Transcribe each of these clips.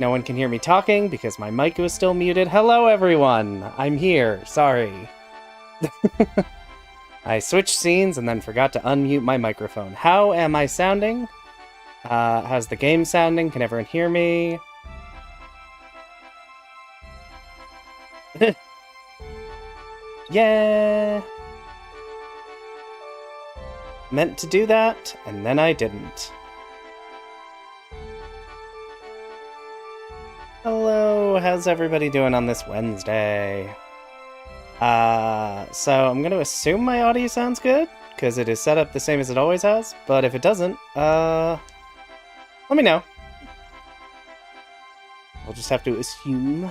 No one can hear me talking because my mic was still muted. Hello, everyone! I'm here. Sorry. I switched scenes and then forgot to unmute my microphone. How am I sounding? How's the game sounding? Can everyone hear me? Yeah! Meant to do that, and then I didn't. Hello, how's everybody doing on this Wednesday? So I'm gonna assume my audio sounds good, because it is set up the same as it always has, but if it doesn't, let me know. We'll just have to assume.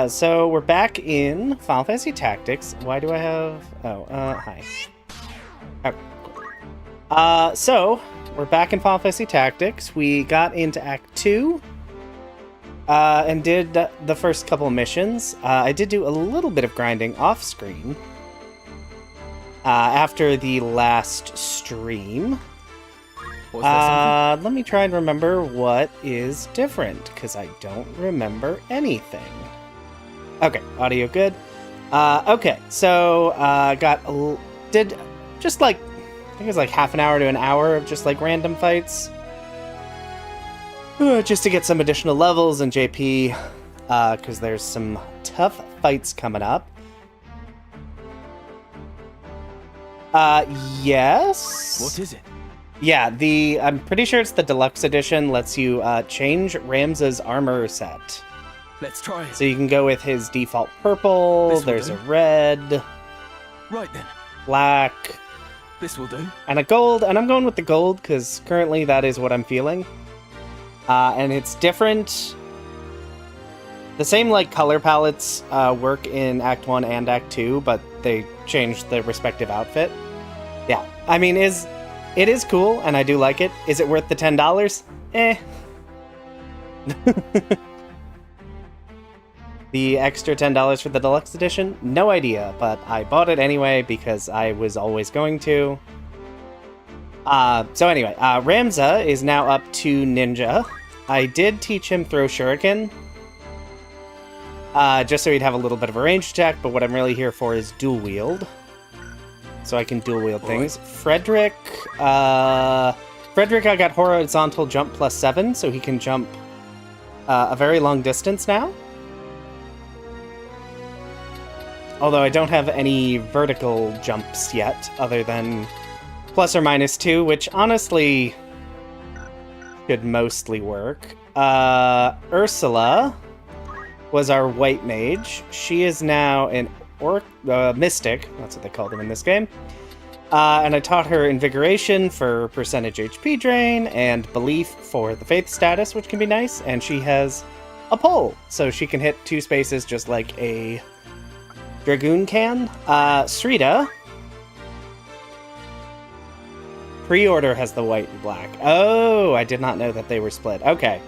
So we're back in Final Fantasy Tactics. Why do I have... Oh, hi. Okay, cool. So, we're back in Final Fantasy Tactics. We got into Act 2, and did the first couple missions. I did do a little bit of grinding off-screen, after the last stream. Let me try and remember what is different, because I don't remember anything. Okay, audio good. Okay, so, did just like, I think it was like half an hour to an hour of just like random fights. Just to get some additional levels and JP, because there's some tough fights coming up. Yes? What is it? Yeah, I'm pretty sure it's the deluxe edition, lets you change Ramza's armor set. Let's try it. So you can go with his default purple, there's a red, right then, black, this will do, and a gold, and I'm going with the gold because currently that is what I'm feeling. And it's different. The same like color palettes work in Act 1 and Act 2, but they changed the respective outfit. Yeah, I mean, it is cool, and I do like it. Is it worth the $10? Eh. The extra $10 for the deluxe edition? No idea, but I bought it anyway because I was always going to. So anyway, Ramza is now up to Ninja. I did teach him throw shuriken, just so he'd have a little bit of a ranged attack, but what I'm really here for is dual wield. So I can dual wield things. Frederick, I got horizontal jump +7, so he can jump a very long distance now. Although I don't have any vertical jumps yet, other than ±2, which honestly should mostly work. Ursula was our white mage. She is now an mystic, that's what they call them in this game. And I taught her invigoration for percentage HP drain, and belief for the faith status, which can be nice, and she has a pole, so she can hit 2 spaces just like a Dragoon can. Srita. Pre-order has the white and black. Oh, I did not know that they were split. Okay.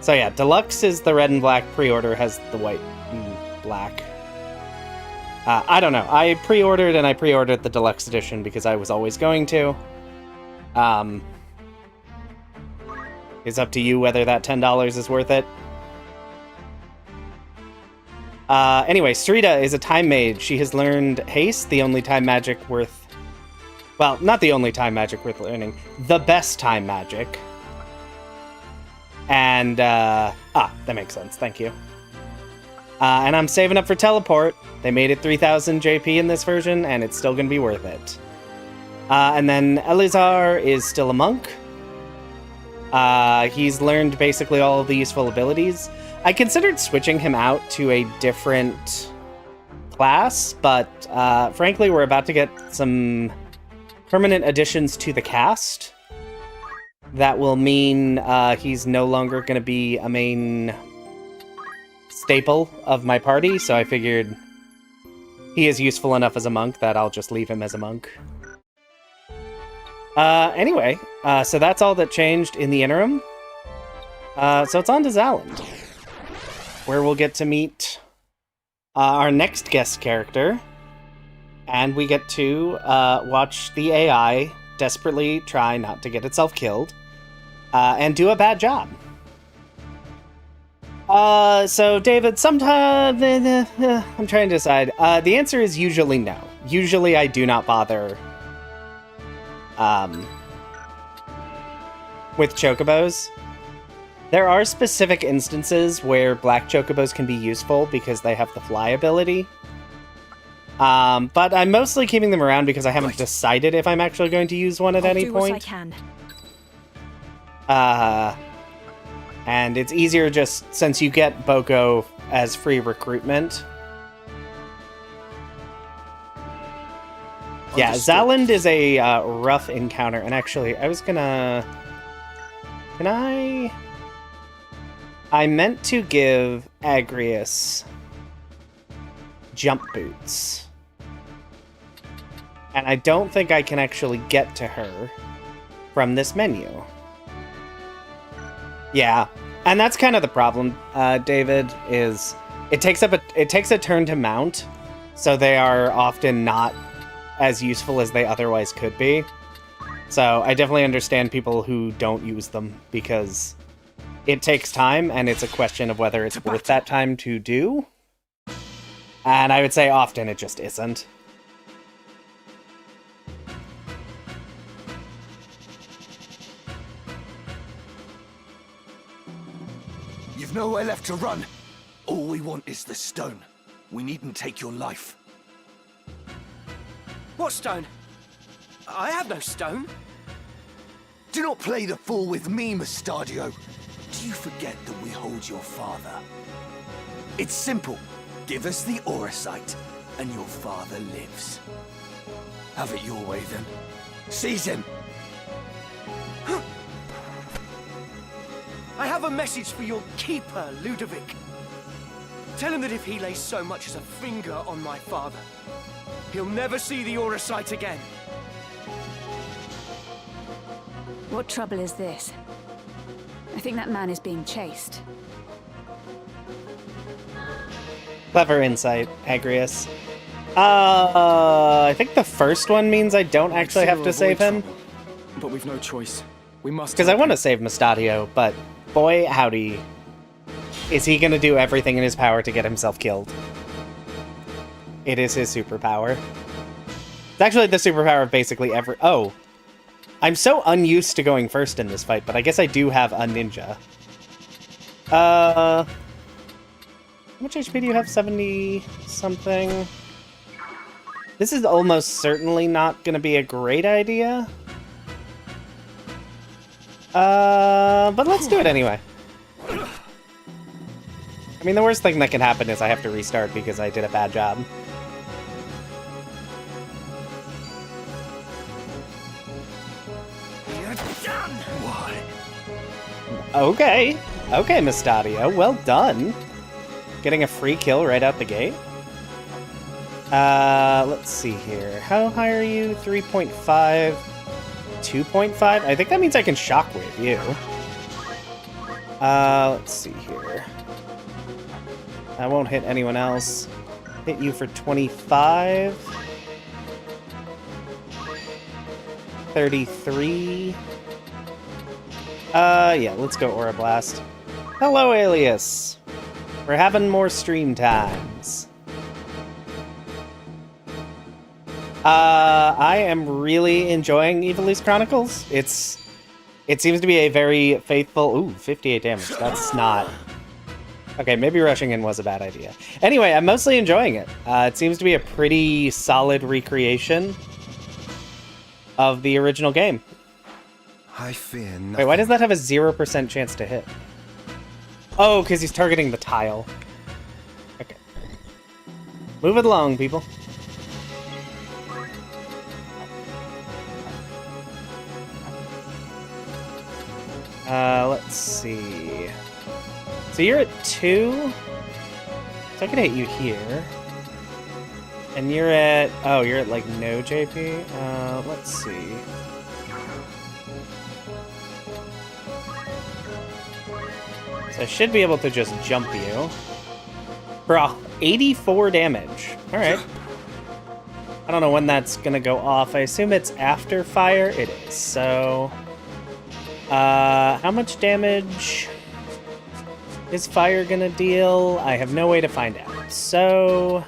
So yeah, deluxe is the red and black. Pre-order has the white and black. I don't know. I pre-ordered the deluxe edition because I was always going to. It's up to you whether that $10 is worth it. Anyway, Srita is a time mage. She has learned Haste, the only time magic worth... Well, not the only time magic worth learning. The best time magic. And, that makes sense. Thank you. And I'm saving up for teleport. They made it 3,000 JP in this version, and it's still gonna be worth it. And then Elizar is still a monk. He's learned basically all of the useful abilities. I considered switching him out to a different class, but frankly, we're about to get some permanent additions to the cast. That will mean he's no longer going to be a main staple of my party, so I figured he is useful enough as a monk that I'll just leave him as a monk. Anyway, so that's all that changed in the interim. So it's on to Zaland, where we'll get to meet our next guest character, and we get to watch the AI desperately try not to get itself killed, and do a bad job. So David, sometimes I'm trying to decide. The answer is usually no. Usually I do not bother with chocobos. There are specific instances where black chocobos can be useful because they have the fly ability. But I'm mostly keeping them around because I haven't decided if I'm actually going to use one at any point. What I can. And it's easier just since you get Boko as free recruitment. Yeah, Zaland is a rough encounter. And actually, I was gonna... Can I meant to give Agrius jump boots. And I don't think I can actually get to her from this menu. Yeah, and that's kind of the problem, David, is it takes a turn to mount, so they are often not as useful as they otherwise could be. So I definitely understand people who don't use them, because it takes time, and it's a question of whether it's worth that time to do. And I would say often it just isn't. You've nowhere left to run. All we want is the stone. We needn't take your life. What stone? I have no stone. Do not play the fool with me, Mustadio. Do you forget that we hold your father? It's simple. Give us the Auracite, and your father lives. Have it your way, then. Seize him! I have a message for your keeper, Ludovic. Tell him that if he lays so much as a finger on my father, he'll never see the Auracite again. What trouble is this? I think that man is being chased. Clever insight, Agrius. I think the first one means I don't actually have to save him. But we've no choice. We must. Because I want to save Mustadio, but boy, howdy. Is he going to do everything in his power to get himself killed? It is his superpower. It's actually the superpower of basically every... Oh. I'm so unused to going first in this fight, but I guess I do have a ninja. How much HP do you have? 70-something? This is almost certainly not going to be a great idea. But let's do it anyway. I mean, the worst thing that can happen is I have to restart because I did a bad job. You're done! Why? Okay. Okay, Mustadio. Well done. Getting a free kill right out the gate. Let's see here. How high are you? 3.5. 2.5? I think that means I can shockwave you. Let's see here. I won't hit anyone else. Hit you for 25. 33. Yeah, let's go Aura Blast. Hello, Alias. We're having more stream times. I am really enjoying Ivalice Chronicles. It seems to be a very faithful... Ooh, 58 damage. That's not... Okay, maybe rushing in was a bad idea. Anyway, I'm mostly enjoying it. It seems to be a pretty solid recreation of the original game. I fear nothing. Wait, why does that have a 0% chance to hit? Oh, because he's targeting the tile. Okay. Move it along, people. Let's see. So you're at 2. So I can hit you here. And you're at... Oh, you're at, like, no JP? Let's see. So I should be able to just jump you. Bro, 84 damage. Alright. I don't know when that's gonna go off. I assume it's after fire? It is, so... how much damage is fire gonna deal? I have no way to find out. So...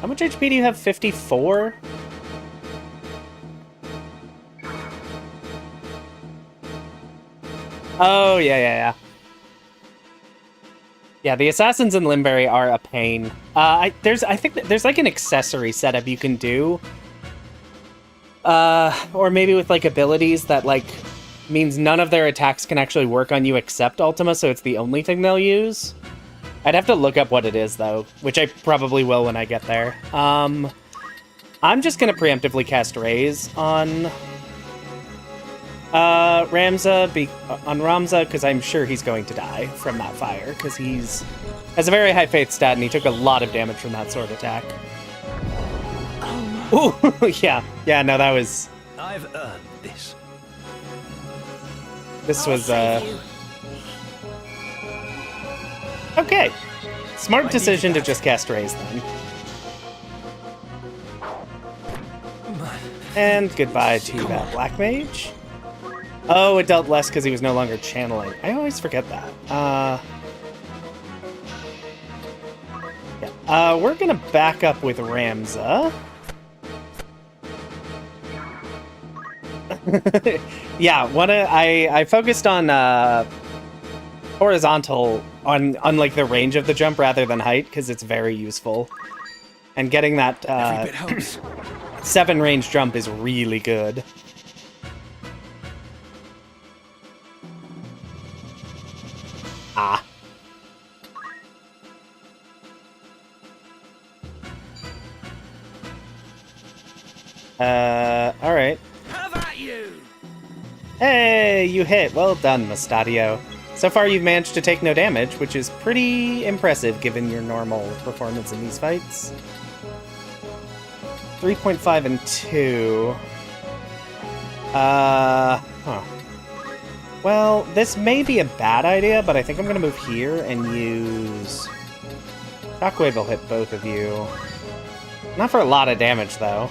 how much HP do you have? 54? Oh, yeah. Yeah, the assassins in Limberry are a pain. I think there's like an accessory setup you can do. Or maybe with like abilities that like means none of their attacks can actually work on you except Ultima, so it's the only thing they'll use. I'd have to look up what it is though, which I probably will when I get there. I'm just gonna preemptively cast Raise on Ramza, because I'm sure he's going to die from that fire, because he's has a very high faith stat, and he took a lot of damage from that sword attack. Ooh, yeah, no, that was... I've earned this. This was, okay. Smart decision to just cast Raise, then. And goodbye to that Black Mage. Oh, it dealt less because he was no longer channeling. I always forget that. Yeah. We're gonna back up with Ramza. Yeah, I focused on horizontal on like the range of the jump rather than height because it's very useful. And getting that 7 range jump is really good. Ah. Alright. How about you? Hey, you hit. Well done, Mustadio. So far you've managed to take no damage, which is pretty impressive given your normal performance in these fights. 3.5 and 2. Huh. Well, this may be a bad idea, but I think I'm gonna move here and use... Shockwave will hit both of you. Not for a lot of damage, though.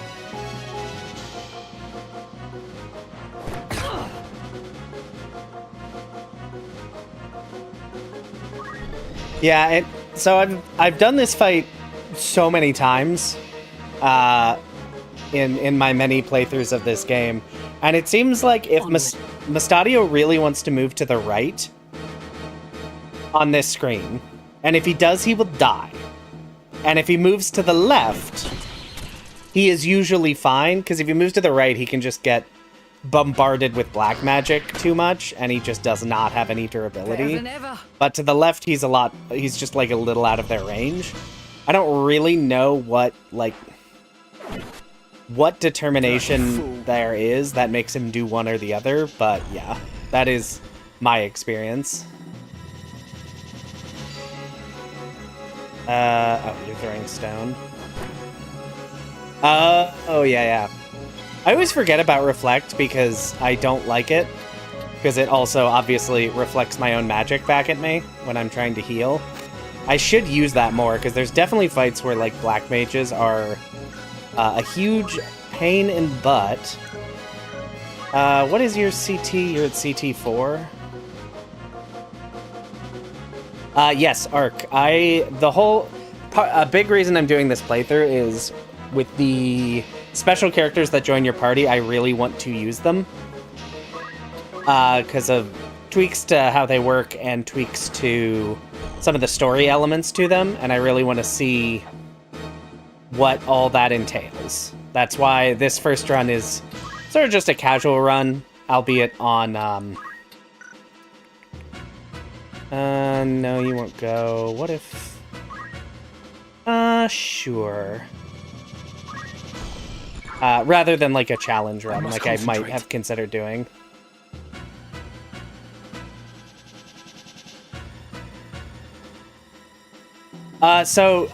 Yeah, so I've done this fight so many times in my many playthroughs of this game, and it seems like if Mustadio really wants to move to the right on this screen, and if he does, he will die. And if he moves to the left, he is usually fine, because if he moves to the right, he can just get bombarded with black magic too much, and he just does not have any durability. But to the left, he's just like a little out of their range. I don't really know what determination there is that makes him do one or the other, but yeah, that is my experience. Oh, you're throwing stone. Oh, yeah. I always forget about Reflect because I don't like it. Because it also obviously reflects my own magic back at me when I'm trying to heal. I should use that more, because there's definitely fights where, like, black mages are a huge pain in the butt. What is your CT? You're at CT 4? Yes, Arc. A big reason I'm doing this playthrough is with the special characters that join your party, I really want to use them. Because of tweaks to how they work and tweaks to some of the story elements to them, and I really want to see what all that entails. That's why this first run is sort of just a casual run, albeit on, no, you won't go. What if... sure. Rather than, like, a challenge run, like I might have considered doing.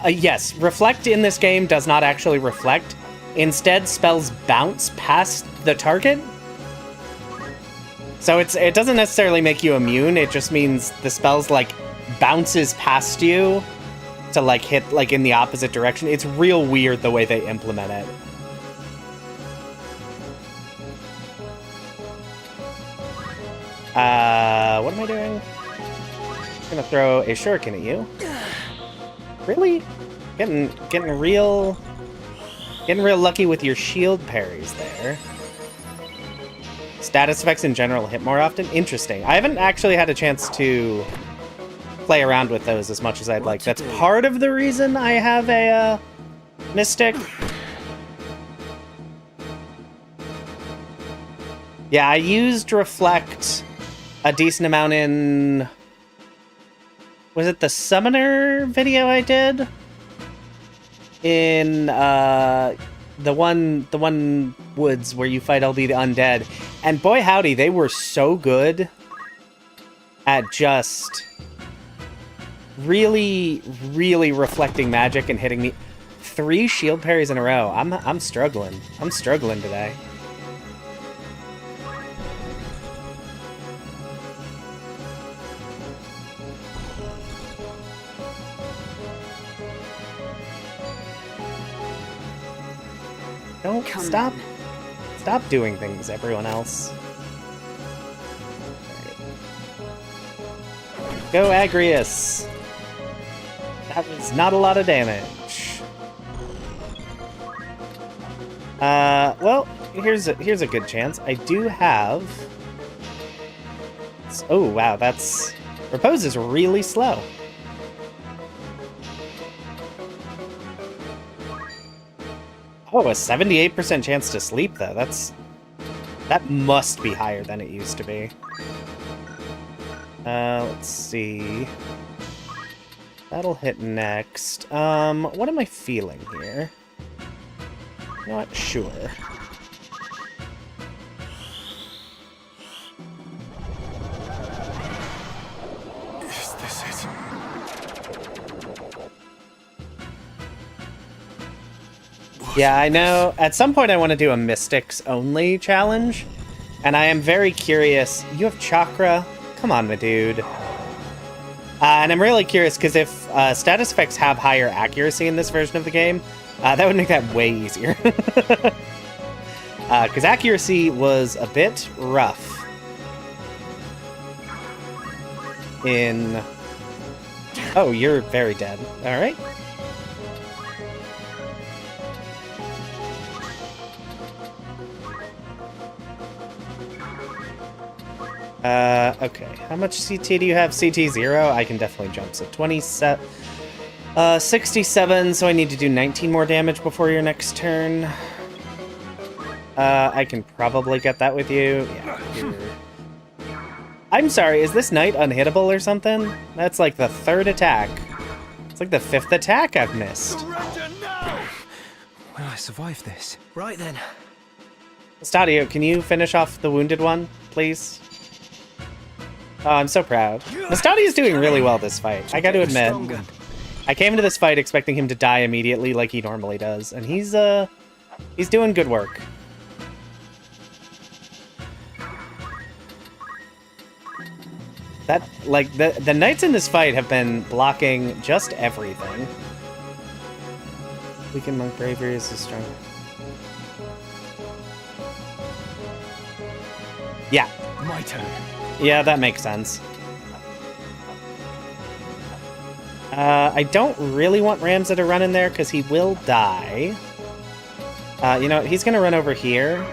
Yes, Reflect in this game does not actually reflect. Instead, spells bounce past the target. So it doesn't necessarily make you immune, it just means the spells, like, bounces past you to, like, hit, like, in the opposite direction. It's real weird the way they implement it. What am I doing? Gonna throw a shuriken at you. Really? Getting real lucky with your shield parries there. Status effects in general hit more often. Interesting. I haven't actually had a chance to play around with those as much as I'd like. That's part of the reason I have a Mystic. Yeah, I used Reflect a decent amount in... Was it the Summoner video I did? In the one woods where you fight all the undead. And boy howdy, they were so good at just really, really reflecting magic and hitting me. 3 shield parries in a row. I'm struggling. I'm struggling today. Don't stop. Stop doing things, everyone else. Right. Go, Agrius. That was not a lot of damage. Well, here's a good chance. I do have... Oh, wow, that's... Repose is really slow. Oh, a 78% chance to sleep, though. That must be higher than it used to be. Let's see. That'll hit next. What am I feeling here? Not sure. Is this it? Yeah, I know. At some point I want to do a Mystics only challenge. And I am very curious. You have Chakra? Come on, my dude. And I'm really curious because if status effects have higher accuracy in this version of the game, that would make that way easier. Because accuracy was a bit rough in... Oh, you're very dead. All right. Okay. How much CT do you have? CT 0? I can definitely jump. So 67, 67, so I need to do 19 more damage before your next turn. I can probably get that with you. Yeah. I'm sorry, is this knight unhittable or something? That's like the 3rd attack. It's like the 5th attack I've missed. Surrender now! Will I survive this? Right then. Stadio, can you finish off the wounded one, please? Oh, I'm so proud. Mastadi is doing really well this fight, I gotta admit. I came into this fight expecting him to die immediately like he normally does, and he's doing good work. That, like, the knights in this fight have been blocking just everything. Weakened Monk Bravery is strong. Yeah. My turn. Yeah, that makes sense. I don't really want Ramza to run in there because he will die. You know what? He's gonna run over here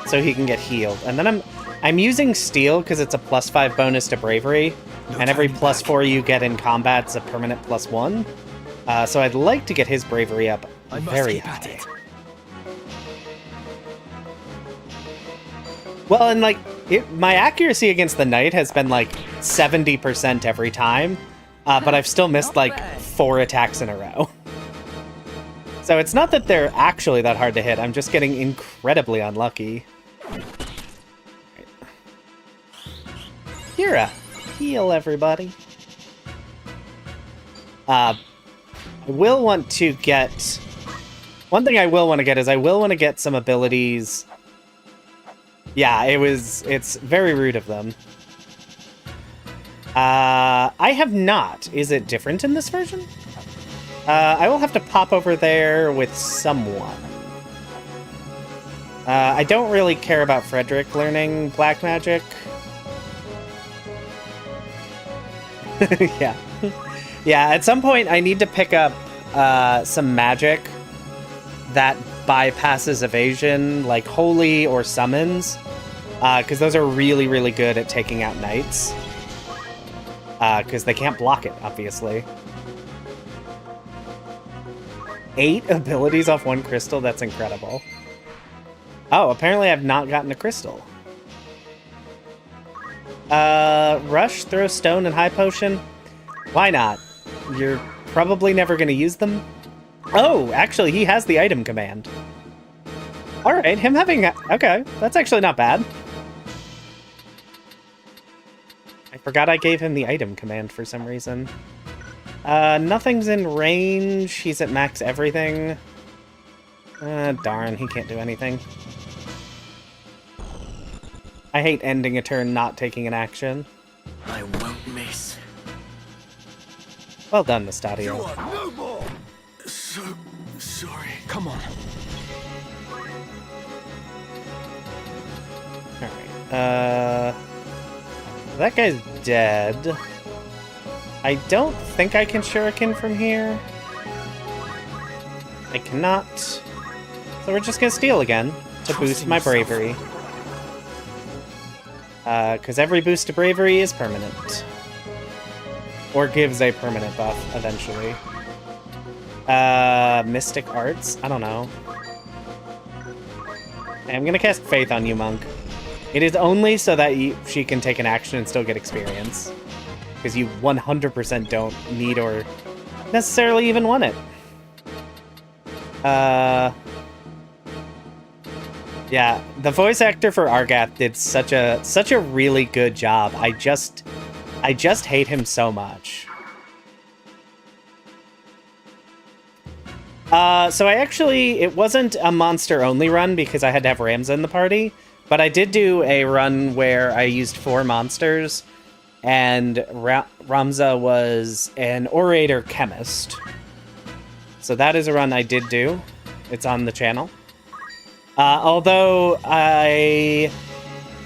so he can get healed. And then I'm using Steel because it's a +5 bonus to Bravery, and every +4 you get in combat is a permanent +1. So I'd like to get his Bravery up very high. Well, and like, my accuracy against the knight has been like 70% every time, but I've still missed like 4 attacks in a row. So it's not that they're actually that hard to hit, I'm just getting incredibly unlucky. Kira, heal everybody. I will want to get... One thing I will want to get is I will want to get some abilities... Yeah, it's very rude of them. I have not. Is it different in this version? I will have to pop over there with someone. I don't really care about Frederick learning black magic. Yeah. Yeah, at some point I need to pick up some magic that bypasses evasion, like Holy or Summons, because those are really, really good at taking out knights. Because they can't block it, obviously. 8 abilities off 1 crystal? That's incredible. Oh, apparently I've not gotten a crystal. Rush, Throw Stone, and High Potion? Why not? You're probably never going to use them. Oh, actually, he has the item command. Alright, him having... Okay, that's actually not bad. I forgot I gave him the item command for some reason. Nothing's in range. He's at max everything. Darn, he can't do anything. I hate ending a turn not taking an action. I won't miss. Well done, Mustadio. No more! So sorry. Come on. Alright, that guy's dead. I don't think I can shuriken from here. I cannot. So we're just gonna steal again to boost my bravery. Because every boost to bravery is permanent. Or gives a permanent buff, eventually. Mystic Arts? I don't know. I'm gonna cast Faith on you, Monk. It is only so that she can take an action and still get experience. Because you 100% don't need or necessarily even want it. Yeah, the voice actor for Argath did such a really good job. I just hate him so much. So it wasn't a monster-only run because I had to have Ramza in the party, but I did do a run where I used 4 monsters, and Ramza was an orator chemist. So that is a run I did do. It's on the channel. Although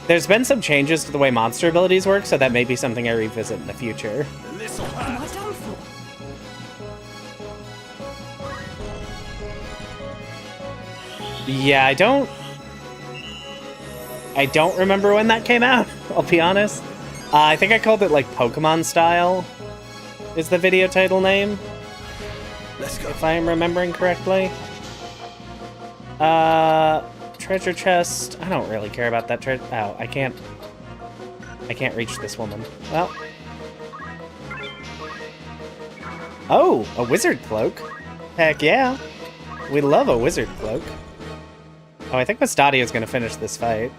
there's been some changes to the way monster abilities work, so that may be something I revisit in the future. Yeah, I don't remember when that came out, I'll be honest. I think I called it like Pokemon Style is the video title name. Let's go. If I am remembering correctly. Treasure chest. I don't really care about that treasure. Oh, I can't reach this woman. Well. Oh, a wizard cloak. Heck yeah. We love a wizard cloak. Oh, I think Mustadio's gonna finish this fight.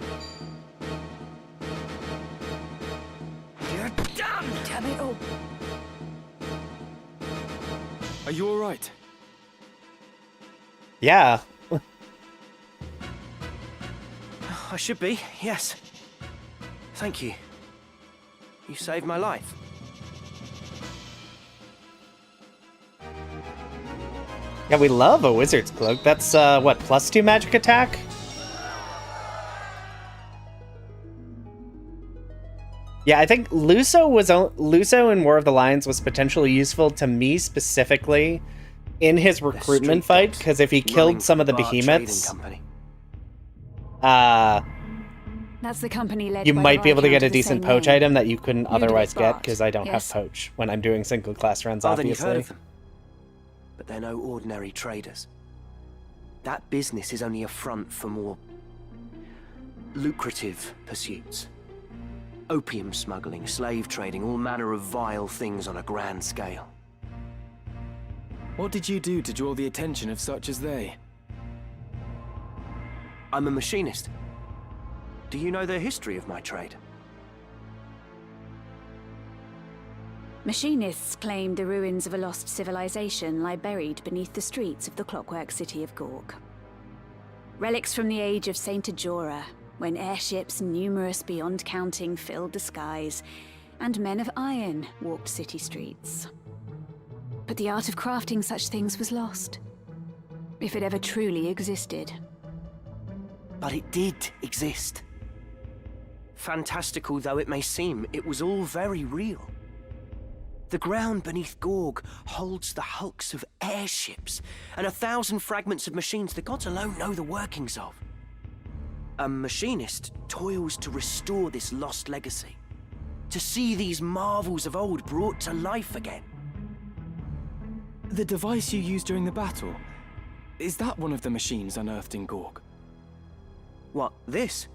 You're done! Damn it all. Are you alright? Yeah. I should be, yes. Thank you. You saved my life. Yeah, we love a wizard's cloak. That's, what, +2 magic attack? Yeah, I think Luso in War of the Lions was potentially useful to me specifically in his recruitment fight, because if he killed some of the behemoths, That's the company led you by might the be able to get a Viscount of the decent same poach name. item that you couldn't otherwise get, Bart, because I don't yes. have poach when I'm doing single class runs, Oh, then you've heard obviously. of them. But they're no ordinary traders. That business is only a front for more lucrative pursuits. Opium smuggling, slave trading, all manner of vile things on a grand scale. What did you do to draw the attention of such as they? I'm a machinist. Do you know the history of my trade? Machinists claim the ruins of a lost civilization lie buried beneath the streets of the clockwork city of Gork. Relics from the age of Saint Ajora, when airships numerous beyond counting filled the skies, and men of iron walked city streets. But the art of crafting such things was lost, if it ever truly existed. But it did exist. Fantastical though it may seem, it was all very real. The ground beneath Gorg holds the hulks of airships and 1,000 fragments of machines the gods alone know the workings of. A machinist toils to restore this lost legacy, to see these marvels of old brought to life again. The device you used during the battle, is that one of the machines unearthed in Gorg? What, this?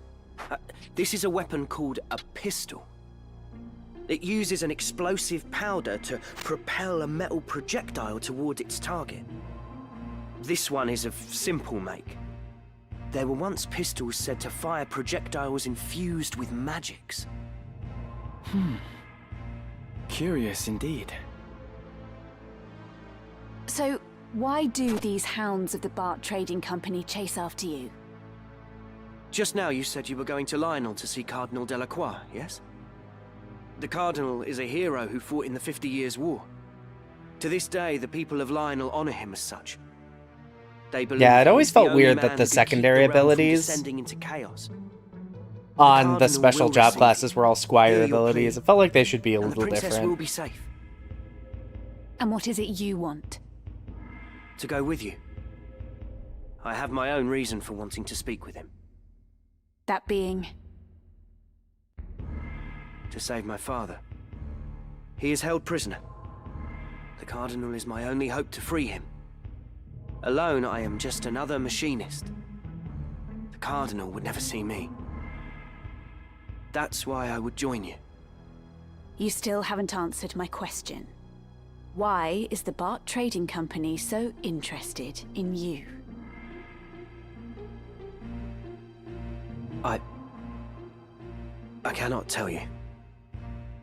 This is a weapon called a pistol. It uses an explosive powder to propel a metal projectile toward its target. This one is of simple make. There were once pistols said to fire projectiles infused with magics. Curious indeed. So, why do these hounds of the Bart Trading Company chase after you? Just now you said you were going to Lionel to see Cardinal Delacroix, yes? The Cardinal is a hero who fought in the 50 Years' War. To this day, the people of Lionel honor him as such. They believe Yeah, it always he's the felt only weird man that who the can keep secondary the realm from abilities descending into chaos. on the Cardinal special will job receive classes were all Squire Hear your abilities. plea. It felt like they should be a And the little princess different. will be safe. And what is it you want? To go with you. I have my own reason for wanting to speak with him. That being... To save my father. He is held prisoner. The Cardinal is my only hope to free him. Alone, I am just another machinist. The Cardinal would never see me. That's why I would join you. You still haven't answered my question. Why is the Bart Trading Company so interested in you? I cannot tell you.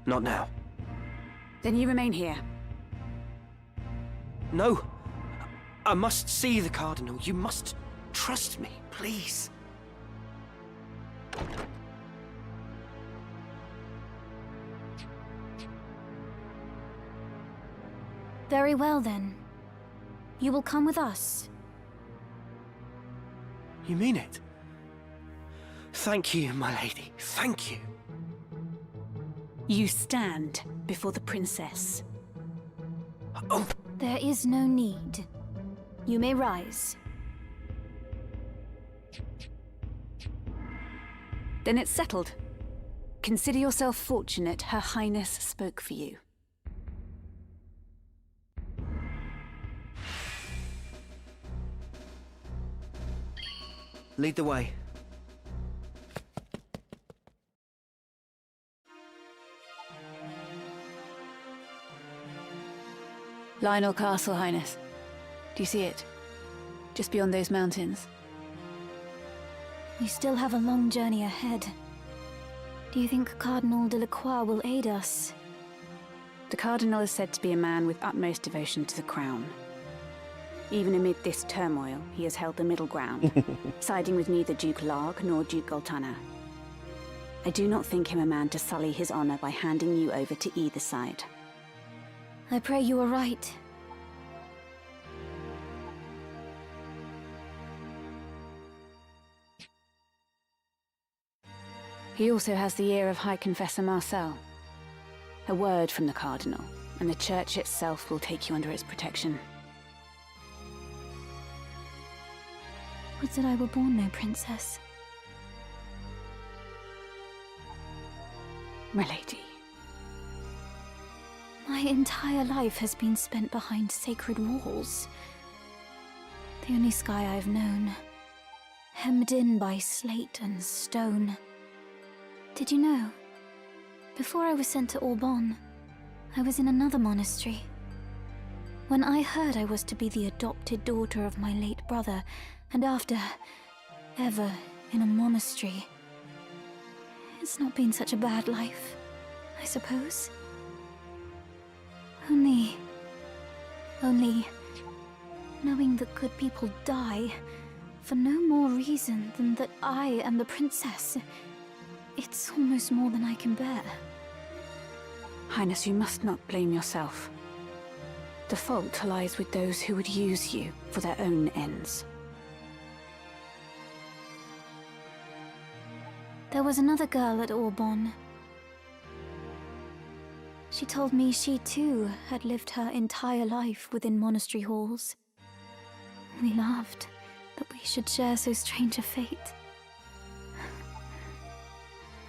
Not now. Then you remain here. No! I must see the Cardinal. You must trust me, please. Very well, then. You will come with us. You mean it? Thank you, my lady. Thank you. You stand before the princess. Oh, There is no need. You may rise. Then it's settled. Consider yourself fortunate Her Highness spoke for you. lead the way. Lionel Castle, Highness. Do you see it? Just beyond those mountains. We still have a long journey ahead. Do you think Cardinal Delacroix will aid us? The Cardinal is said to be a man with utmost devotion to the crown. Even amid this turmoil, he has held the middle ground, siding with neither Duke Larg nor Duke Goltana. I do not think him a man to sully his honor by handing you over to either side. I pray you are right. He also has the ear of High Confessor Marcel. A word from the Cardinal, and the Church itself will take you under its protection. Would that I were born no princess. My lady. My entire life has been spent behind sacred walls. The only sky I've known, hemmed in by slate and stone. Did you know? Before I was sent to Auban, I was in another monastery. When I heard I was to be the adopted daughter of my late brother, and after, ever in a monastery, it's not been such a bad life, I suppose. Only knowing that good people die for no more reason than that I am the princess, it's almost more than I can bear. Highness, you must not blame yourself. The fault lies with those who would use you for their own ends. There was another girl at Auban. She told me she too had lived her entire life within monastery halls. We laughed that we should share so strange a fate.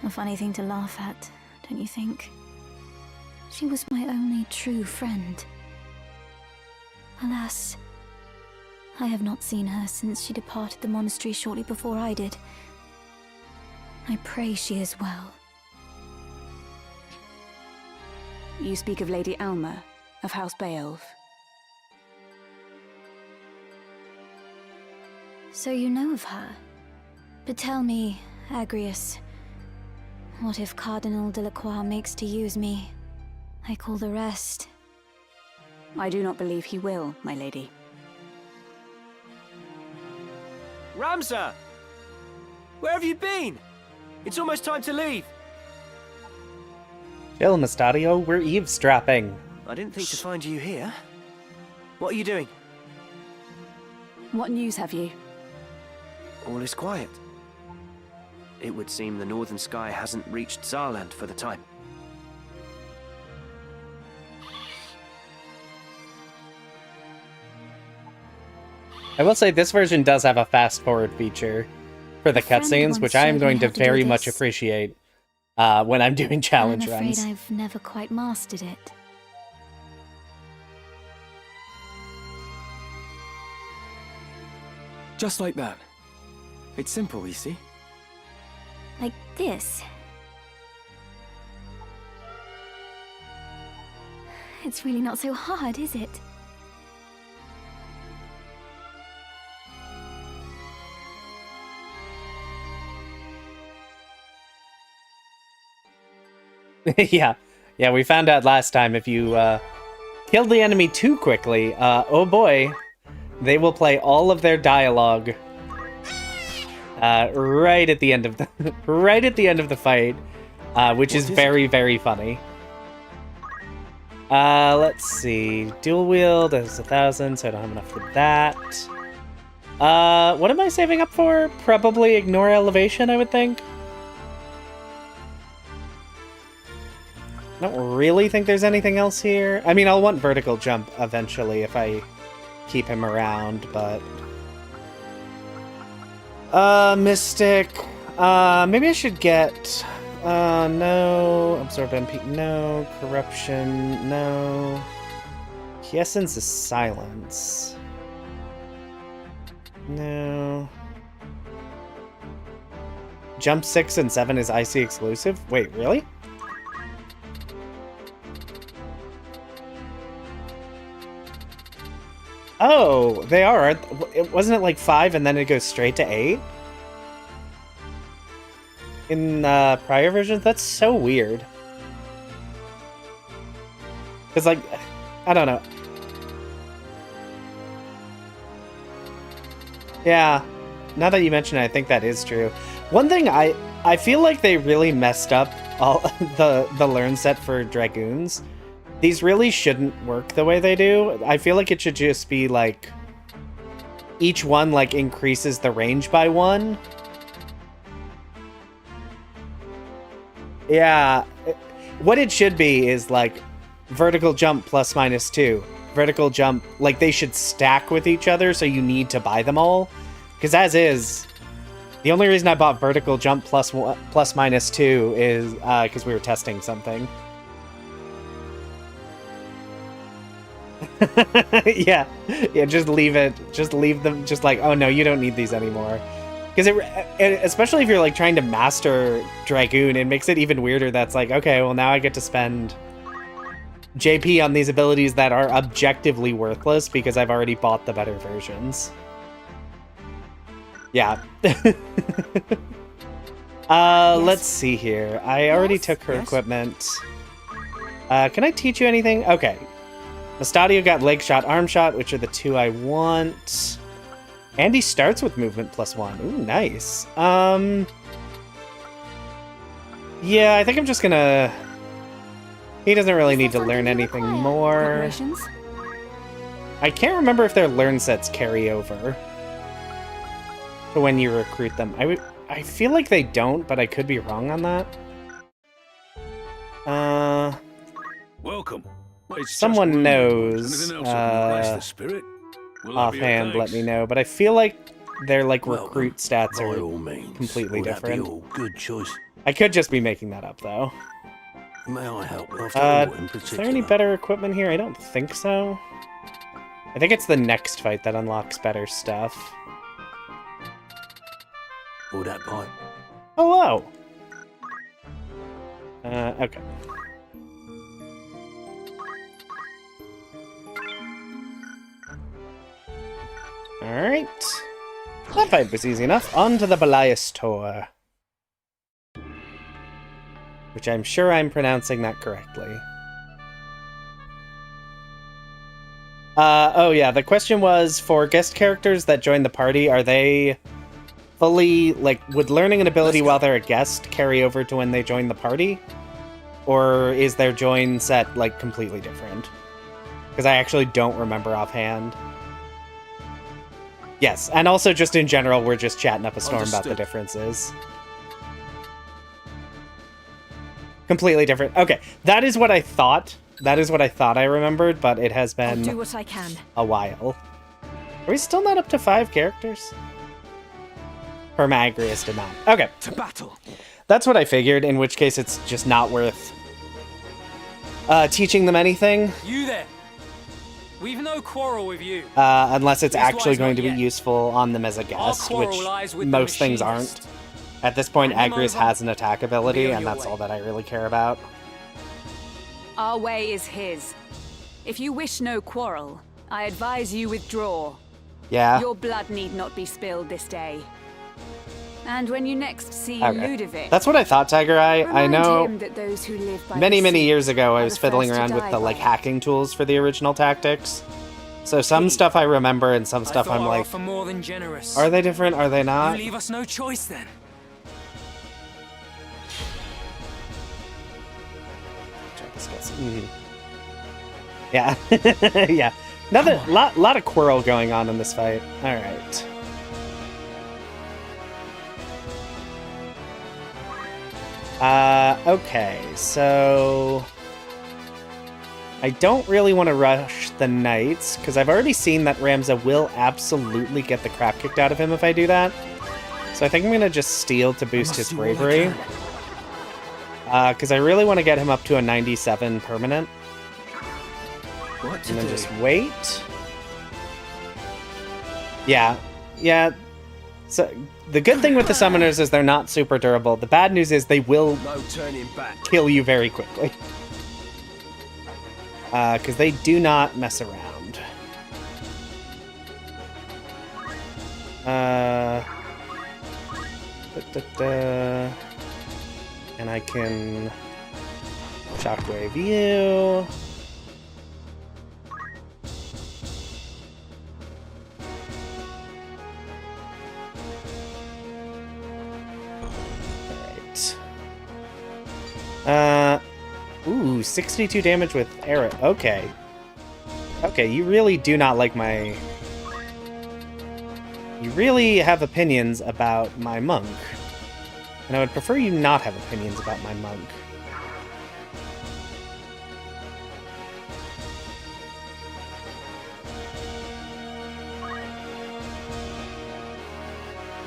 A funny thing to laugh at, don't you think? She was my only true friend. Alas, I have not seen her since she departed the monastery shortly before I did. I pray she is well. You speak of Lady Alma, of House Beowulf. So you know of her? But tell me, Agrius, what if Cardinal Delacroix makes to use me? I call the rest. I do not believe he will, my lady. Ramsar! Where have you been? It's almost time to leave. Chill, Mustadio, we're eavesdropping. I didn't think to find you here. What are you doing? What news have you? All is quiet. It would seem the northern sky hasn't reached Zarland for the time. I will say this version does have a fast-forward feature for the cutscenes, which I am going to very much appreciate when I'm doing challenge runs. I'm afraid I've never quite mastered it. Just like that. It's simple, you see? Like this. It's really not so hard, is it? Yeah, we found out last time if you kill the enemy too quickly, oh boy, they will play all of their dialogue right at the end of the fight, which is very, very funny. Let's see, dual wield is 1,000, so I don't have enough for that. What am I saving up for? Probably ignore elevation, I would think. I don't really think there's anything else here. I mean, I'll want vertical jump eventually if I keep him around, but... Mystic. Maybe I should get... no. Absorb MP, no. Corruption, no. Quiescence is silence. No. Jump 6 and 7 is IC exclusive? Wait, really? Oh, they are. Wasn't it like 5 and then it goes straight to 8? In prior versions? That's so weird. Because, like, I don't know. Yeah, now that you mention it, I think that is true. One thing, I feel like they really messed up all the learn set for Dragoons. These really shouldn't work the way they do. I feel like it should just be, like, each one, like, increases the range by 1. Yeah. What it should be is, like, vertical jump plus -2. Vertical jump, like, they should stack with each other, so you need to buy them all. Because as is, the only reason I bought vertical jump plus -2 is because we were testing something. yeah, just leave it. Just leave them. Just like, oh no, you don't need these anymore. Because especially if you're like trying to master Dragoon, it makes it even weirder. That's like, okay, well now I get to spend JP on these abilities that are objectively worthless because I've already bought the better versions. Yeah. Let's see here. I already took her equipment. Can I teach you anything? Okay. Mustadio got leg shot, arm shot, which are the 2 I want. Andy starts with movement +1. Ooh, nice. Yeah, I think I'm just gonna... He doesn't really need to learn anything more. I can't remember if their learn sets carry over to when you recruit them. I feel like they don't, but I could be wrong on that. Welcome. It's just Someone rumours. knows, Anything else I can relax the spirit? Will that be offhand, okay? let me know. But I feel like their like Welcome. recruit stats By are all means. completely Will that be different. all? Good choice. I could just be making that up though. May I help? After all, in Is particular. there any better equipment here? I don't think so. I think it's the next fight that unlocks better stuff. All that pipe. Hello! Okay. Alright. That fight was easy enough. On to the Belias Tour. Which I'm sure I'm pronouncing that correctly. Oh yeah, the question was, for guest characters that join the party, are they fully, like, would learning an ability while they're a guest carry over to when they join the party? Or is their join set, like, completely different? Because I actually don't remember offhand. Yes, and also just in general, we're just chatting up a storm about the Understood. differences. Completely different. Okay, that is what I thought. That is what I thought I remembered, but it has I'll do been what I can. a while. Are we still not up to 5 characters? Hermagrius did not. Okay, To battle. that's what I figured, in which case it's just not worth teaching them anything, You there. We've no quarrel with you. unless it's Leastwise actually going not to be yet. useful on them as a Our guest, quarrel which lies with the most things machinist. aren't. At this point, Hand him Agrius over, has an attack ability, be on and your that's way. all that I really care about. Our way is his. If you wish no quarrel, I advise you withdraw. Yeah. Your blood need not be spilled this day. And when you next see Okay. Ludovic, That's what I thought, Tiger Eye. I remind know him that those who live by many, the many sea years ago, I are was the fiddling first to around with die the, by like, it. hacking tools for the original tactics. So some stuff I remember, and some stuff I thought I'm our like, offer more than generous. are they different? Are they You not? leave us no choice then. Check this guess. Yeah. Yeah. Nothing. Lot of quarrel going on in this fight. All right. Okay, so I don't really want to rush the knights, because I've already seen that Ramza will absolutely get the crap kicked out of him if I do that. So I think I'm going to just steal to boost his bravery. Because I really want to get him up to a 97 permanent. What to And then do? just wait. Yeah. Yeah. So the good thing with the summoners is they're not super durable. The bad news is they will No turning back. kill you very quickly. Because they do not mess around. And I can shockwave you. Alright. Ooh, 62 damage with arrow. Okay. Okay, you really do not like my... You really have opinions about my monk. And I would prefer you not have opinions about my monk.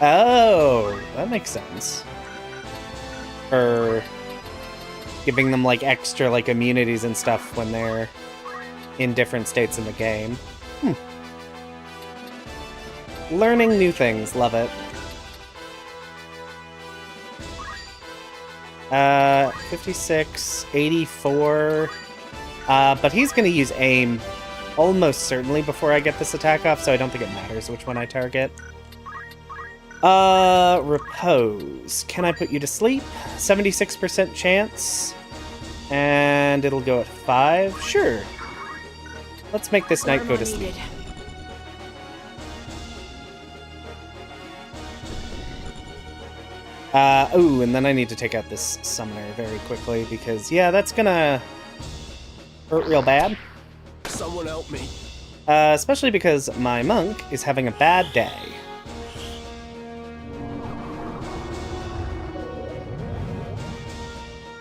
Oh, that makes sense. For giving them, like, extra, like, immunities and stuff when they're in different states in the game. Learning new things, love it. 56, 84. But he's gonna use aim almost certainly before I get this attack off, so I don't think it matters which one I target. Repose. Can I put you to sleep? 76% chance. And it'll go at 5. Sure. Let's make this knight go to sleep. Ooh, and then I need to take out this summoner very quickly because, yeah, that's gonna hurt real bad. Someone help me. Especially because my monk is having a bad day.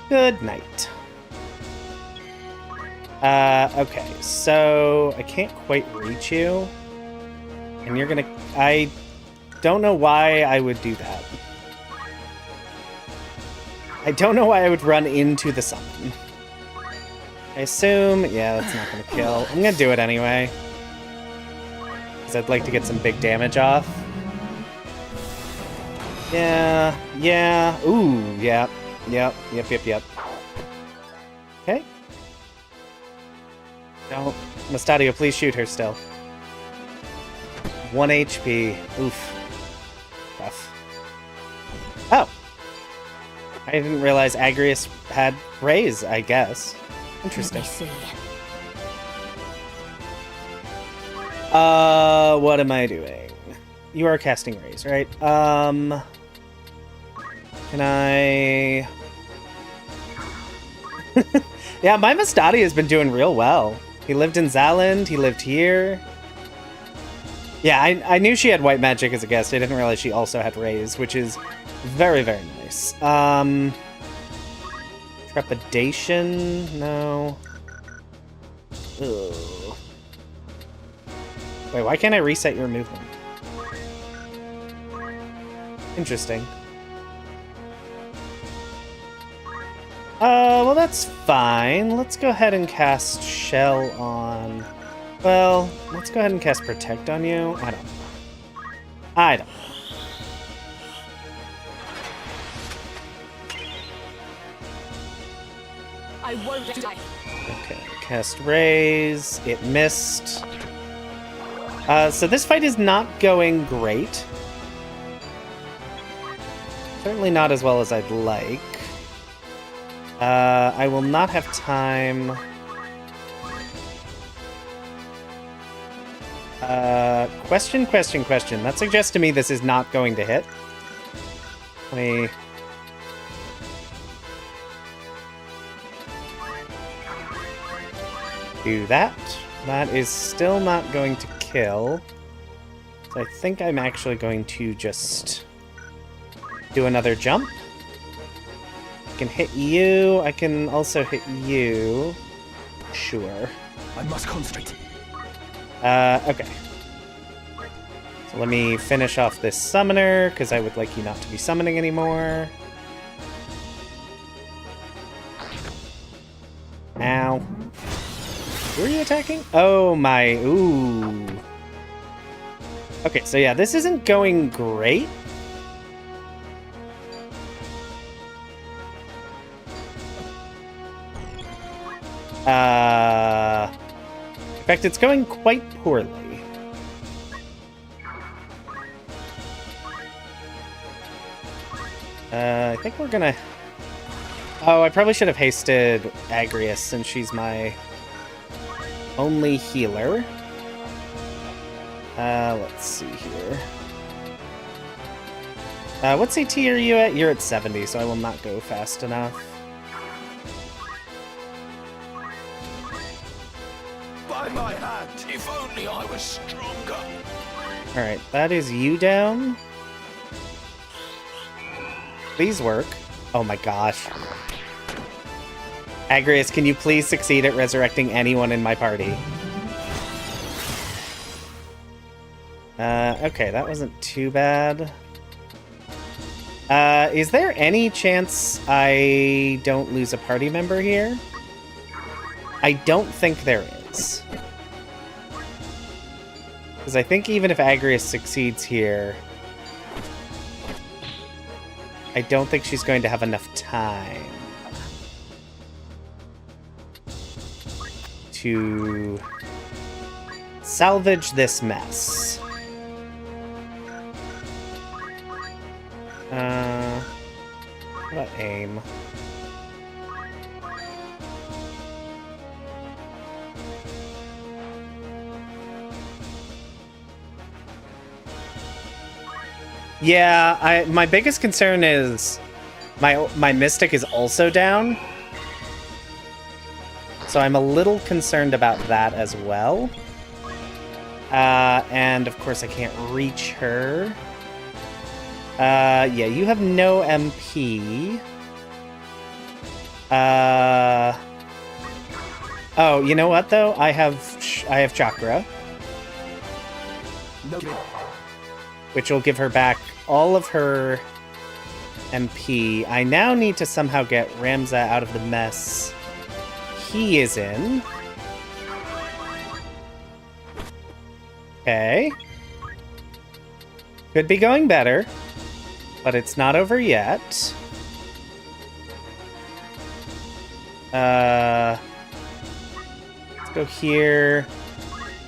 Good night. Okay, so I can't quite reach you. And you're gonna... I don't know why I would do that. I don't know why I would run into the summon. I assume... Yeah, that's not gonna kill. I'm gonna do it anyway. Because I'd like to get some big damage off. Yeah, yeah. Ooh, yeah. Yep. Okay. Don't. Mustadio, please shoot her still. 1 HP. Oof. Rough. Oh! I didn't realize Agrius had raise, I guess. Interesting. Let me see. What am I doing? You are casting raise, right? Can I... Yeah, my Mustadia has been doing real well. He lived in Zaland, he lived here. Yeah, I knew she had white magic as a guest. I didn't realize she also had raise, which is very, very nice. Trepidation? No. Ugh. Wait, why can't I reset your movement? Interesting. Well, that's fine. Let's go ahead and cast Shell on... Well, let's go ahead and cast Protect on you. I don't know. I won't let you die. Okay, cast Raise. It missed. So this fight is not going great. Certainly not as well as I'd like. I will not have time... Question. That suggests to me this is not going to hit. Let me... do that. That is still not going to kill. So I think I'm actually going to just do another jump. I can hit you. I can also hit you. Sure. I must concentrate. Okay. So let me finish off this summoner, because I would like you not to be summoning anymore. Ow. Who are you attacking? Oh my, ooh. Okay, so yeah, this isn't going great. In fact, it's going quite poorly. I think we're gonna... Oh, I probably should have hasted Agrius since she's my only healer. Let's see here. What CT are you at? You're at 70, so I will not go fast enough. By my hand, if only I was stronger. Alright, that is you down. Please work. Oh my gosh. Agrius, can you please succeed at resurrecting anyone in my party? Okay, that wasn't too bad. Is there any chance I don't lose a party member here? I don't think there is. Because I think even if Agrius succeeds here, I don't think she's going to have enough time to salvage this mess. What about aim? Yeah, my biggest concern is my Mystic is also down. So I'm a little concerned about that as well. And of course I can't reach her. Yeah, you have no MP. Oh, you know what though? I have chakra, Noted. which will give her back all of her MP. I now need to somehow get Ramza out of the mess he is in. Okay. Could be going better, but it's not over yet. Let's go here.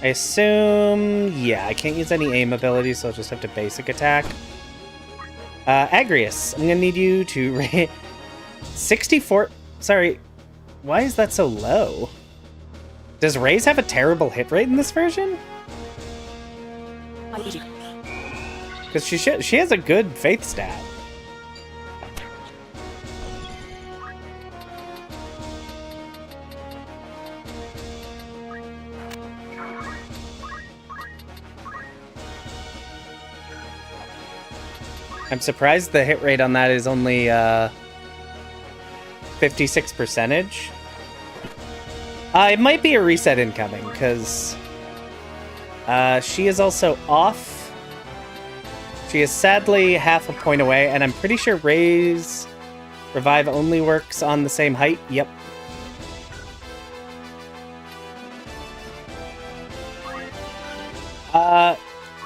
I assume... Yeah, I can't use any aim abilities, so I'll just have to basic attack. Agrius, I'm gonna need you to... 64... Sorry, why is that so low? Does Raze have a terrible hit rate in this version? Because she has a good faith stat. I'm surprised the hit rate on that is only 56%. It might be a reset incoming, because she is also off. She is sadly half a point away, and I'm pretty sure Ray's revive only works on the same height. Yep.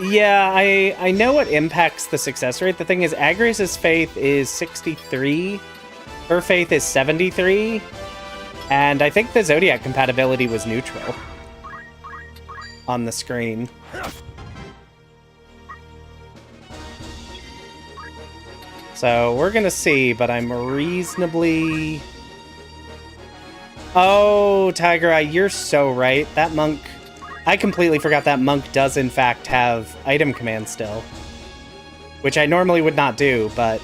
Yeah, I know what impacts the success rate. The thing is, Agrius's faith is 63, her faith is 73, and I think the Zodiac compatibility was neutral on the screen. So we're gonna see, but I'm reasonably... Oh, Tiger Eye, you're so right. That monk... I completely forgot that monk does in fact have item command still. Which I normally would not do, but...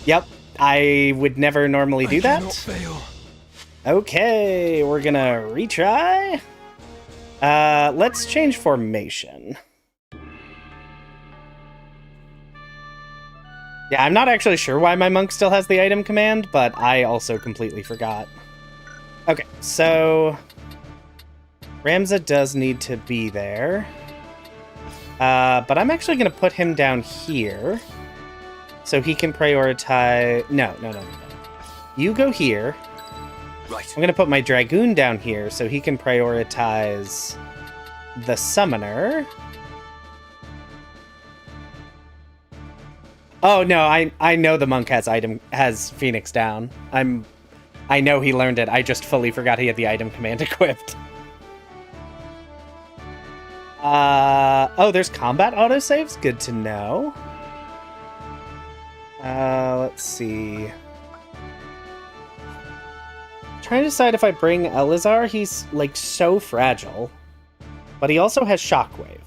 Yep, I would never normally do that. Fail. Okay, we're gonna retry. Let's change formation. Yeah, I'm not actually sure why my monk still has the item command, but I also completely forgot. Okay, so... Ramza does need to be there. But I'm actually going to put him down here. So he can prioritize... No. You go here. Right. I'm going to put my Dragoon down here so he can prioritize the Summoner. Oh, no, I know the monk has Phoenix down. I know he learned it. I just fully forgot he had the item command equipped. Oh, there's combat autosaves? Good to know. Let's see. Trying to decide if I bring Elazar. He's, like, so fragile. But he also has Shockwave.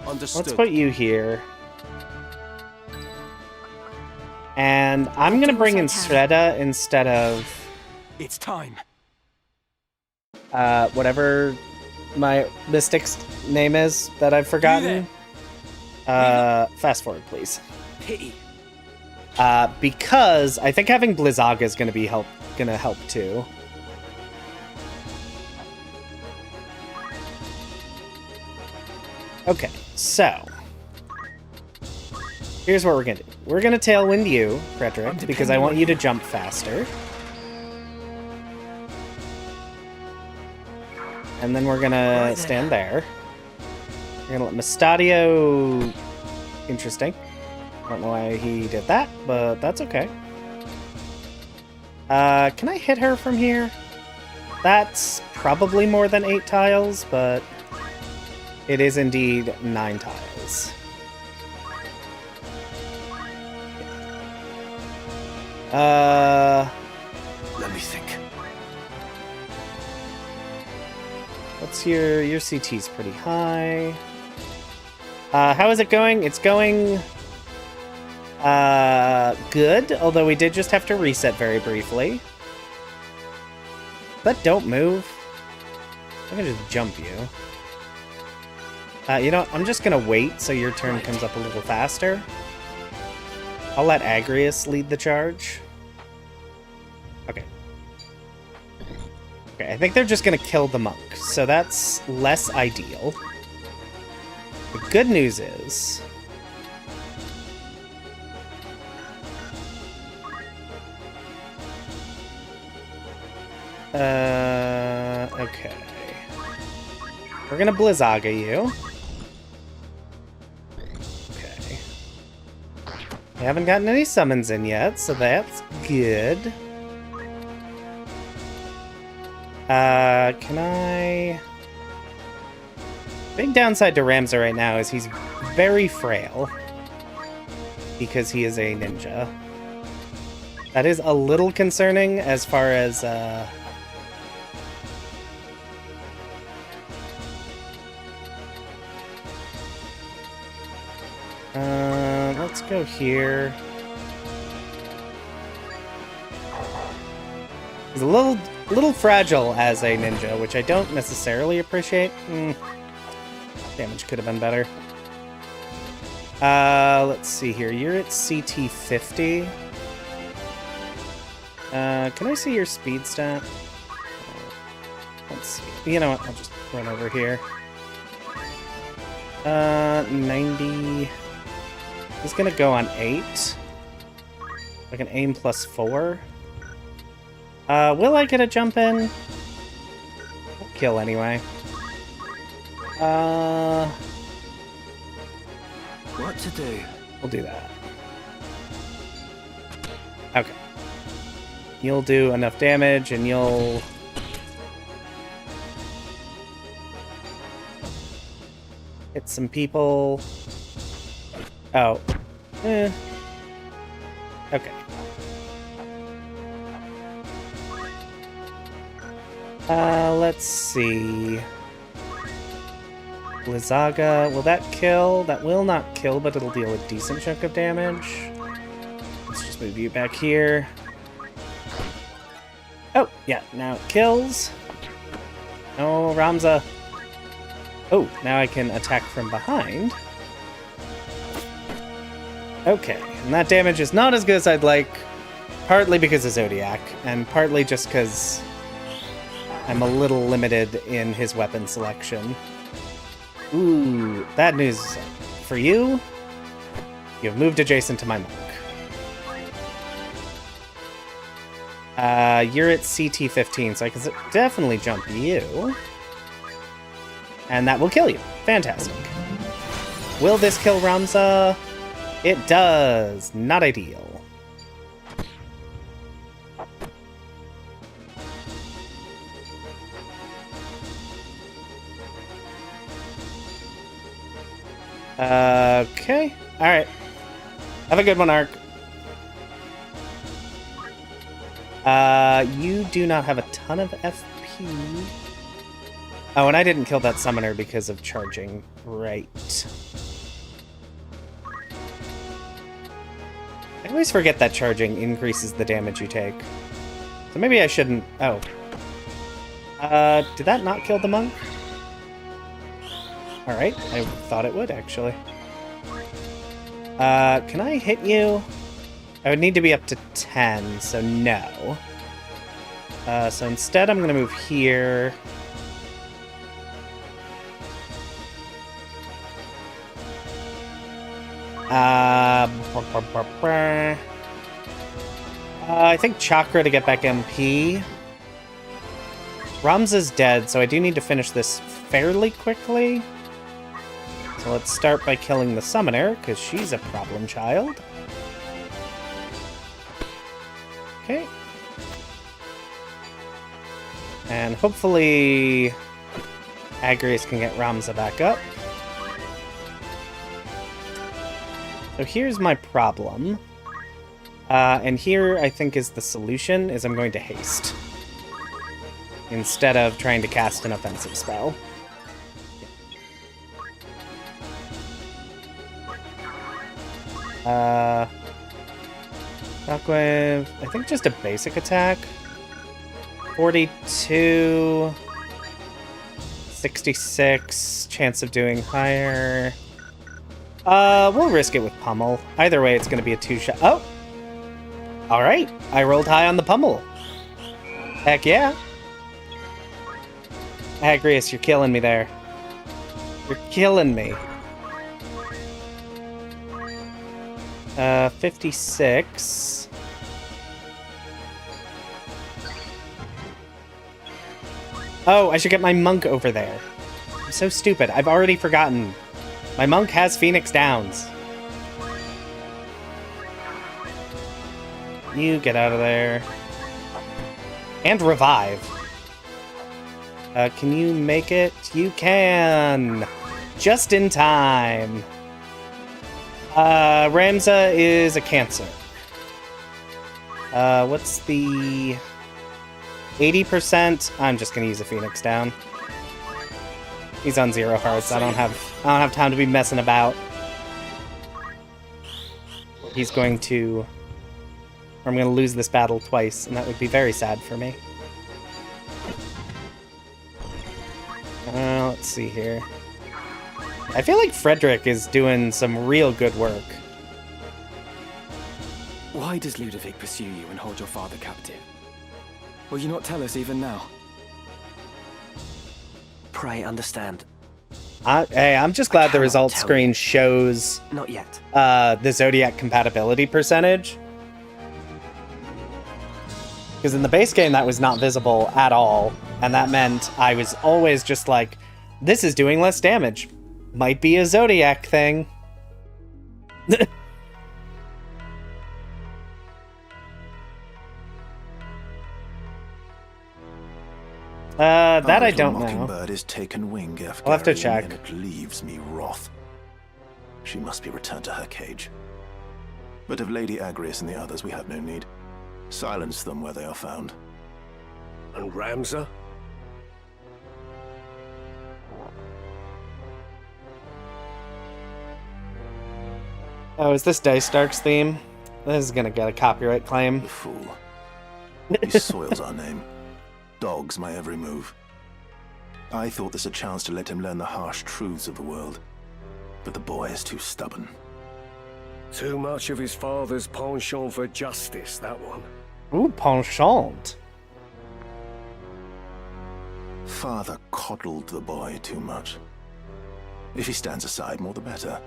Understood. Let's put you here. And I'm gonna bring in Sreda instead of... It's time. Whatever my mystic's name is that I've forgotten. Fast forward, please. Pity. Because I think having Blizzaga is gonna help too. Okay, so here's what we're gonna do. We're gonna Tailwind you, Frederick, because I want you to jump faster. And then we're gonna stand there. We're gonna let Mustadio... Interesting. I don't know why he did that, but that's okay. Can I hit her from here? That's probably more than 8 tiles, but it is indeed 9 tiles. Let me think. What's your CT's pretty high. How is it going? It's going good, although we did just have to reset very briefly. But don't move. I'm gonna just jump you. You know what? I'm just gonna wait so your turn comes up a little faster. I'll let Agrius lead the charge. Okay. Okay, I think they're just gonna kill the monk, so that's less ideal. The good news is... okay. We're gonna Blizzaga you. Okay. We haven't gotten any summons in yet, so that's good. Can I... Big downside to Ramza right now is he's very frail. Because he is a ninja. That is a little concerning as far as, let's go here. He's a little fragile as a ninja, which I don't necessarily appreciate. Damage could have been better. Let's see here. You're at CT 50. Can I see your speed stat? Let's see. You know what? I'll just run over here. 90. He's gonna go on 8. I can aim +4. Will I get a jump in? I'll kill anyway. What to do? We'll do that. Okay. You'll do enough damage and you'll... hit some people. Oh. Okay. Let's see. Blizzaga, will that kill? That will not kill, but it'll deal a decent chunk of damage. Let's just move you back here. Oh, yeah, now it kills. No, Ramza. Oh, now I can attack from behind. Okay, and that damage is not as good as I'd like, partly because of Zodiac, and partly just because I'm a little limited in his weapon selection. Ooh, bad news for you. You have moved adjacent to my monk. You're at CT 15, so I can definitely jump you. And that will kill you. Fantastic. Will this kill Ramza? It does. Not ideal. Okay. Alright. Have a good one, Ark. You do not have a ton of FP. Oh, and I didn't kill that summoner because of charging. Right. I always forget that charging increases the damage you take. So maybe I shouldn't... Oh. Did that not kill the monk? Alright, I thought it would, actually. Can I hit you? I would need to be up to 10, so no. So instead I'm gonna move here. I think Chakra to get back MP. Ramza's dead, so I do need to finish this fairly quickly. So let's start by killing the summoner, because she's a problem child. Okay. And hopefully Agrius can get Ramza back up. So here's my problem. And here I think is the solution, is I'm going to haste. Instead of trying to cast an offensive spell. Shockwave, I think just a basic attack. 42... 66, chance of doing higher. We'll risk it with pummel. Either way, it's going to be a 2-shot. Oh! Alright, I rolled high on the pummel. Heck yeah. Agrius, you're killing me there. You're killing me. 56. Oh, I should get my monk over there. I'm so stupid. I've already forgotten. My monk has Phoenix Downs. You get out of there. And revive. Can you make it? You can! Just in time. Ramza is a cancer. What's the 80%? I'm just gonna use a Phoenix Down. He's on 0 hearts. I don't have time to be messing about. He's going to, or I'm gonna lose this battle twice, and that would be very sad for me. Let's see here. I feel like Frederick is doing some real good work. Why does Ludovic pursue you and hold your father captive? Will you not tell us even now? Pray understand. Hey, I'm just glad the cannot results tell screen you. shows Not yet. the Zodiac compatibility percentage. Because in the base game, that was not visible at all, and that meant I was always just like, this is doing less damage. Might be a Zodiac thing. That I don't know. Mockingbird is taken wing, I'll have to Efgarian, check. and it leaves me wroth. She must be returned to her cage. But of Lady Agrius and the others, we have no need. Silence them where they are found. And Ramza? Oh, is this Dice Dark's theme? This is gonna get a copyright claim. The fool. He soils our name. Dogs my every move. I thought this a chance to let him learn the harsh truths of the world. But the boy is too stubborn. Too much of his father's penchant for justice, that one. Ooh, penchant. Father coddled the boy too much. If he stands aside, more the better.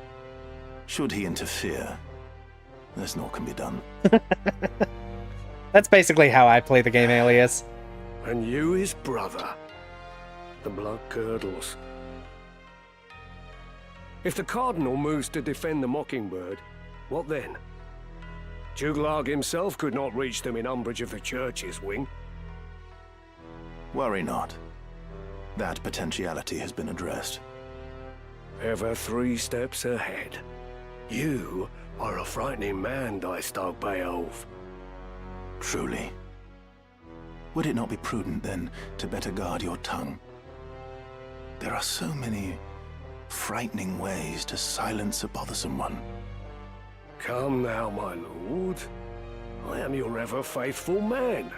Should he interfere, there's naught can be done. That's basically how I play the game, Alias. And you his brother. The blood curdles. If the Cardinal moves to defend the Mockingbird, what then? Juglarg himself could not reach them in umbrage of the Church's wing. Worry not. That potentiality has been addressed. Ever 3 steps ahead. You are a frightening man, Dicedog Beowulf. Truly. Would it not be prudent, then, to better guard your tongue? There are so many frightening ways to silence a bothersome one. Come now, my lord. I am your ever faithful man.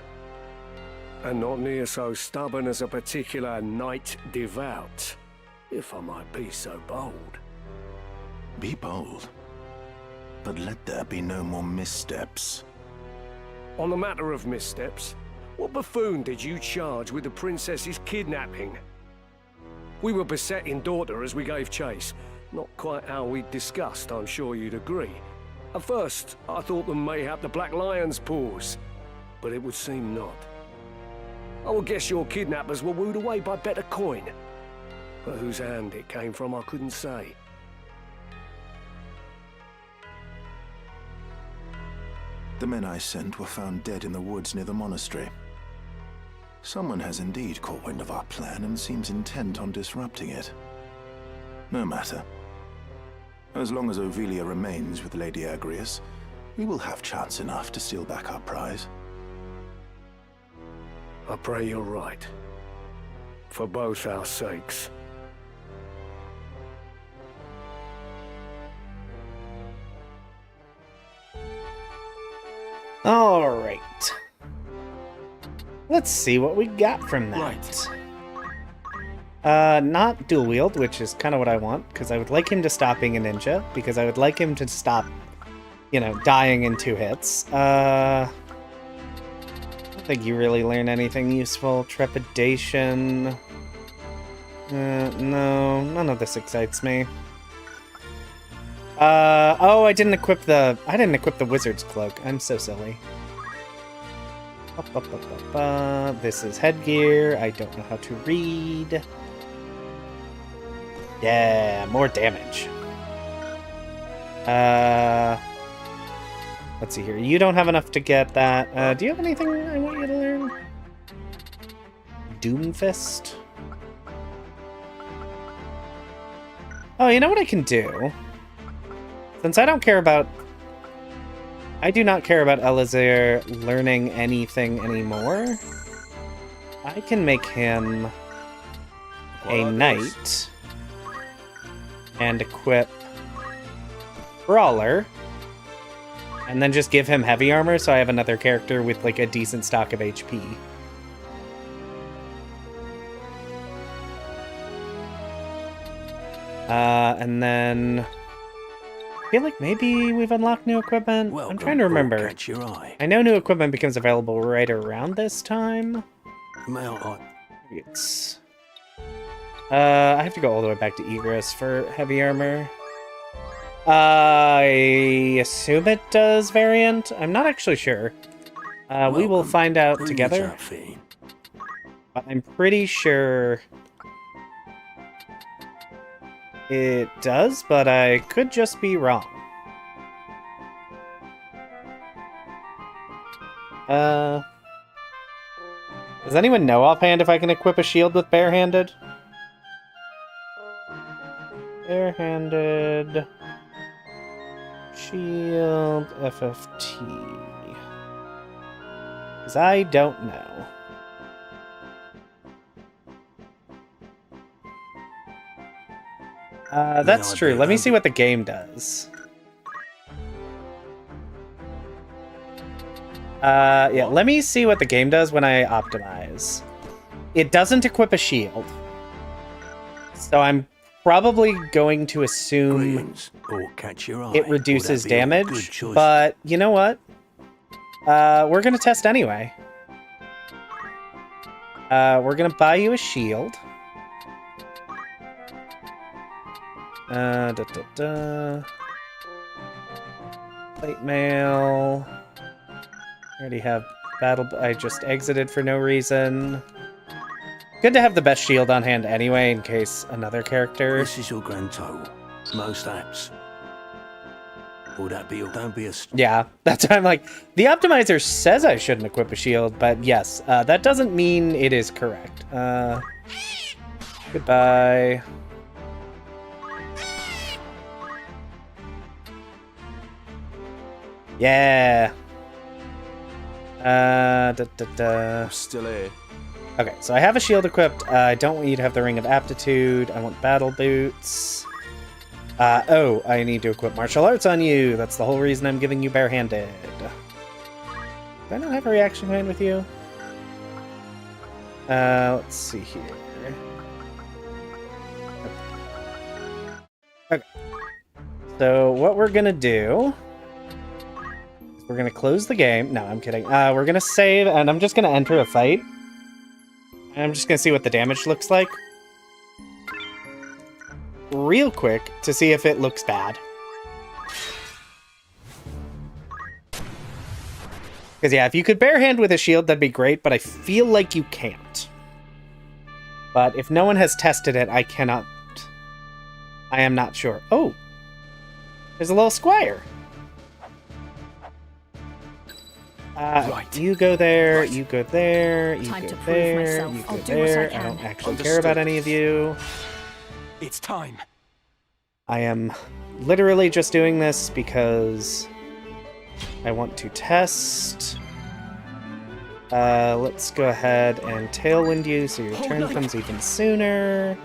And not near so stubborn as a particular knight devout, if I might be so bold. Be bold. But let there be no more missteps. On the matter of missteps, what buffoon did you charge with the princess's kidnapping? We were besetting daughter as we gave chase. Not quite how we discussed, I'm sure you'd agree. At first, I thought them mayhap the Black Lion's paws, but it would seem not. I would guess your kidnappers were wooed away by better coin. But whose hand it came from, I couldn't say. The men I sent were found dead in the woods near the monastery. Someone has indeed caught wind of our plan and seems intent on disrupting it. No matter. As long as Ovelia remains with Lady Agrius, we will have chance enough to steal back our prize. I pray you're right. For both our sakes. Alright. Let's see what we got from that. Right. Not dual wield, which is kind of what I want, because I would like him to stop being a ninja, because I would like him to stop, you know, dying in 2 hits. I don't think you really learn anything useful. Trepidation. No, none of this excites me. Oh, I didn't equip the wizard's cloak. I'm so silly. This is headgear. I don't know how to read. Yeah, more damage. Let's see here. You don't have enough to get that. Do you have anything I want you to learn? Doomfist? Oh, you know what I can do? Since I do not care about Elazar learning anything anymore, I can make him a knight and equip Brawler, and then just give him heavy armor so I have another character with like a decent stock of HP. And then I feel like maybe we've unlocked new equipment. I'm trying to remember. Catch your eye. I know new equipment becomes available right around this time. Maybe it's... I have to go all the way back to Egress for heavy armor. I assume it does variant. I'm not actually sure. We will find out together. I'm pretty sure it does, but I could just be wrong. Does anyone know offhand if I can equip a shield with barehanded? Barehanded shield FFT. Because I don't know. That's true. Let me see what the game does. Yeah, let me see what the game does when I optimize. It doesn't equip a shield. So I'm probably going to assume it reduces damage, but you know what? We're gonna test anyway. We're gonna buy you a shield. Plate mail. I already have battle. I just exited for no reason. Good to have the best shield on hand anyway, in case another character. This is your grand total. Most apps. Will that be? Don't be a. Yeah, that's why I'm like. The optimizer says I shouldn't equip a shield, but yes, that doesn't mean it is correct. Goodbye. Yeah. Still here. Okay, so I have a shield equipped. I don't want you to have the Ring of Aptitude. I want battle boots. Oh, I need to equip martial arts on you. That's the whole reason I'm giving you barehanded. Do I not have a reaction hand with you? Let's see here. Okay. So what we're gonna do... We're gonna close the game. No, I'm kidding. We're gonna save, and I'm just gonna enter a fight. And I'm just gonna see what the damage looks like. Real quick, to see if it looks bad. Because yeah, if you could barehand with a shield, that'd be great, but I feel like you can't. But if no one has tested it, I cannot... I am not sure. Oh! There's a little squire! Right. You go there, you go there, you go there, you go there. I don't actually care about any of you. It's time. I am literally just doing this because I want to test. Let's go ahead and tailwind you so your turn comes even sooner.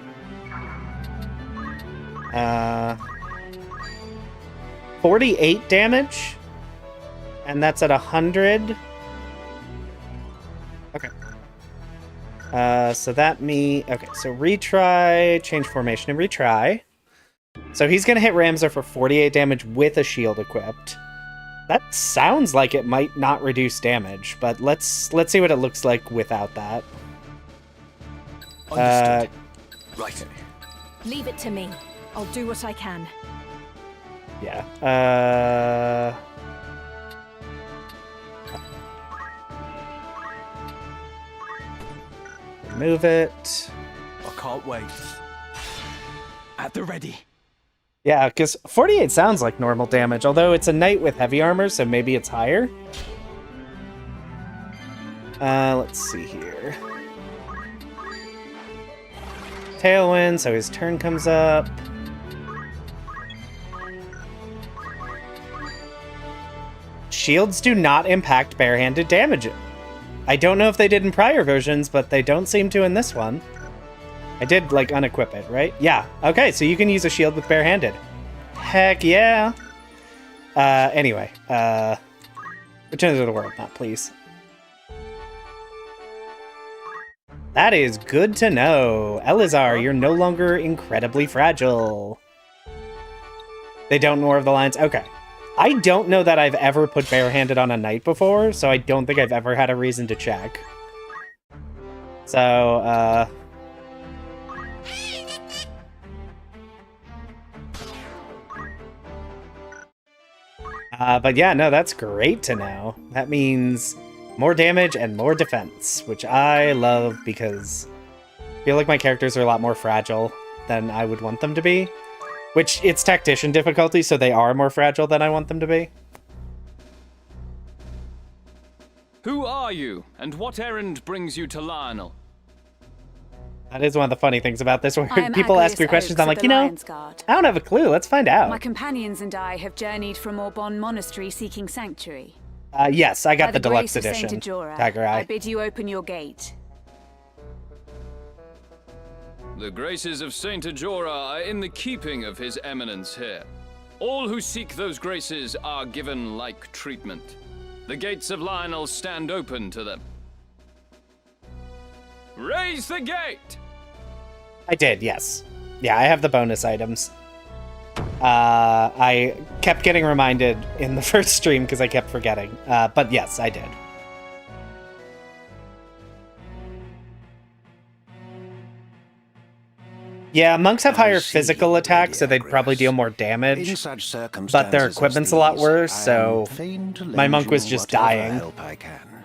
48 damage? And that's at 100. Okay. So that okay, so retry, change formation and retry. So he's gonna hit Ramza for 48 damage with a shield equipped. That sounds like it might not reduce damage, but let's see what it looks like without that. Understood. Right. Leave it to me. I'll do what I can. Yeah. Remove it. I can't wait. At the ready. Yeah, because 48 sounds like normal damage, although it's a knight with heavy armor, so maybe it's higher. Let's see here. Tailwind, so his turn comes up. Shields do not impact barehanded damage. I don't know if they did in prior versions, but they don't seem to in this one. I did, like, unequip it, right? Yeah. Okay, so you can use a shield with barehanded. Heck yeah. Anyway. Return to the world, not please. That is good to know. Elazar, you're no longer incredibly fragile. They don't know of the lines? Okay. I don't know that I've ever put barehanded on a knight before, so I don't think I've ever had a reason to check. So, but yeah, no, that's great to know. That means more damage and more defense, which I love because I feel like my characters are a lot more fragile than I would want them to be. Which, it's Tactician difficulty, so they are more fragile than I want them to be. Who are you, and what errand brings you to Lionel? That is one of the funny things about this, where I'm people ask Agrius me questions, Oaks I'm of like, the you know, Lion's Guard. I don't have a clue, let's find out. My companions and I have journeyed from Orbon Monastery seeking sanctuary. Yes, I got By the deluxe grace of edition, Saint Ajora, Tiger I Eye. bid you open your gate. The graces of Saint Ajora are in the keeping of His Eminence here. All who seek those graces are given like treatment. The gates of Lionel stand open to them. Raise the gate! I did, yes. Yeah, I have the bonus items. I kept getting reminded in the first stream because I kept forgetting. But yes, I did. Yeah, monks have higher physical attacks, so they'd probably deal more damage. In such circumstances But their equipment's a lot worse, I am so fain to my lend monk you was just whatever dying. help I can.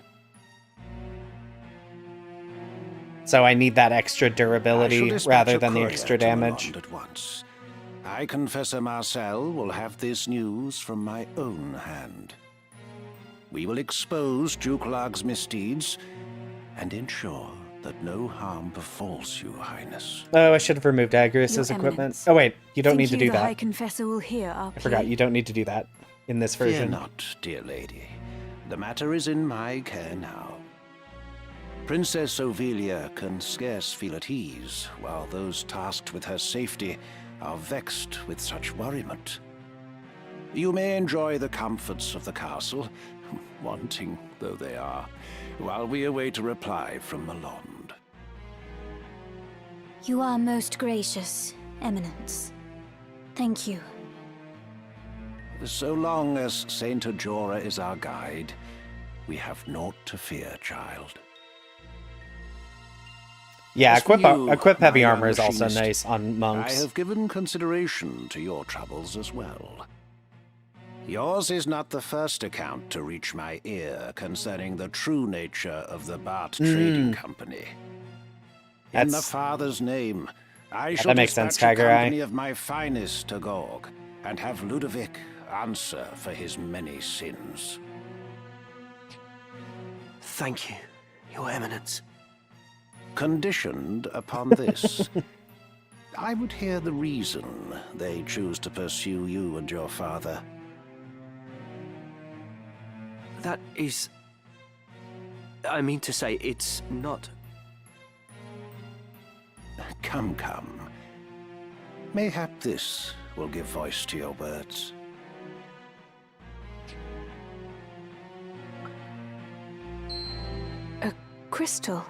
So I need that extra I shall durability dispatch rather a than the courier extra to damage. Alond at once. I, Confessor Marcel, will have this news from my own hand. We will expose Duke Larg's misdeeds and ensure that no harm befalls you, Highness. Oh, I should have removed Agrius's Your equipment. Eminence. Oh wait, you don't need to Think do you the High that. Confessor will hear our I forgot, plea? you don't need to do that in this Fear version. not, dear lady. The matter is in my care now. Princess Ovelia can scarce feel at ease, while those tasked with her safety are vexed with such worriment. You may enjoy the comforts of the castle, wanting though they are, while we await a reply from Alond. You are most gracious, Eminence. Thank you. So long as Saint Ajora is our guide, we have naught to fear, child. Yeah, As for you, equip heavy my armor young is also machinist, nice on I monks. have given consideration to your troubles as well. Yours is not the first account to reach my ear concerning the true nature of the Bart Trading Company. In the That's- Father's name, I that shall makes sense, dispatch a Tiger Eye. company of my finest to Gorg, and have Ludovic answer for his many sins. Thank you, Your Eminence. Conditioned upon this, I would hear the reason they choose to pursue you and your father. That is... I mean to say, it's not... Come, come. Mayhap this will give voice to your words. A crystal.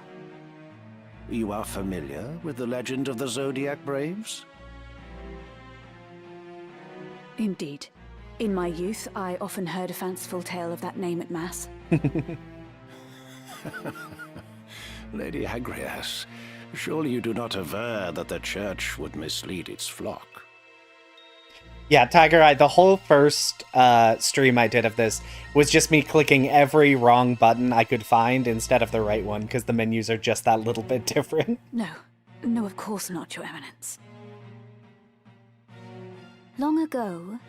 You are familiar with the legend of the Zodiac Braves? Indeed. In my youth, I often heard a fanciful tale of that name at Mass. Lady Agrias, surely you do not aver that the Church would mislead its flock? Yeah, Tiger Eye, the whole first stream I did of this was just me clicking every wrong button I could find instead of the right one, because the menus are just that little bit different. No. No, of course not, Your Eminence. Long ago,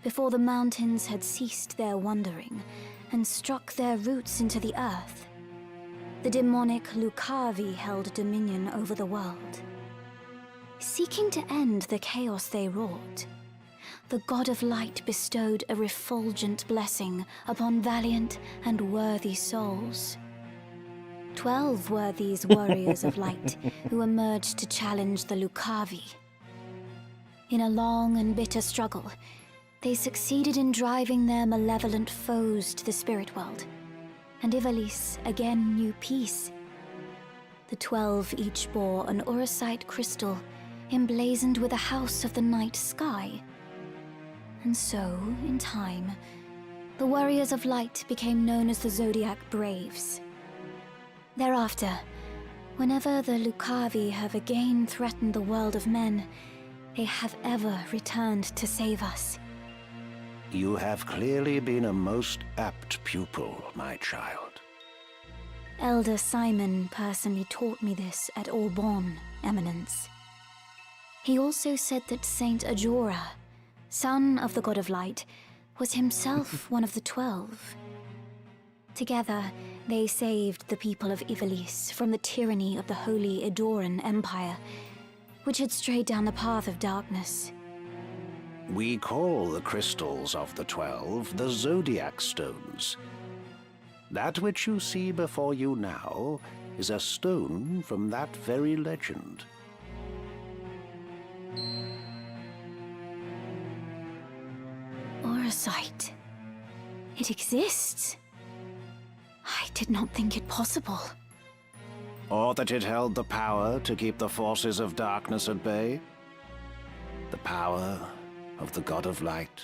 before the mountains had ceased their wandering and struck their roots into the earth, the demonic Lucavi held dominion over the world. Seeking to end the chaos they wrought, the God of Light bestowed a refulgent blessing upon valiant and worthy souls. 12 were these warriors of light who emerged to challenge the Lucavi. In a long and bitter struggle, they succeeded in driving their malevolent foes to the spirit world, and Ivalice again knew peace. The 12 each bore an Orosite crystal emblazoned with a house of the night sky. And so, in time, the Warriors of Light became known as the Zodiac Braves. Thereafter, whenever the Lucavi have again threatened the world of men, they have ever returned to save us. You have clearly been a most apt pupil, my child. Elder Simon personally taught me this at Aubonne, Eminence. He also said that Saint Ajora, son of the God of Light, was himself one of the 12. Together, they saved the people of Ivalice from the tyranny of the Holy Edoran Empire, which had strayed down the path of darkness. We call the crystals of the 12 the Zodiac Stones. That which you see before you now is a stone from that very legend. Orosite. It exists. I did not think it possible. Or that it held the power to keep the forces of darkness at bay? The power of the God of Light?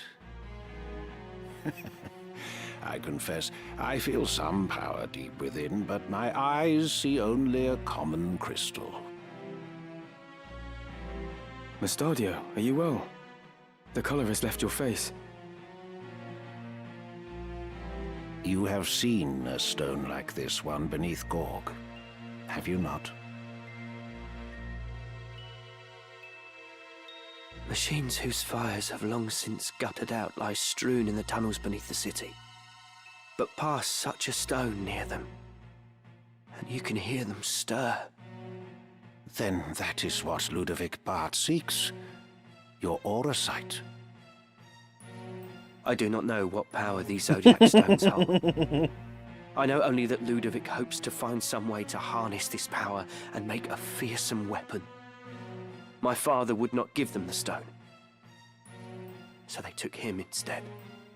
I confess, I feel some power deep within, but my eyes see only a common crystal. Mustadio, are you well? The color has left your face. You have seen a stone like this one beneath Gorg, have you not? Machines whose fires have long since guttered out lie strewn in the tunnels beneath the city. But pass such a stone near them, and you can hear them stir. Then that is what Ludovic Bart seeks. Your Orosite. I do not know what power these Zodiac stones hold. I know only that Ludovic hopes to find some way to harness this power and make a fearsome weapon. My father would not give them the stone, so they took him instead.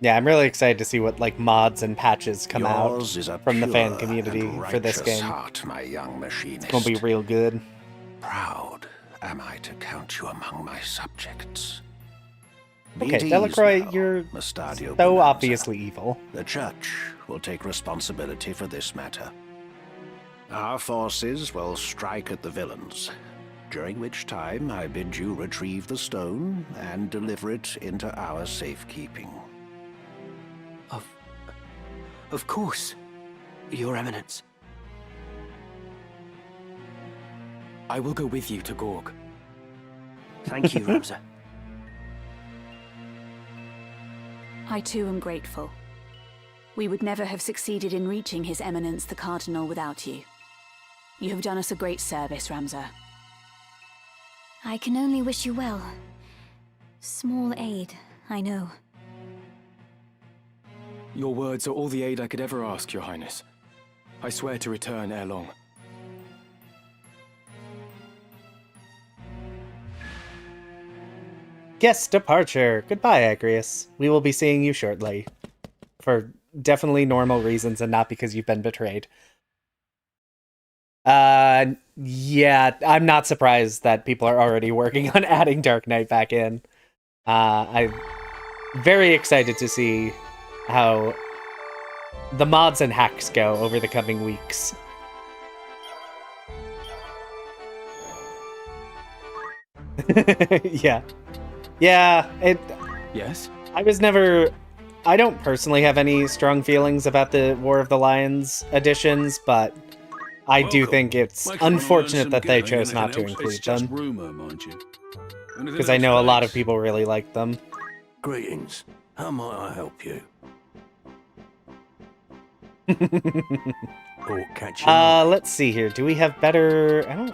Yeah, I'm really excited to see what mods and patches come Yours is a out from the fan pure community and for this righteous game. Heart, my young machinist. It's gonna be real good. Proud am I to count you among my subjects. Be Okay, at ease Delacroix, now, you're Mustadio so Bonanza. obviously evil. The Church will take responsibility for this matter. Our forces will strike at the villains, during which time I bid you retrieve the stone and deliver it into our safekeeping. Of course, Your Eminence. I will go with you to Gorg. Thank you, Ramza. I too am grateful. We would never have succeeded in reaching His Eminence the Cardinal without you. You have done us a great service, Ramza. I can only wish you well. Small aid, I know. Your words are all the aid I could ever ask, Your Highness. I swear to return ere long. Guest departure. Goodbye, Agrias. We will be seeing you shortly. For definitely normal reasons and not because you've been betrayed. Yeah, I'm not surprised that people are already working on adding Dark Knight back in. I'm very excited to see how the mods and hacks go over the coming weeks. Yeah. Yeah, Yes? I don't personally have any strong feelings about the War of the Lions editions, but I do think it's unfortunate that they chose not to include them. Because I know a lot of people really like them. Greetings. How might I help you? Or catch you? Let's see here. Do we have better...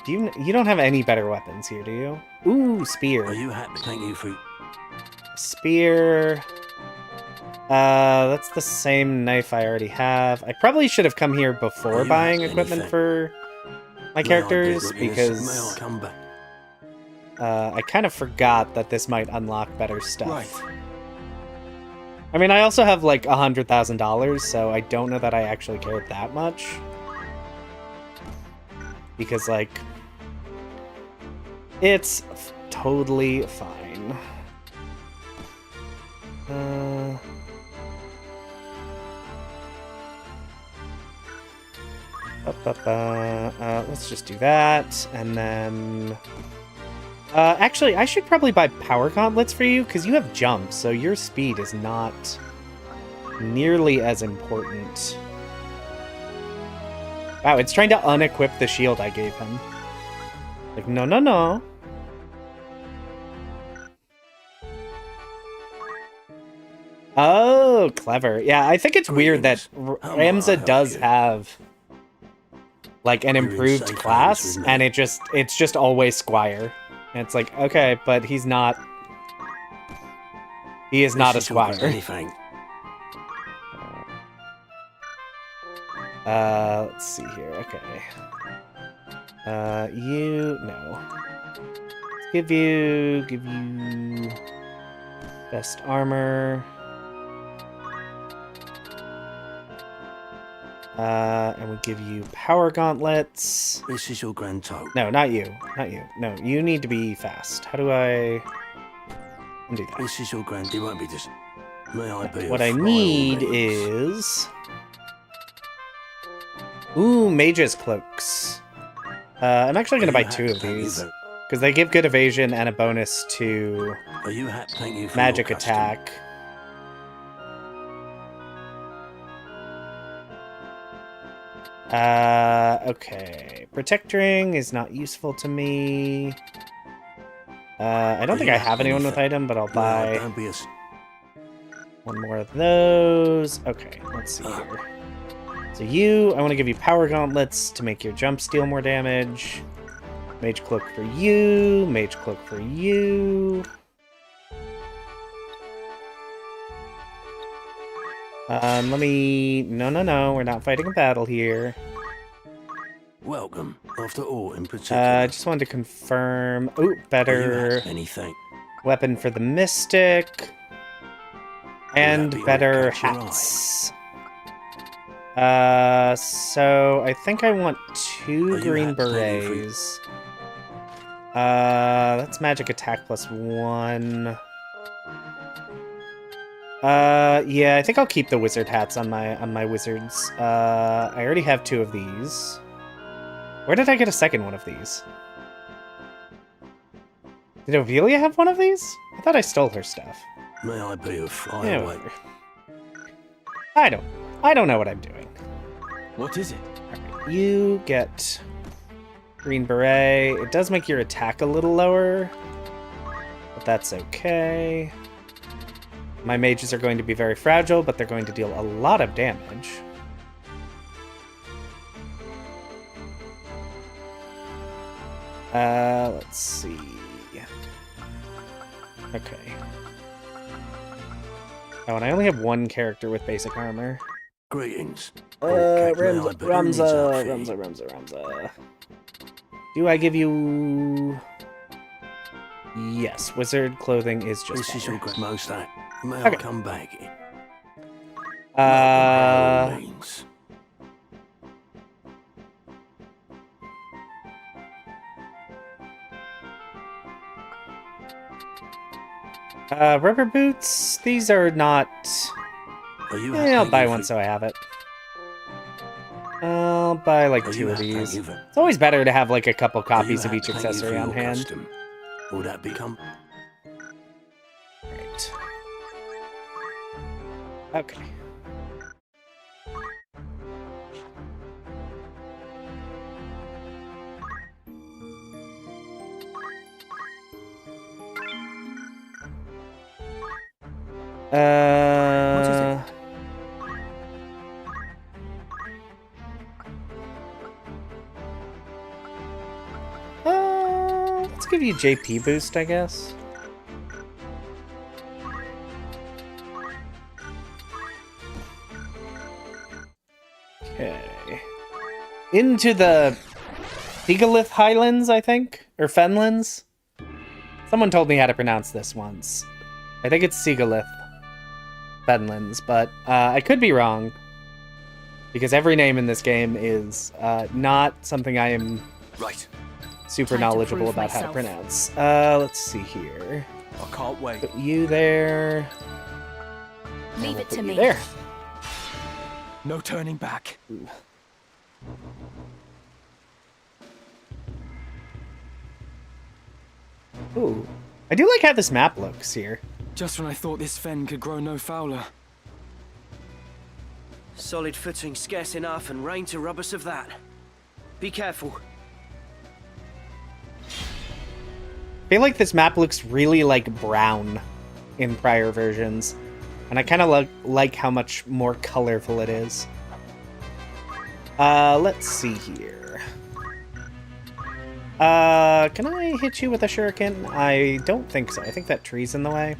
You don't have any better weapons here, do you? Ooh, spear. Are you happy? Thank you for... Spear. That's the same knife I already have. I probably should have come here before buying equipment for my characters, because I kind of forgot that this might unlock better stuff. Right. I mean, I also have like $100,000, so I don't know that I actually care that much. Because, like, it's totally fine. Let's just do that, and then... actually, I should probably buy power gauntlets for you, because you have jump, so your speed is not nearly as important. Wow, it's trying to unequip the shield I gave him. Like, no, no, no. Oh, clever. Yeah, I think it's weird that Ramza does have like an improved class, and it's just always Squire. And it's like, okay, but he's not. He is not a Squire. Let's see here. Okay. No. Let's give you best armor. And we give you power gauntlets. This is your grand total. No, not you. Not you. No, you need to be fast. How do I undo that? This is your grand... It won't be just... May I be What I need is... Ooh, mage's cloaks. I'm actually going to buy 2 of these. Because they give good evasion and a bonus to magic attack. Okay. Protect ring is not useful to me. I don't think I have anyone with item, but I'll buy one more of those. Okay, let's see here. So I want to give you power gauntlets to make your jump steal more damage. Mage cloak for you. Mage cloak for you. No, we're not fighting a battle here. Welcome. After all, in particular. I just wanted to confirm. Oh, better weapon for the mystic. And better hats. So I think I want 2 green berets. That's magic attack plus 1. Yeah, I think I'll keep the wizard hats on my wizards. I already have 2 of these. Where did I get a second one of these? Did Ophelia have one of these? I thought I stole her stuff. May I be a fly away? I don't know what I'm doing. What is it? Alright, you get green beret. It does make your attack a little lower, but that's okay. My mages are going to be very fragile, but they're going to deal a lot of damage. Let's see. Okay. Oh, and I only have 1 character with basic armor. Greetings. Ramza. Do I give you... Yes, wizard clothing is just This is your most act. May Okay. I come back? Rubber boots, these are not... I'll buy one so I have it. I'll buy like 2 of these. It's always better to have like a couple copies of each accessory on hand. Will that become... Right. Okay. What is it? Let's give you JP boost, I guess. Okay. Into the Sigalith Highlands, I think? Or Fenlands? Someone told me how to pronounce this once. I think it's Sigalith Fenlands, but I could be wrong. Because every name in this game is not something I am super knowledgeable about how to pronounce. Let's see here. I can't wait. Put you there. Leave it to me. There. No turning back. Ooh. I do like how this map looks here. Just when I thought this fen could grow no fouler. Solid footing scarce enough and rain to rob us of that. Be careful. I feel like this map looks really like brown in prior versions. And I kind of like how much more colorful it is. Let's see here. Can I hit you with a shuriken? I don't think so. I think that tree's in the way.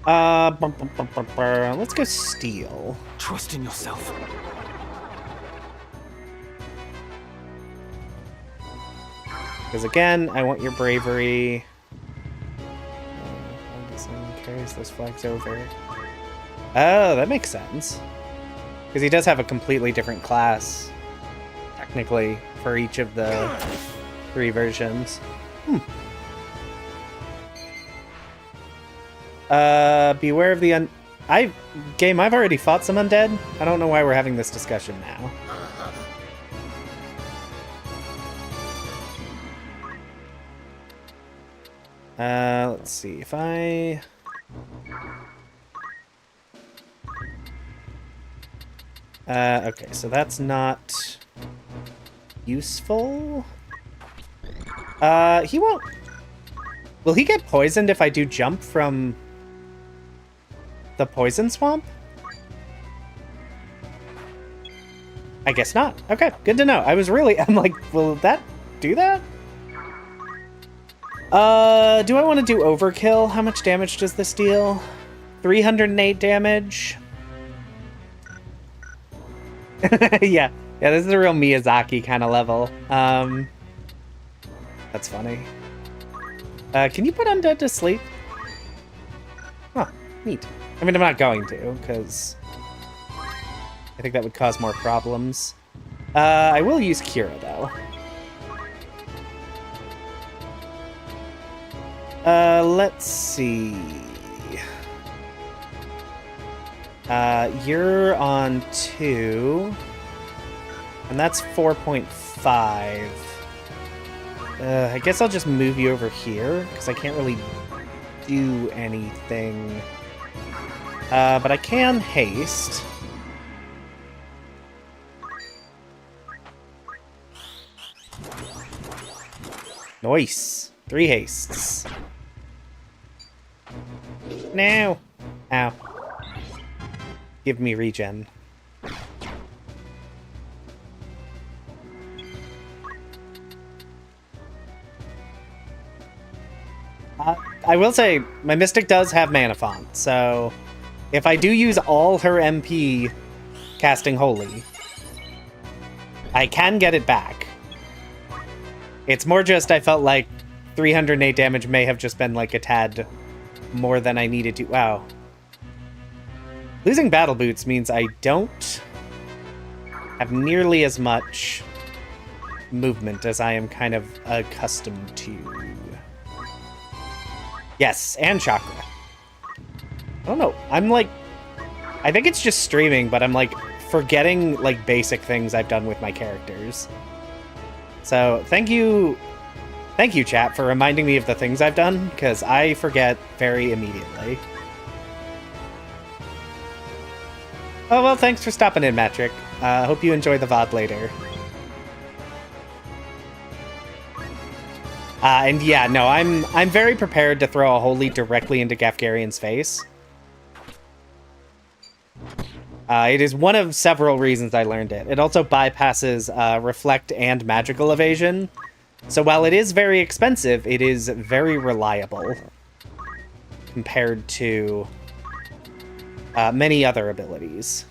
Yeah. Let's go steel. Trust in yourself. Because again, I want your bravery. Carries those flags over. Oh, that makes sense. Because he does have a completely different class, technically, for each of the 3 versions. Beware of the I've already fought some undead. I don't know why we're having this discussion now. Let's see if I... okay, so that's not useful. He won't... Will he get poisoned if I do jump from the poison swamp? I guess not. Okay, good to know. I'm like, will that do that? Do I want to do overkill? How much damage does this deal? 308 damage. yeah, this is a real Miyazaki kind of level. That's funny. Can you put undead to sleep? Huh, neat. I mean, I'm not going to, because I think that would cause more problems. I will use Kira, though. Let's see. You're on 2. And that's 4.5. I guess I'll just move you over here, because I can't really do anything. But I can haste. Nice. 3 hastes. No. Ow. Give me regen. I will say, my Mystic does have Mana Font, so if I do use all her MP casting Holy, I can get it back. It's more just I felt like 308 damage may have just been like a tad more than I needed to. Wow. Losing Battle Boots means I don't have nearly as much movement as I am kind of accustomed to. Yes, and chakra. I don't know. I'm like... I think it's just streaming, but I'm like forgetting like basic things I've done with my characters. So thank you, chat, for reminding me of the things I've done, because I forget very immediately. Oh, well, thanks for stopping in, Matrick. Hope you enjoy the VOD later. And yeah, no, I'm very prepared to throw a holy directly into Gafgarian's face. It is one of several reasons I learned it. It also bypasses reflect and magical evasion. So while it is very expensive, it is very reliable compared to many other abilities.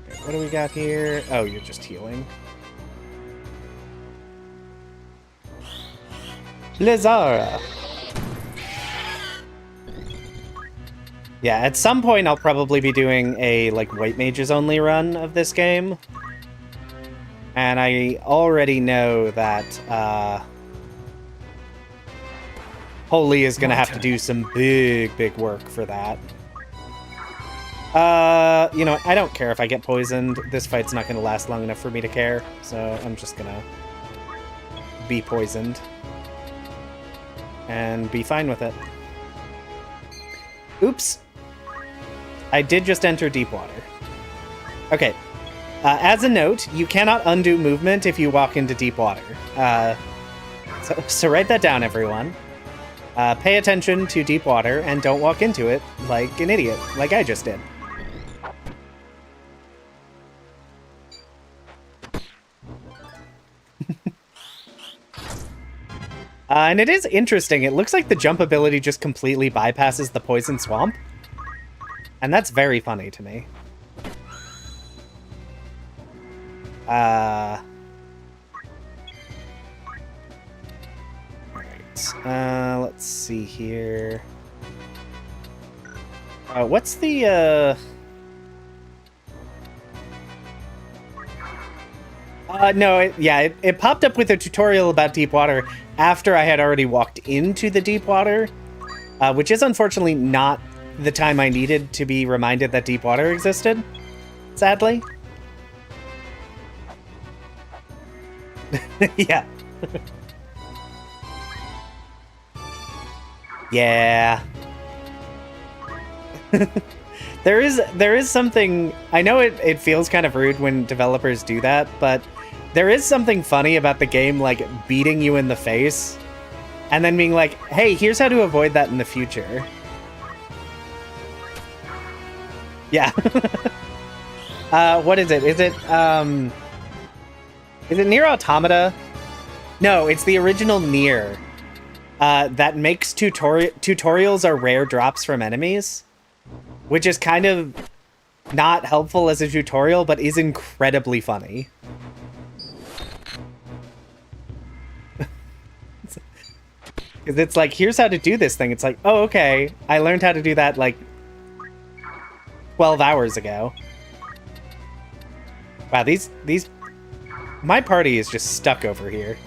Okay, what do we got here? Oh, you're just healing. Lizara. Yeah, at some point I'll probably be doing a, like, White Mages only run of this game. And I already know that, Holy is gonna have to do some big work for that. You know, I don't care if I get poisoned. This fight's not gonna last long enough for me to care, so I'm just gonna be poisoned. And be fine with it. Oops. I did just enter deep water. Okay. As a note, you cannot undo movement if you walk into deep water. So write that down, everyone. Pay attention to deep water and don't walk into it like an idiot, like I just did. And it is interesting. It looks like the jump ability just completely bypasses the poison swamp. And that's very funny to me. Alright. Let's see here. What's the, no, it popped up with a tutorial about deep water after I had already walked into the deep water, which is unfortunately not the time I needed to be reminded that deep water existed, sadly. Yeah. Yeah. There is something, I know it feels kind of rude when developers do that, but there is something funny about the game, like, beating you in the face and then being like, hey, here's how to avoid that in the future. Yeah. What is it? Is it Nier Automata? No, it's the original Nier. That makes tutorials are rare drops from enemies, which is kind of not helpful as a tutorial, but is incredibly funny. Because it's like, here's how to do this thing. It's like, oh, okay. I learned how to do that, like, 12 hours ago. Wow, these... My party is just stuck over here.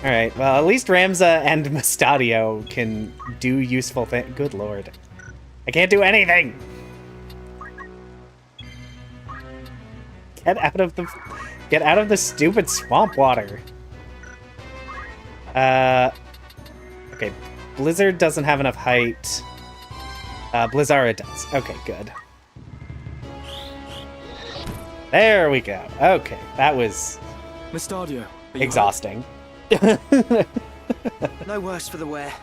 Alright, well, at least Ramza and Mustadio can do useful things. Good lord. I can't do anything! Get out of the stupid swamp water. Okay, Blizzard doesn't have enough height. Blizzara does. Okay, good. There we go. Okay, that was... Mustadio, exhausting. No worse for the wear.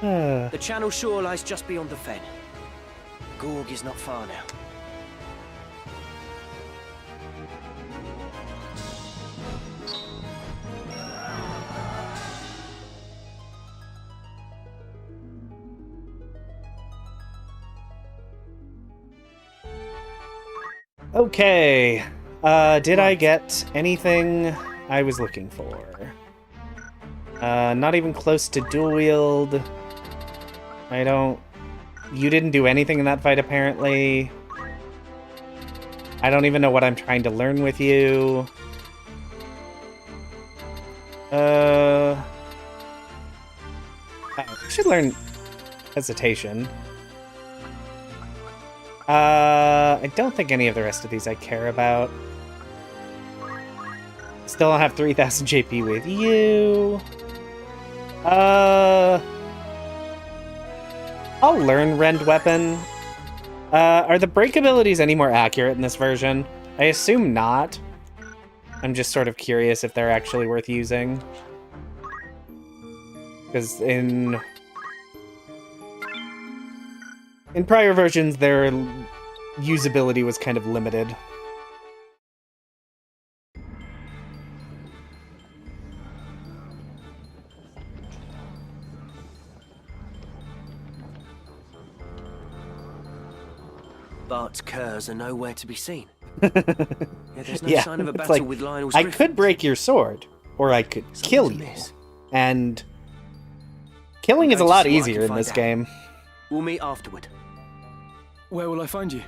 The channel shore lies just beyond the fen. Gorg is not far now. Okay. Did I get anything I was looking for? Not even close to dual wield. I don't... You didn't do anything in that fight, apparently. I don't even know what I'm trying to learn with you. I should learn hesitation. I don't think any of the rest of these I care about. Still don't have 3,000 JP with you. I'll learn Rend Weapon. Are the break abilities any more accurate in this version? I assume not. I'm just sort of curious if they're actually worth using. Because in prior versions, their usability was kind of limited. Bart's curs are nowhere to be seen. There's no sign of a battle like, with Lionel's I griffins. could break your sword, or I could kill you. And killing is a lot easier in this game. We'll meet afterward. Where will I find you?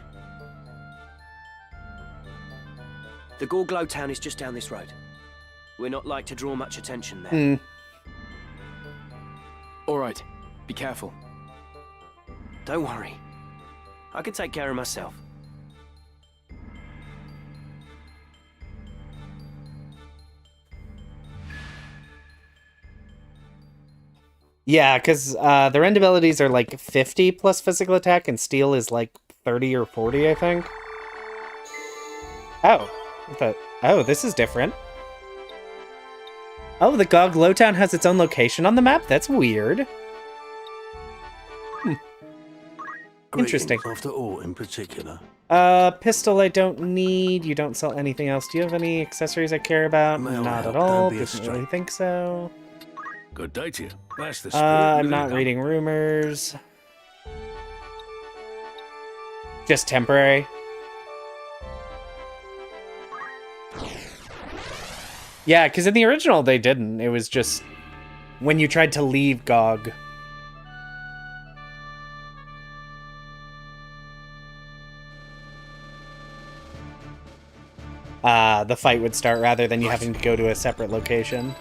The Gorglow town is just down this road. We're not like to draw much attention there. All right. Be careful. Don't worry. I can take care of myself. Yeah, because the Rend abilities are like 50 plus physical attack, and Steel is like 30 or 40, I think. Oh. Oh, this is different. Oh, the Gog Lowtown has its own location on the map? That's weird. Interesting. After all, in particular. Pistol I don't need. You don't sell anything else. Do you have any accessories I care about? Not at all. Didn't really think so. Good day to you. That's the spirit. I'm not reading rumors. Just temporary. Yeah, because in the original they didn't. It was just when you tried to leave GOG. The fight would start rather than you having to go to a separate location.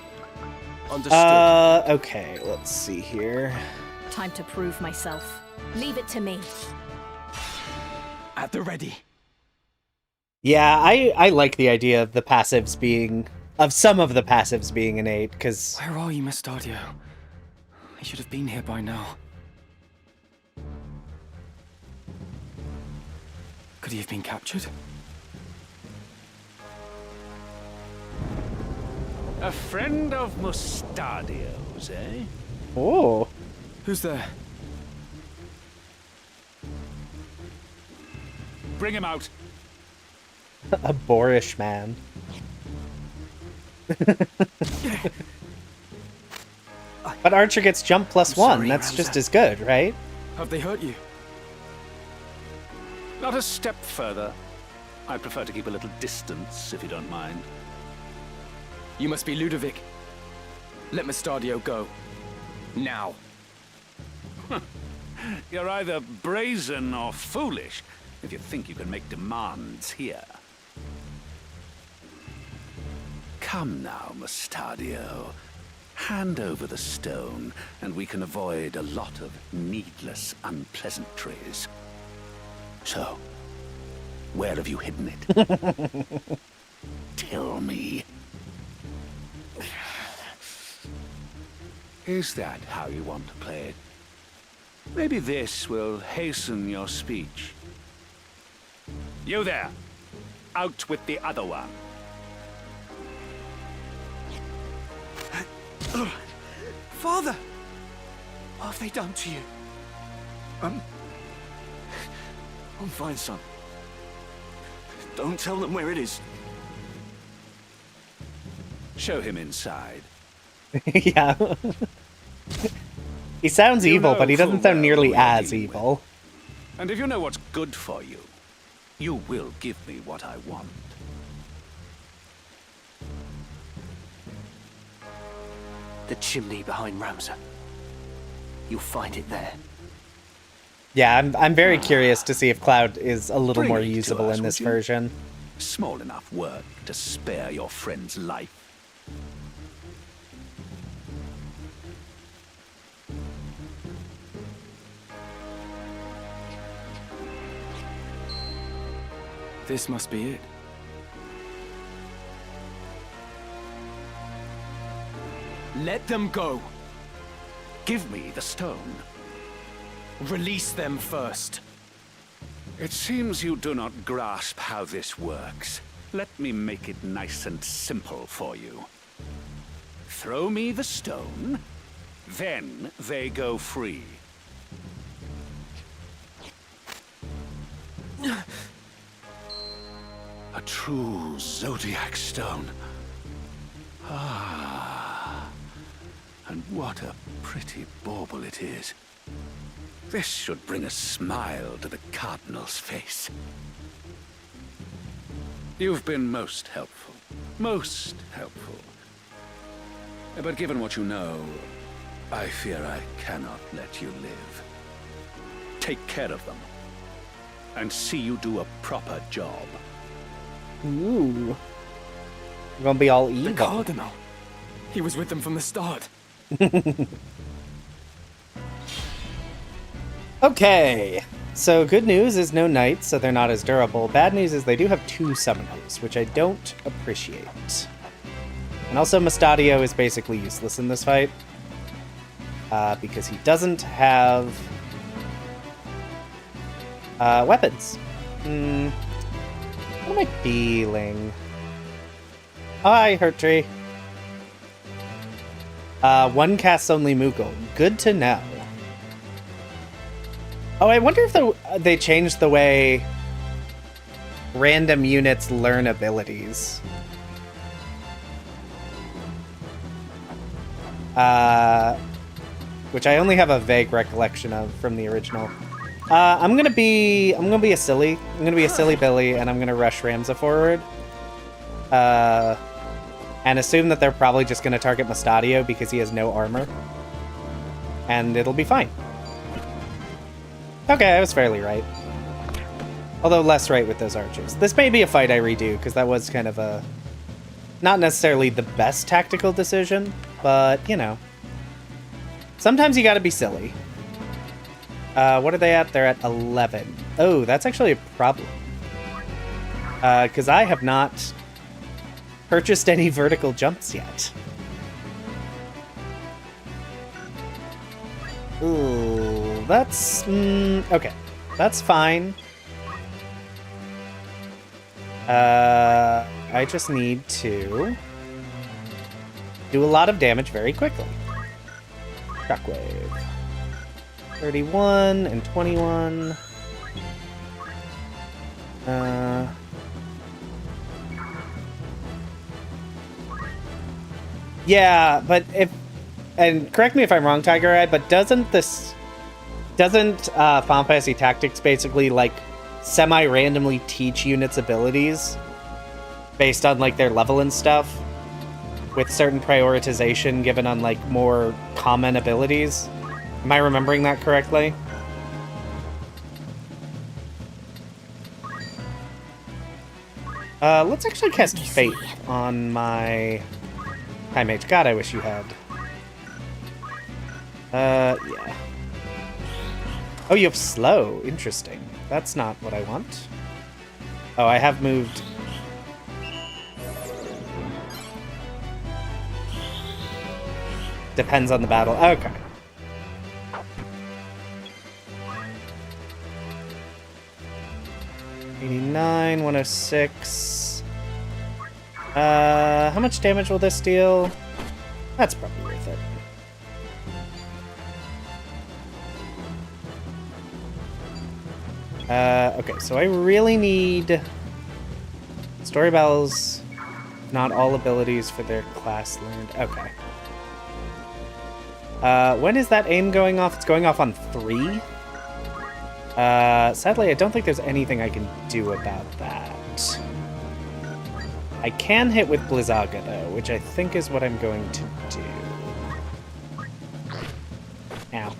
Understood. Okay, let's see here. Time to prove myself. Leave it to me. At the ready. Yeah, I like the idea of the passives being... of some of the passives being innate, because... Where are you, Mustadio? I should have been here by now. Could he have been captured? A friend of Mustadio's, eh? Oh. Who's there? Bring him out. A boorish man. But Archer gets jump +1. Sorry, That's Ramza. just as good, right? Have they hurt you? Not a step further. I prefer to keep a little distance, if you don't mind. You must be Ludovic. Let Mustadio go. Now. You're either brazen or foolish if you think you can make demands here. Come now, Mustadio. Hand over the stone, and we can avoid a lot of needless unpleasantries. So, where have you hidden it? Tell me. Is that how you want to play it? Maybe this will hasten your speech. You there! Out with the other one. Father! What have they done to you? I'm fine, son. Don't tell them where it is. Show him inside. Yeah. He sounds evil, but he doesn't sound nearly as evil. And if you know what's good for you, you will give me what I want. The chimney behind Ramza. You'll find it there. Yeah, I'm very curious to see if Cloud is a little Bring more it to usable us, in this would you? version. Small enough work to spare your friend's life. This must be it. Let them go. Give me the stone. Release them first. It seems you do not grasp how this works. Let me make it nice and simple for you. Throw me the stone, then they go free. A true Zodiac stone. Ah, and what a pretty bauble it is. This should bring a smile to the Cardinal's face. You've been most helpful. Most helpful. But given what you know, I fear I cannot let you live. Take care of them. And see you do a proper job. Ooh. We're gonna be all evil. The Cardinal. He was with them from the start. Okay. So good news is no knights, so they're not as durable. Bad news is they do have 2 summoners, which I don't appreciate. And also Mustadio is basically useless in this fight. Because he doesn't have weapons. What am I feeling? Hi, Hurt Tree. 1 casts only Moogle. Good to know. Oh, I wonder if they changed the way random units learn abilities. Which I only have a vague recollection of from the original. I'm gonna be a silly. I'm gonna be a silly Billy, and I'm gonna rush Ramza forward. And assume that they're probably just gonna target Mustadio because he has no armor. And it'll be fine. Okay, I was fairly right. Although less right with those archers. This may be a fight I redo, because that was kind of a... not necessarily the best tactical decision, but, you know. Sometimes you gotta be silly. What are they at? They're at 11. Oh, that's actually a problem. Because I have not purchased any vertical jumps yet. Ooh, that's... okay, that's fine. I just need to do a lot of damage very quickly. Shockwave. 31 and 21. Yeah, but if... and correct me if I'm wrong, Tiger Eye, but doesn't Final Fantasy Tactics basically, like, semi-randomly teach units abilities based on, like, their level and stuff? With certain prioritization given on, like, more common abilities? Am I remembering that correctly? Let's actually cast Fate on my Time Mage. God, I wish you had. Yeah. Oh, you have slow. Interesting. That's not what I want. Oh, I have moved. Depends on the battle. Okay. $89, 106. How much damage will this deal? That's probably worth it. Okay, so I really need story bells, not all abilities for their class learned. Okay. When is that aim going off? It's going off on 3? Sadly, I don't think there's anything I can do about that. I can hit with Blizzaga, though, which I think is what I'm going to do. Ow.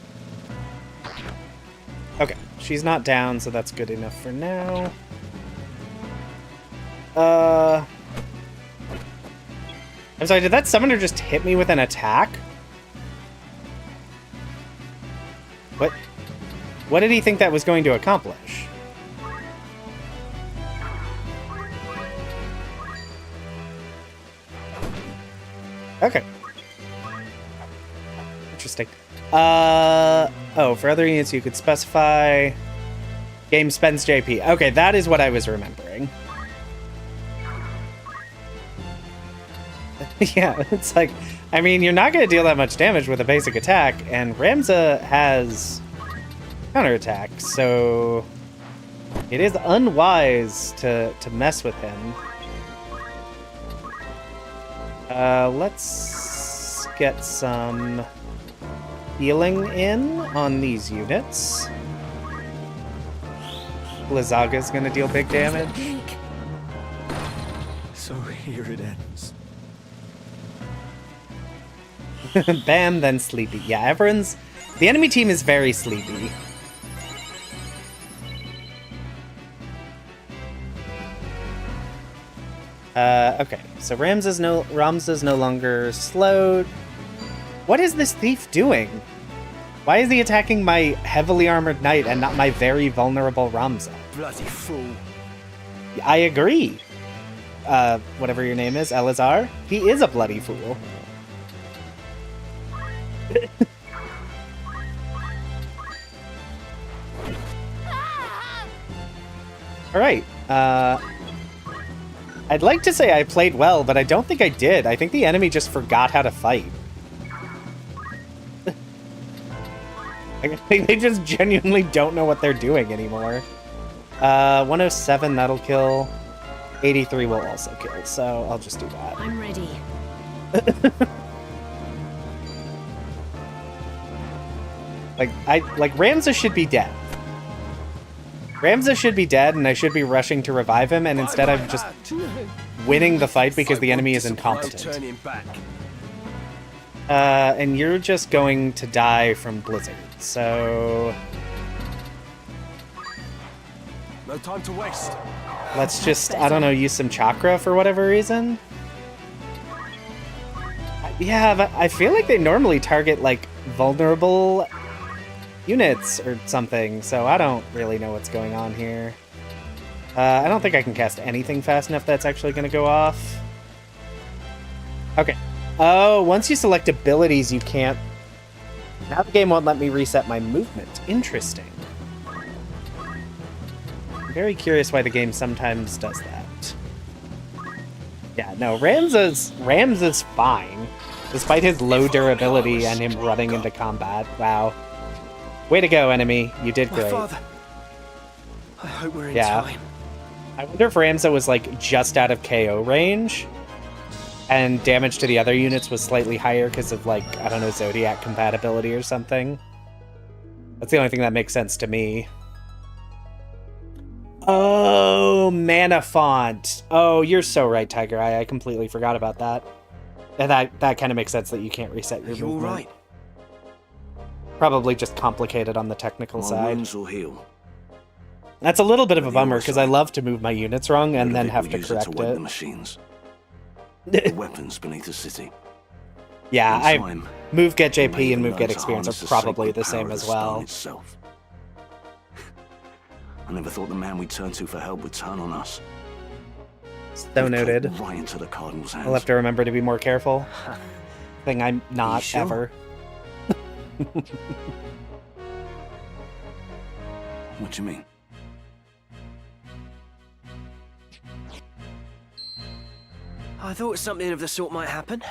Okay. she's not down, so that's good enough for now. I'm sorry, did that summoner just hit me with an attack? What did he think that was going to accomplish? Okay. Interesting. Oh, for other units you could specify... Game spends JP. Okay, that is what I was remembering. Yeah, it's like... I mean, you're not going to deal that much damage with a basic attack, and Ramza has counterattack, so... It is unwise to mess with him. Let's get some healing in on these units. Blizaga's gonna deal big damage. So here it ends. Bam, then sleepy. Yeah, everyone's... The enemy team is very sleepy. Okay, so Ramza's no longer slowed. What is this thief doing? Why is he attacking my heavily armored knight and not my very vulnerable Ramza? Bloody fool. I agree. Whatever your name is, Elazar. He is a bloody fool. Alright, I'd like to say I played well, but I don't think I did. I think the enemy just forgot how to fight. I think they just genuinely don't know what they're doing anymore. 107, that'll kill. 83 will also kill, so I'll just do that. I'm ready. Like Ramza should be dead. Ramza should be dead, and I should be rushing to revive him, and instead I'm just winning the fight because the enemy is incompetent. And you're just going to die from Blizzard, so... No time to waste. Let's just, I don't know, use some chakra for whatever reason? Yeah, but I feel like they normally target, like, vulnerable units or something, so I don't really know what's going on here. I don't think I can cast anything fast enough that's actually going to go off. Okay. Oh, once you select abilities, you can't... Now the game won't let me reset my movement. Interesting. I'm very curious why the game sometimes does that. Yeah, no, Ramza's fine, despite his low durability and him running into combat. Wow. Way to go, enemy. You did great. Father. I hope we're in Yeah. time. I wonder if Ramza was, like, just out of KO range, and damage to the other units was slightly higher because of, like, I don't know, Zodiac compatibility or something. That's the only thing that makes sense to me. Oh, mana font. Oh, you're so right, Tiger Eye. I completely forgot about that. And that kind of makes sense that you can't reset your movement. You're right. Probably just complicated on the technical side. Wounds will heal. That's a little bit of a bummer because I love to move my units wrong and then have to Use correct it to wet it. the machines. The weapons beneath the city. Yeah, In I time, move get we may JP and even move learn get to experience harness are the probably sacred the power same of as the stone well. itself. I never thought the man we turned to for help would turn on us. So We've noted. played right into the Cardinal's hands. I'll have to remember to be more careful. Thing I'm not sure? ever. What do you mean? I thought something of the sort might happen,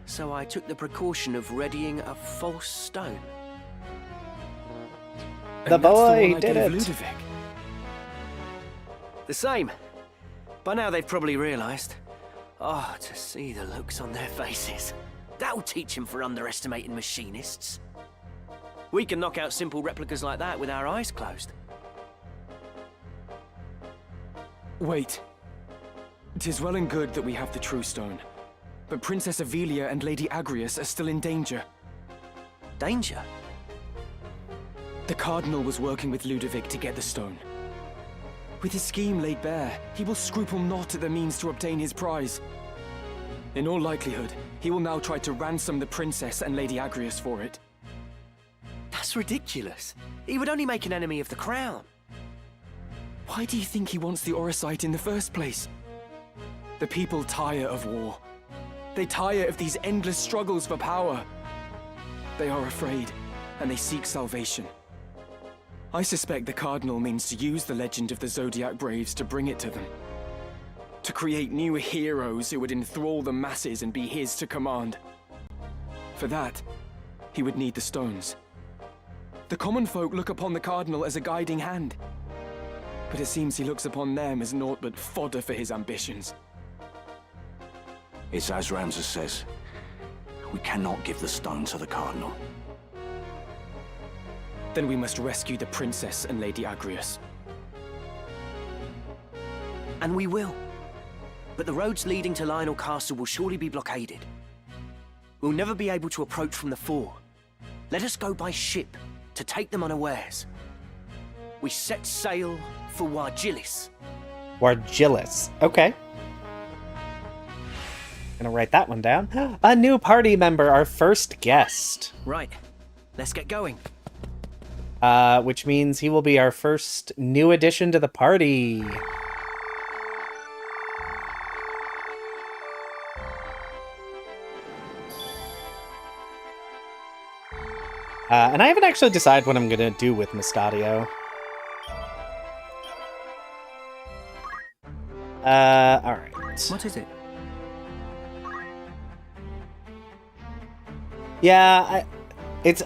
so I took the precaution of readying a false stone. The And that's boy one I did gave it. Ludovic. The same. By now they've probably realised. Oh, to see the looks on their faces. That'll teach them for underestimating machinists. We can knock out simple replicas like that with our eyes closed. Wait. 'Tis well and good that we have the true stone. But Princess Avelia and Lady Agrius are still in danger. Danger? The Cardinal was working with Ludovic to get the stone. With his scheme laid bare, he will scruple not at the means to obtain his prize. In all likelihood, he will now try to ransom the princess and Lady Agrias for it. That's ridiculous. He would only make an enemy of the crown. Why do you think he wants the Orosite in the first place? The people tire of war. They tire of these endless struggles for power. They are afraid, and they seek salvation. I suspect the Cardinal means to use the legend of the Zodiac Braves to bring it to them. To create new heroes who would enthrall the masses and be his to command. For that, he would need the stones. The common folk look upon the Cardinal as a guiding hand. But it seems he looks upon them as naught but fodder for his ambitions. It's as Ramses says. We cannot give the stone to the Cardinal. Then we must rescue the princess and Lady Agrias. And we will. But the roads leading to Lionel Castle will surely be blockaded. We'll never be able to approach from the fore. Let us go by ship to take them unawares. We set sail for Wargilis. Wargilis. Okay. Gonna write that one down. A new party member, our first guest. Right. Let's get going. Which means he will be our first new addition to the party. And I haven't actually decided what I'm gonna do with Mustadio. Alright. What is it? Yeah,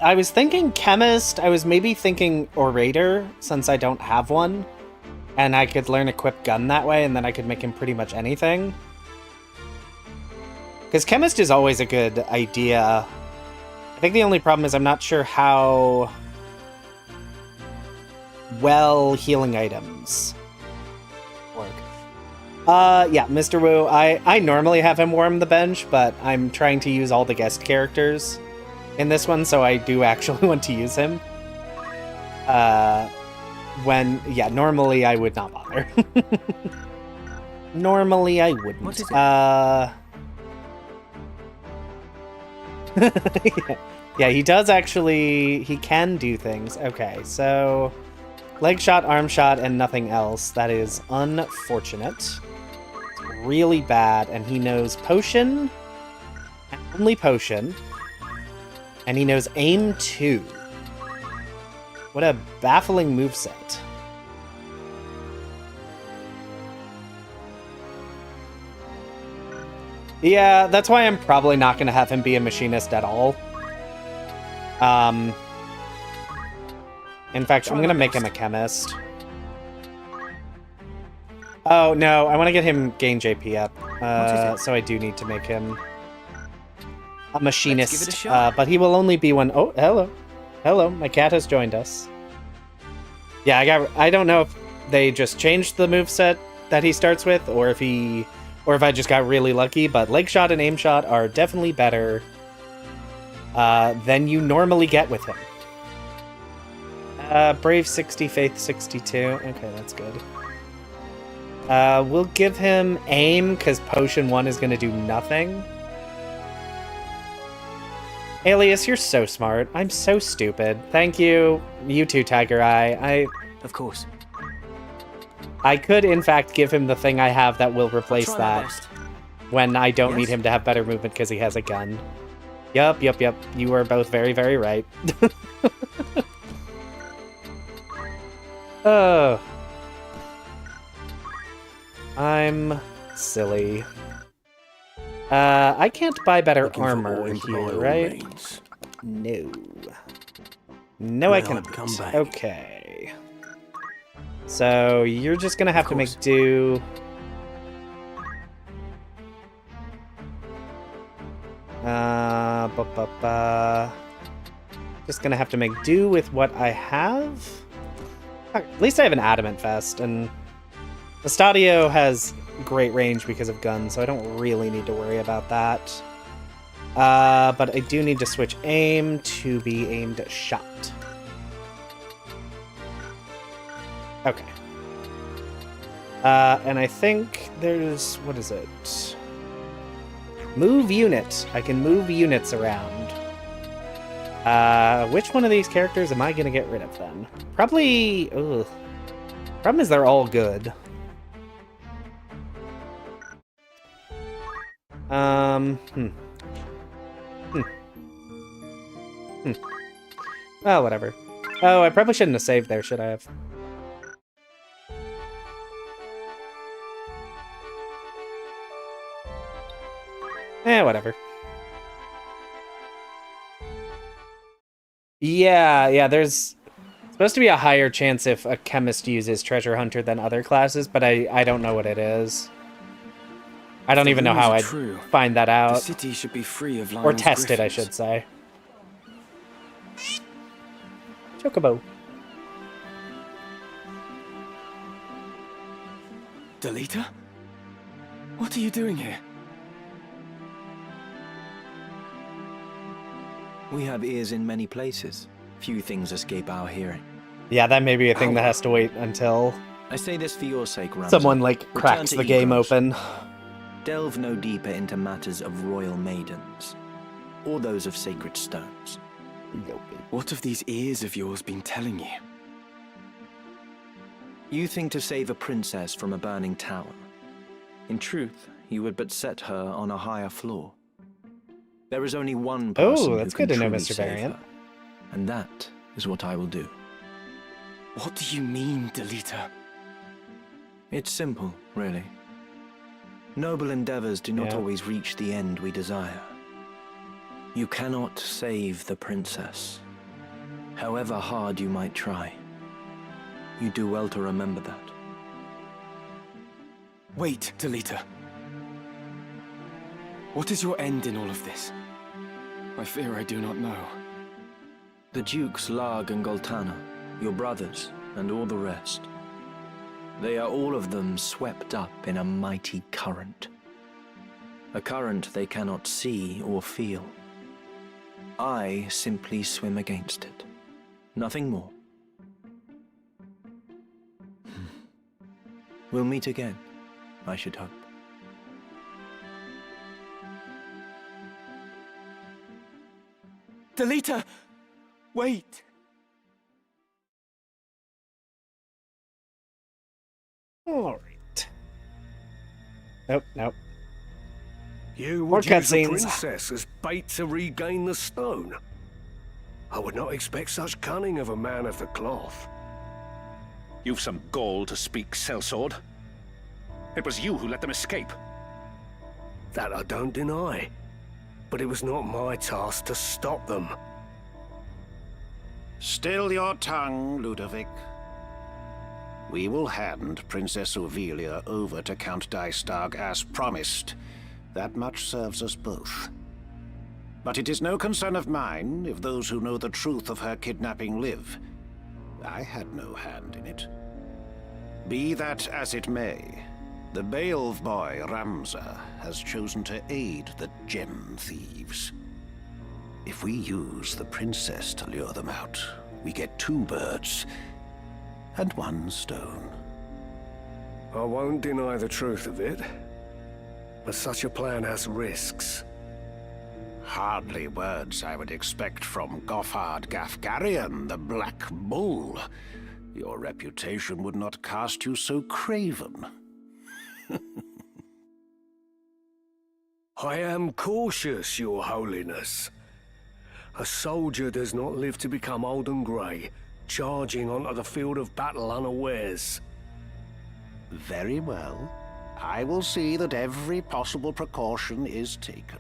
I was thinking chemist. I was maybe thinking orator, since I don't have one. And I could learn equip gun that way, and then I could make him pretty much anything. Because chemist is always a good idea. I think the only problem is I'm not sure how well healing items work. Yeah, Mr. Wu, I normally have him warm the bench, but I'm trying to use all the guest characters in this one, so I do actually want to use him. Yeah, normally I would not bother. Normally I wouldn't. What is it? Yeah, he does actually, he can do things. Okay, so leg shot, arm shot, and nothing else. That is unfortunate. It's really bad, and he knows potion, only potion, and he knows aim 2. What a baffling moveset. Yeah, that's why I'm probably not going to have him be a machinist at all. In fact, I'm going to make him a chemist. Oh, no, I want to get him gain JP up. So I do need to make him a machinist. Let's give it a shot. But he will only be one. Oh, hello. Hello, my cat has joined us. Yeah, I don't know if they just changed the moveset that he starts with, or if I just got really lucky, but leg shot and aim shot are definitely better than you normally get with him. Brave 60, Faith 62. Okay, that's good. We'll give him aim, because Potion 1 is going to do nothing. Alias, you're so smart. I'm so stupid. Thank you. You too, Tiger Eye. Of course. I could, in fact, give him the thing I have that will replace that when I don't need him to have better movement because he has a gun. Yup. You are both very, very right. Oh. I'm silly. I can't buy better armor here, right? No. No, I cannot. Okay. So, you're just gonna have to make do. Just gonna have to make do with what I have. At least I have an Adamant Vest, and the Stadio has great range because of guns, so I don't really need to worry about that. But I do need to switch aim to be aimed shot. Okay. And I think there's... what is it? Move unit. I can move units around. Which one of these characters am I going to get rid of then? Probably... ugh. Problem is they're all good. Oh, whatever. Oh, I probably shouldn't have saved there, should I have? Whatever. Yeah, there's supposed to be a higher chance if a chemist uses treasure hunter than other classes, but I don't know what it is. I don't even know how I'd find that out. The city should be free of or test it, I should say. Chocobo. Delita? What are you doing here? We have ears in many places. Few things escape our hearing. Yeah, that may be a thing that has to wait until... I say this for your sake, Ramsay. Someone, like, cracks the game open. Delve no deeper into matters of royal maidens, or those of sacred stones. What have these ears of yours been telling you? You think to save a princess from a burning tower. In truth, you would but set her on a higher floor. There is only one person who that's can good to know, truly Mr. save Variant. her, and that is what I will do. What do you mean, Delita? It's simple, really. Noble endeavors do not Yeah. always reach the end we desire. You cannot save the princess, however hard you might try. You do well to remember that. Wait, Delita. What is your end in all of this? I fear I do not know. The Dukes Larg and Goltana, your brothers, and all the rest. They are all of them swept up in a mighty current. A current they cannot see or feel. I simply swim against it. Nothing more. We'll meet again, I should hope. Delita! Wait! Alright. Nope. You More would use the cutscenes. princess as bait to regain the stone. I would not expect such cunning of a man of the cloth. You've some gall to speak, sellsword. It was you who let them escape. That I don't deny. But it was not my task to stop them. Still your tongue, Ludovic. We will hand Princess Ovelia over to Count Dystag as promised. That much serves us both. But it is no concern of mine if those who know the truth of her kidnapping live. I had no hand in it. Be that as it may, the Beowulf boy, Ramza, has chosen to aid the gem thieves. If we use the princess to lure them out, we get 2 birds and 1 stone. I won't deny the truth of it. But such a plan has risks. Hardly words I would expect from Goffard Gafgarian, the Black Bull. Your reputation would not cast you so craven. I am cautious, your holiness. A soldier does not live to become old and grey, charging onto the field of battle unawares. Very well. I will see that every possible precaution is taken.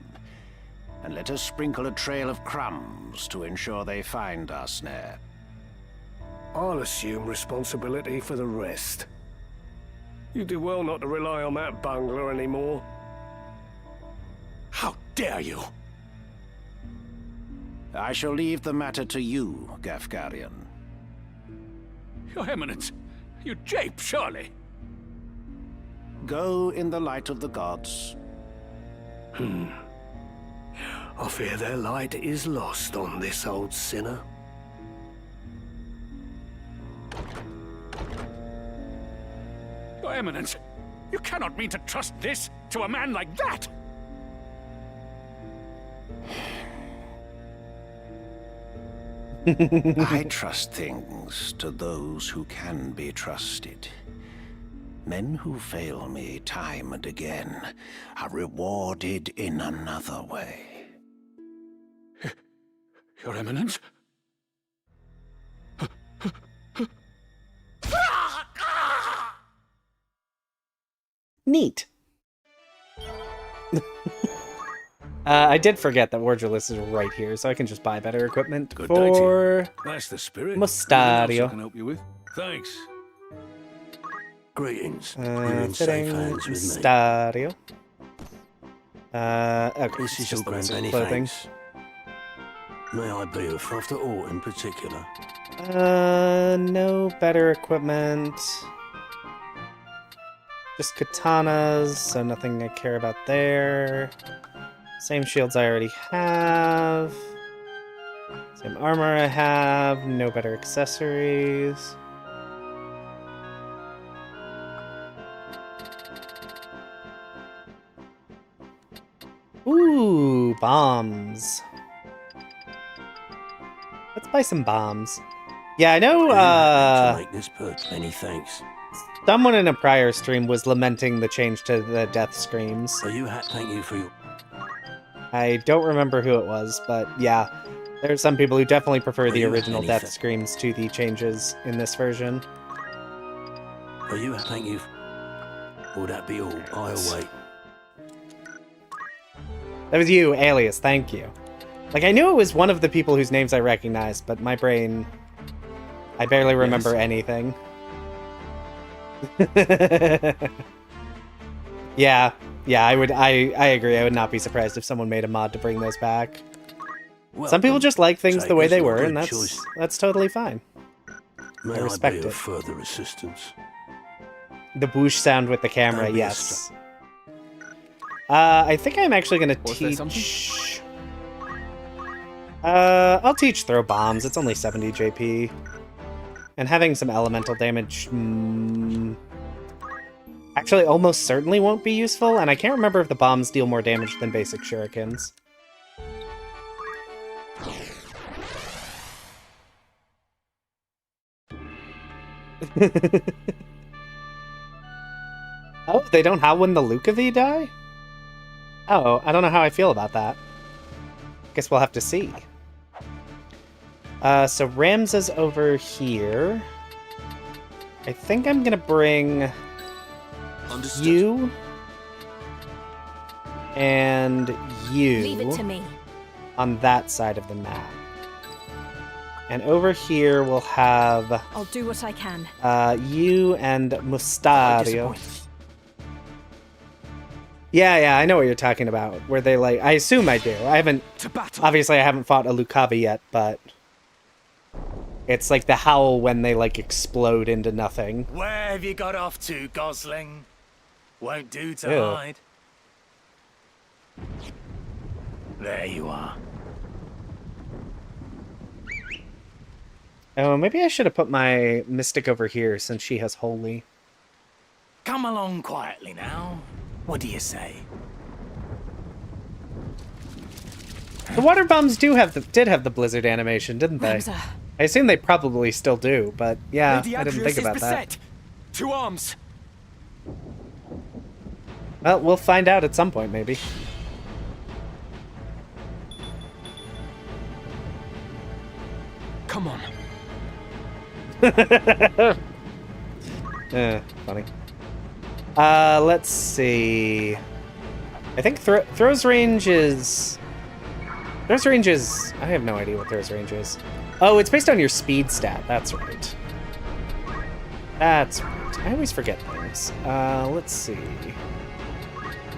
And let us sprinkle a trail of crumbs to ensure they find our snare. I'll assume responsibility for the rest. You do well not to rely on that bungler anymore. How dare you! I shall leave the matter to you, Gafgarian. Your Eminence, you jape, surely. Go in the light of the gods. I fear their light is lost on this old sinner. Your Eminence, you cannot mean to trust this to a man like that! I trust things to those who can be trusted. Men who fail me time and again are rewarded in another way. Your Eminence? Neat. I did forget that Wardreless is right here, so I can just buy better equipment Good for That's the spirit. Mustadio. I can help you with. Thanks. Greetings. You're in safe Fitting hands with me. Mustadio. Okay, This it's is just your the grand wizard many clothing. thanks. May I be of after aught in particular? No better equipment. Just katanas, so nothing I care about there. Same shields I already have. Same armor I have. No better accessories. Ooh, bombs. Let's buy some bombs. Yeah, I know, to make this many thanks. someone in a prior stream was lamenting the change to the death screams. Are you thank you for your... I don't remember who it was, but yeah. There are some people who definitely prefer the you original anything? death screams to the changes in this version. Are you thank you? Will that be all? I'll wait. That was you, Alias, thank you. Like, I knew it was one of the people whose names I recognized, but my brain... I barely remember anything. Yeah, I agree. I would not be surprised if someone made a mod to bring those back. Well, some people just like things the way they take were, us and your good that's totally fine. May I respect I be it. of further assistance? The boosh sound with the camera, Don't be yes. I think I'm actually gonna Was there teach... I'll teach throw bombs. It's only 70 JP. And having some elemental damage... actually, almost certainly won't be useful, and I can't remember if the bombs deal more damage than basic shurikens. Oh, they don't have when the Lucavi die? Oh, I don't know how I feel about that. Guess we'll have to see. So Ramses over here. I think I'm gonna bring you and you Leave it to me. on that side of the map. And over here we'll have I'll do what I can. you and Mustadio. Yeah, I know what you're talking about. Where they like, I assume I do. I haven't, obviously I haven't fought a Lucavi yet, but it's like the howl when they like explode into nothing. Where have you got off to, Gosling? Won't do to Ew. hide. There you are. Oh, maybe I should have put my Mystic over here since she has Holy. Come along quietly now. What do you say? The water bombs did have the blizzard animation, didn't they? Ramza. I assume they probably still do, but yeah, Lady I didn't Adrius think is about that. beset. 2 arms. Well, we'll find out at some point, maybe. Come on. Funny. Let's see. I think Throw's range is... Throw's range is... I have no idea what Throw's range is. Oh, it's based on your speed stat. That's right. That's right. I always forget things. Let's see.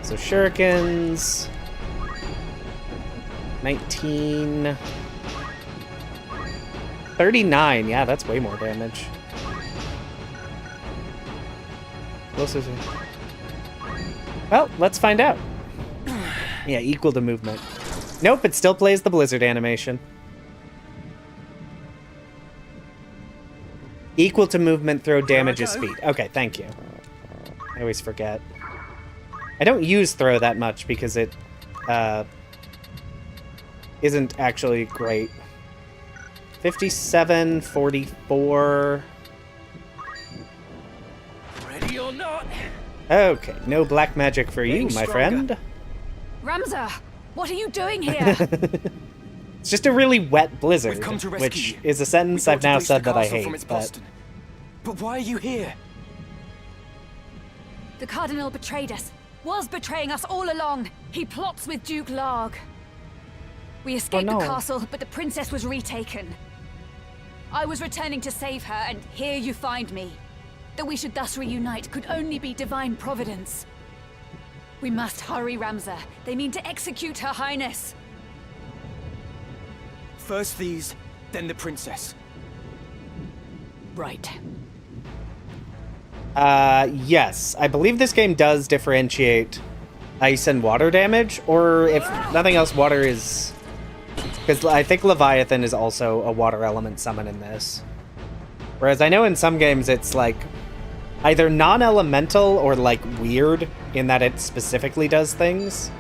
So shurikens... 19... 39. Yeah, that's way more damage. Well, let's find out. Yeah, equal to movement. Nope, it still plays the blizzard animation. Equal to movement, throw damage is speed. Okay, thank you. I always forget. I don't use throw that much because it isn't actually great. 57, 44. Ready or not? Okay, no black magic for you, my friend. Ramza, what are you doing here? It's just a really wet blizzard, We've come to rescue which you. is a sentence I've now said that I hate. From its But Boston. But why are you here? The Cardinal betrayed us. Was betraying us all along. He plots with Duke Larg. We escaped no. the castle, but the princess was retaken. I was returning to save her, and here you find me. That we should thus reunite could only be divine providence. We must hurry, Ramza. They mean to execute Her Highness. First these, then the princess. Right. Yes, I believe this game does differentiate ice and water damage, or if nothing else, water is... Because I think Leviathan is also a water element summon in this. Whereas I know in some games it's like either non-elemental or like weird in that it specifically does things.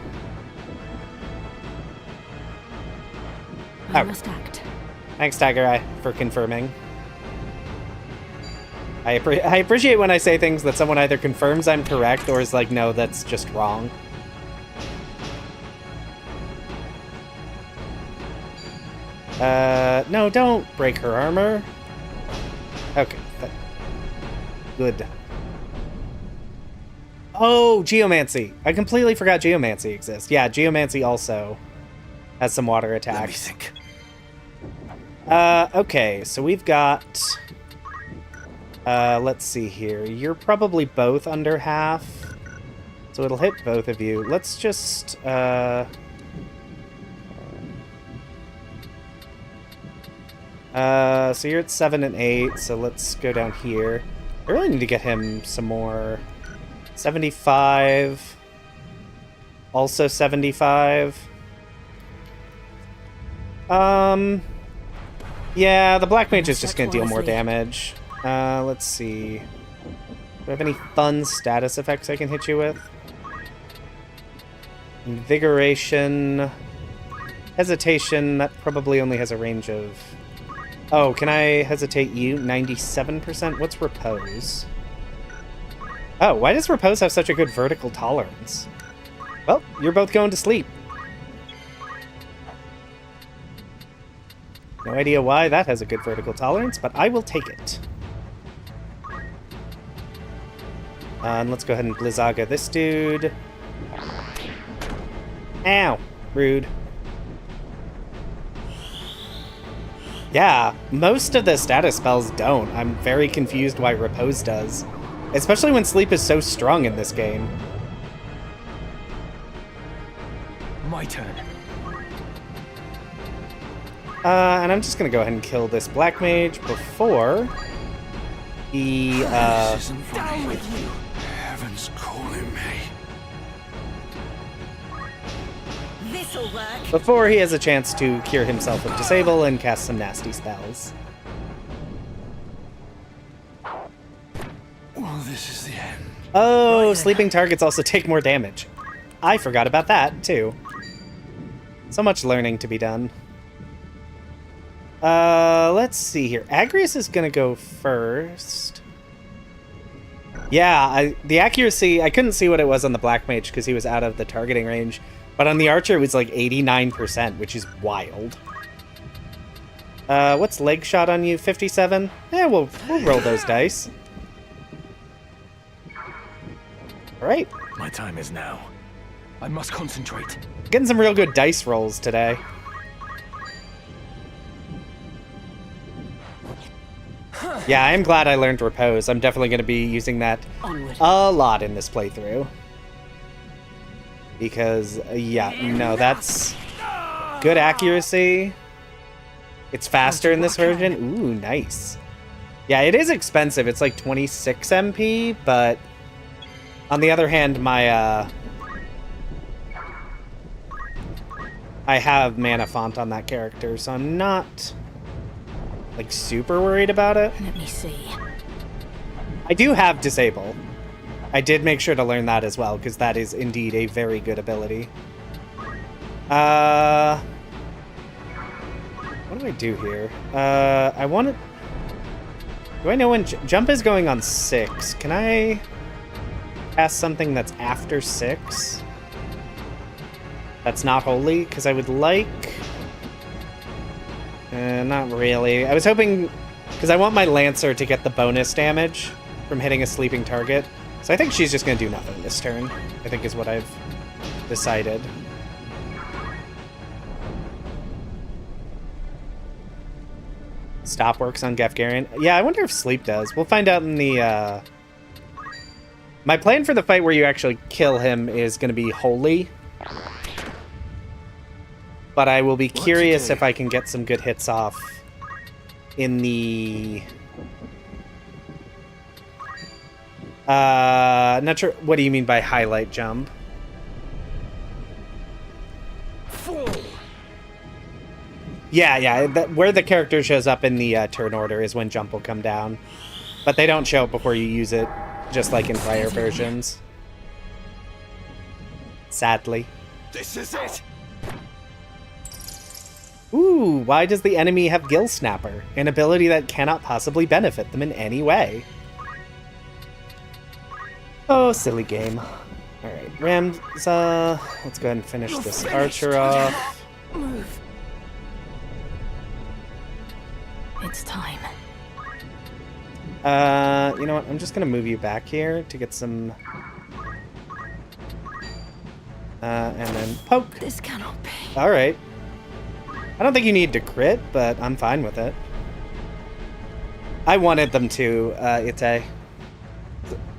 I must act. Thanks, Tiger Eye, for confirming. I appreciate when I say things that someone either confirms I'm correct or is like, no, that's just wrong. No, don't break her armor. Okay. Good. Oh, Geomancy. I completely forgot Geomancy exists. Yeah, Geomancy also has some water attacks. Let me think. Okay, so we've got... let's see here. You're probably both under half, so it'll hit both of you. Let's just, so you're at 7 and 8, so let's go down here. I really need to get him some more. 75. Also 75. Yeah, the Black Mage is just gonna deal more damage. Let's see. Do I have any fun status effects I can hit you with? Invigoration. Hesitation, that probably only has a range of... Oh, can I hesitate you? 97%? What's Repose? Oh, why does Repose have such a good vertical tolerance? Well, you're both going to sleep. No idea why that has a good vertical tolerance, but I will take it. And let's go ahead and Blizzaga this dude. Ow! Rude. Yeah, most of the status spells don't. I'm very confused why Repose does. Especially when sleep is so strong in this game. My turn. And I'm just gonna go ahead and kill this Black Mage before he, Down with you! Heaven's calling me. This'll work. before he has a chance to cure himself of Disable and cast some nasty spells. Well, this is the end. Oh, sleeping targets also take more damage. I forgot about that, too. So much learning to be done. Let's see here. Agrius is gonna go first. Yeah, the accuracy, I couldn't see what it was on the Black Mage because he was out of the targeting range. But on the Archer, it was like 89%, which is wild. What's leg shot on you? 57? Yeah, we'll roll those dice. Alright. My time is now. I must concentrate. Getting some real good dice rolls today. Yeah, I'm glad I learned Repose. I'm definitely going to be using that a lot in this playthrough. Because, yeah, no, that's good accuracy. It's faster in this version. Ooh, nice. Yeah, it is expensive. It's like 26 MP, but on the other hand, my, I have Mana Font on that character, so I'm not, like, super worried about it. Let me see. I do have Disable. I did make sure to learn that as well, because that is indeed a very good ability. What do I do here? I want to... Do I know when... Jump is going on 6. Can I cast something that's after 6? That's not holy? Because I would like... not really. I was hoping... Because I want my Lancer to get the bonus damage from hitting a sleeping target. So I think she's just going to do nothing this turn, I think is what I've decided. Stop works on Gefgarian. Yeah, I wonder if sleep does. We'll find out in the... My plan for the fight where you actually kill him is going to be holy. But I will be curious if I can get some good hits off in the... not sure. What do you mean by highlight jump? Yeah. Where the character shows up in the turn order is when jump will come down. But they don't show up before you use it, just like in prior versions. Sadly. This is it! Ooh, why does the enemy have Gill Snapper? An ability that cannot possibly benefit them in any way. Oh, silly game. Alright, Ramza, let's go ahead and finish this archer off. Move. It's time. You know what? I'm just gonna move you back here to get some... and then poke. This cannot be. Alright. I don't think you need to crit, but I'm fine with it. I wanted them to, Ite.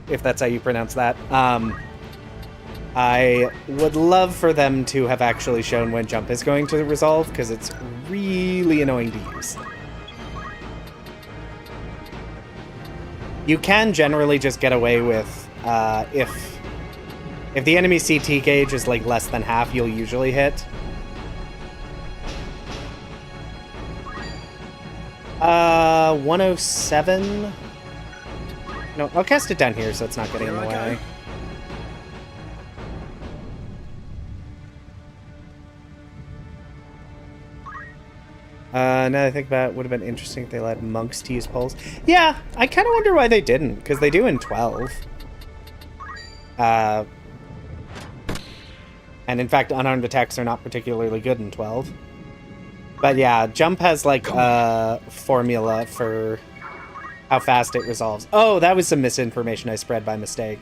If that's how you pronounce that. I would love for them to have actually shown when jump is going to resolve, because it's really annoying to use. You can generally just get away with, if the enemy CT gauge is like less than half, you'll usually hit. 107. No, I'll cast it down here so it's not getting in the way. Now that I think about it, would have been interesting if they let monks to use poles. Yeah, I kind of wonder why they didn't, because they do in 12. And in fact, unarmed attacks are not particularly good in 12. But yeah, jump has like a formula for how fast it resolves. Oh, that was some misinformation I spread by mistake.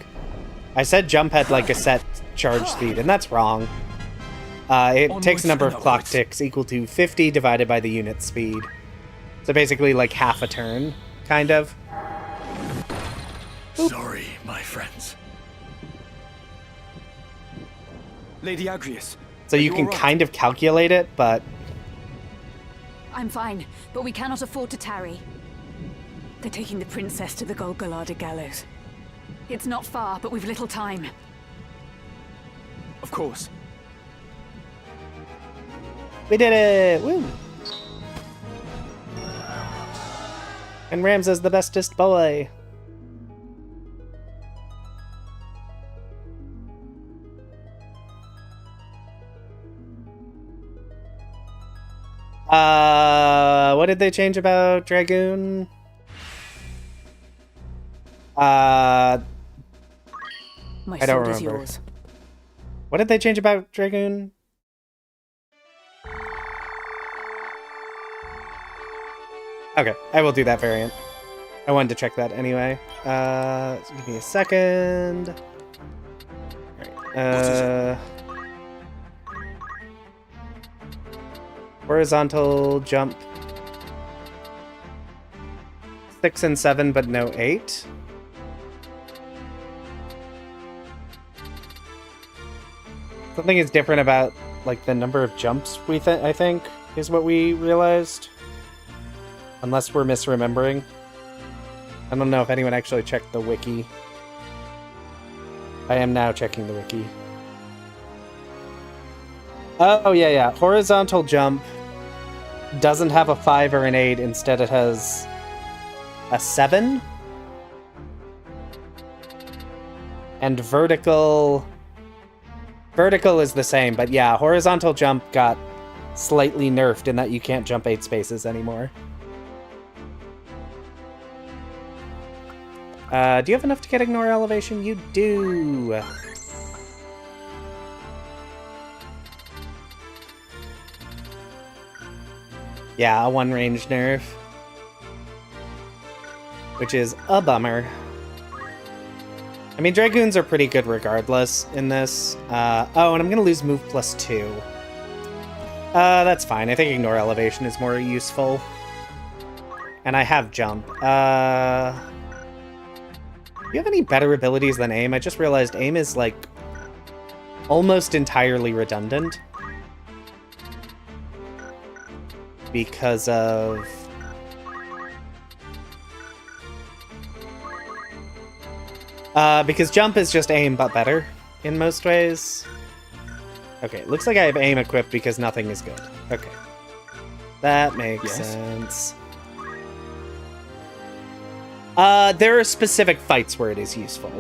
I said jump had like a set charge speed, and that's wrong. It takes a number of clock ticks equal to 50 divided by the unit speed. So basically like half a turn, kind of. Oop. Sorry, my friends. Lady Agrias. So you can kind of calculate it, but... I'm fine, but we cannot afford to tarry. They're taking the princess to the Golgolada gallows. It's not far, but we've little time. Of course. We did it! Woo! And Ramza's the bestest boy. What did they change about Dragoon? I don't remember. Yours. What did they change about Dragoon? Okay, I will do that variant. I wanted to check that anyway. So give me a second. Alright, horizontal jump. 6 and 7, but no 8. Something is different about like the number of jumps I think is what we realized. Unless we're misremembering. I don't know if anyone actually checked the wiki. I am now checking the wiki. Oh, yeah. Horizontal jump doesn't have a 5 or an 8. Instead, it has a 7. And vertical... Vertical is the same, but yeah, horizontal jump got slightly nerfed in that you can't jump 8 spaces anymore. Do you have enough to get ignore elevation? You do! Yeah, a 1 range nerf. Which is a bummer. I mean, Dragoons are pretty good regardless in this. Oh, and I'm gonna lose move +2. That's fine. I think ignore elevation is more useful. And I have jump. Do you have any better abilities than aim? I just realized aim is, like, almost entirely redundant. Because of... because jump is just aim, but better in most ways. Okay, looks like I have aim equipped because nothing is good. Okay. That makes sense. There are specific fights where it is useful.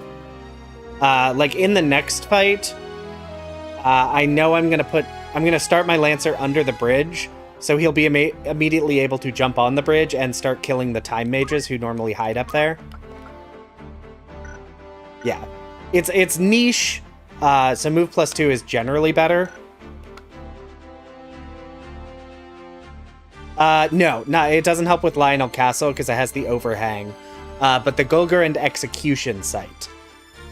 Like in the next fight, I know I'm gonna start my Lancer under the bridge, so he'll be immediately able to jump on the bridge and start killing the time mages who normally hide up there. Yeah, it's niche, so move +2 is generally better. No, it doesn't help with Lionel Castle because it has the overhang. But the Golgar and Execution site,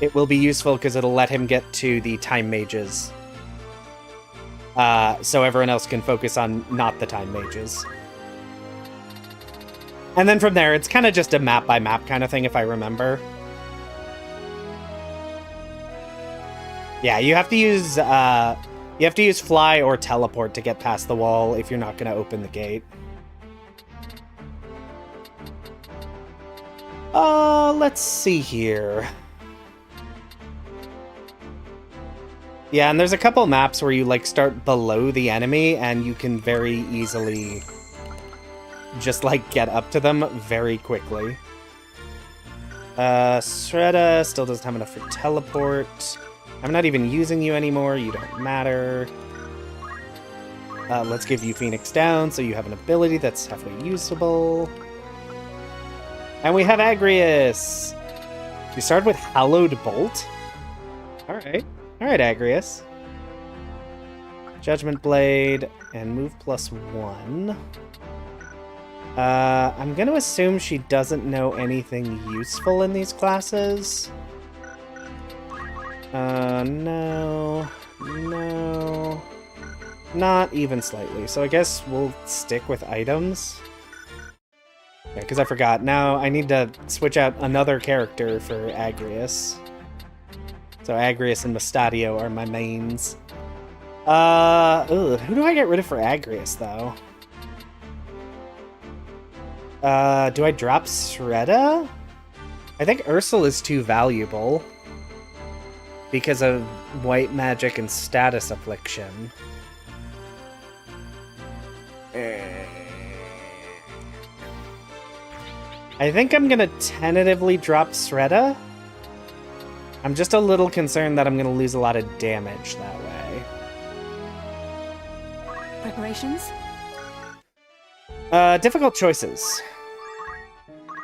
it will be useful because it'll let him get to the time mages. So everyone else can focus on not the time mages. And then from there, it's kind of just a map by map kind of thing, if I remember. Yeah, you have to use fly or teleport to get past the wall if you're not going to open the gate. Let's see here. Yeah, and there's a couple maps where you, like, start below the enemy and you can very easily just, like, get up to them very quickly. Sreda still doesn't have enough for teleport. I'm not even using you anymore, you don't matter. Let's give you Phoenix down so you have an ability that's halfway usable. And we have Agrius! We started with Hallowed Bolt. Alright. Alright, Agrius. Judgment Blade and move +1. I'm gonna assume she doesn't know anything useful in these classes. No. Not even slightly. So I guess we'll stick with items. Yeah, because I forgot. Now I need to switch out another character for Agrius. So Agrius and Mustadio are my mains. Who do I get rid of for Agrius, though? Do I drop Sreda? I think Ursula is too valuable. Because of white magic and status affliction. I think I'm gonna tentatively drop Sreda. I'm just a little concerned that I'm gonna lose a lot of damage that way. Preparations? Difficult choices.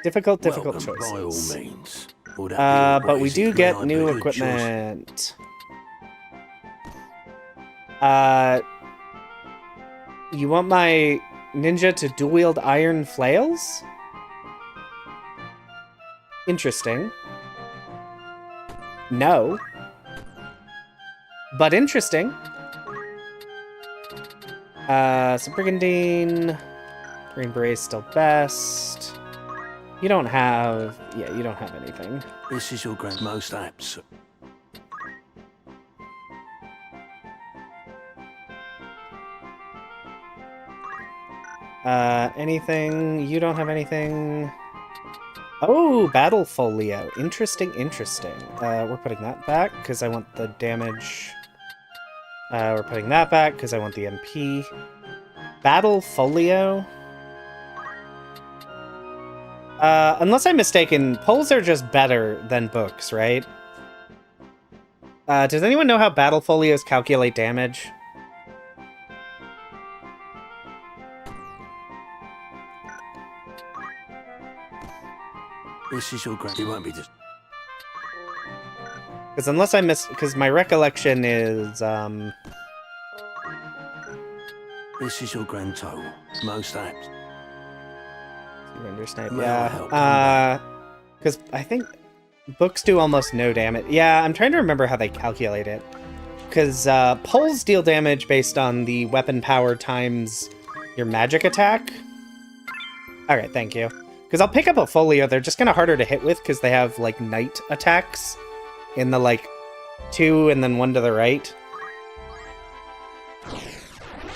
Difficult choices. By all means. But we do get new equipment. You want my ninja to dual-wield iron flails? Interesting. No. But interesting. So Brigandine... Green Beret's still best. You don't have... Yeah, you don't have anything. This is your grand most apt, sir. Anything? You don't have anything. Oh, Battle Folio. Interesting. We're putting that back because I want the damage. We're putting that back because I want the MP. Battle Folio. Unless I'm mistaken, polls are just better than books, right? Does anyone know how battle folios calculate damage? This is your grand. It won't be just. Because unless I miss, because my recollection is This is your grand total. Most apt. Surrender snipe. May I Yeah. help Because I think books do almost no damage. Yeah, I'm trying to remember how they calculate it. Because poles deal damage based on the weapon power times your magic attack. Alright, thank you. Because I'll pick up a folio, they're just kind of harder to hit with because they have, like, knight attacks in the, like, 2 and then 1 to the right.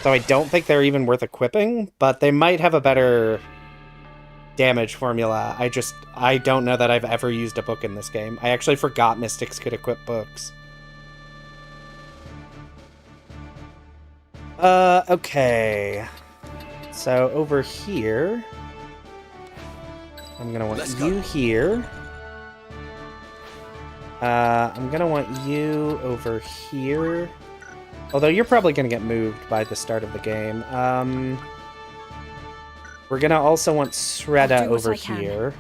So I don't think they're even worth equipping, but they might have a better damage formula. I don't know that I've ever used a book in this game. I actually forgot Mystics could equip books. Okay. So over here, I'm gonna want you here. I'm gonna want you over here. Although you're probably gonna get moved by the start of the game. We're gonna also want Sreda over here.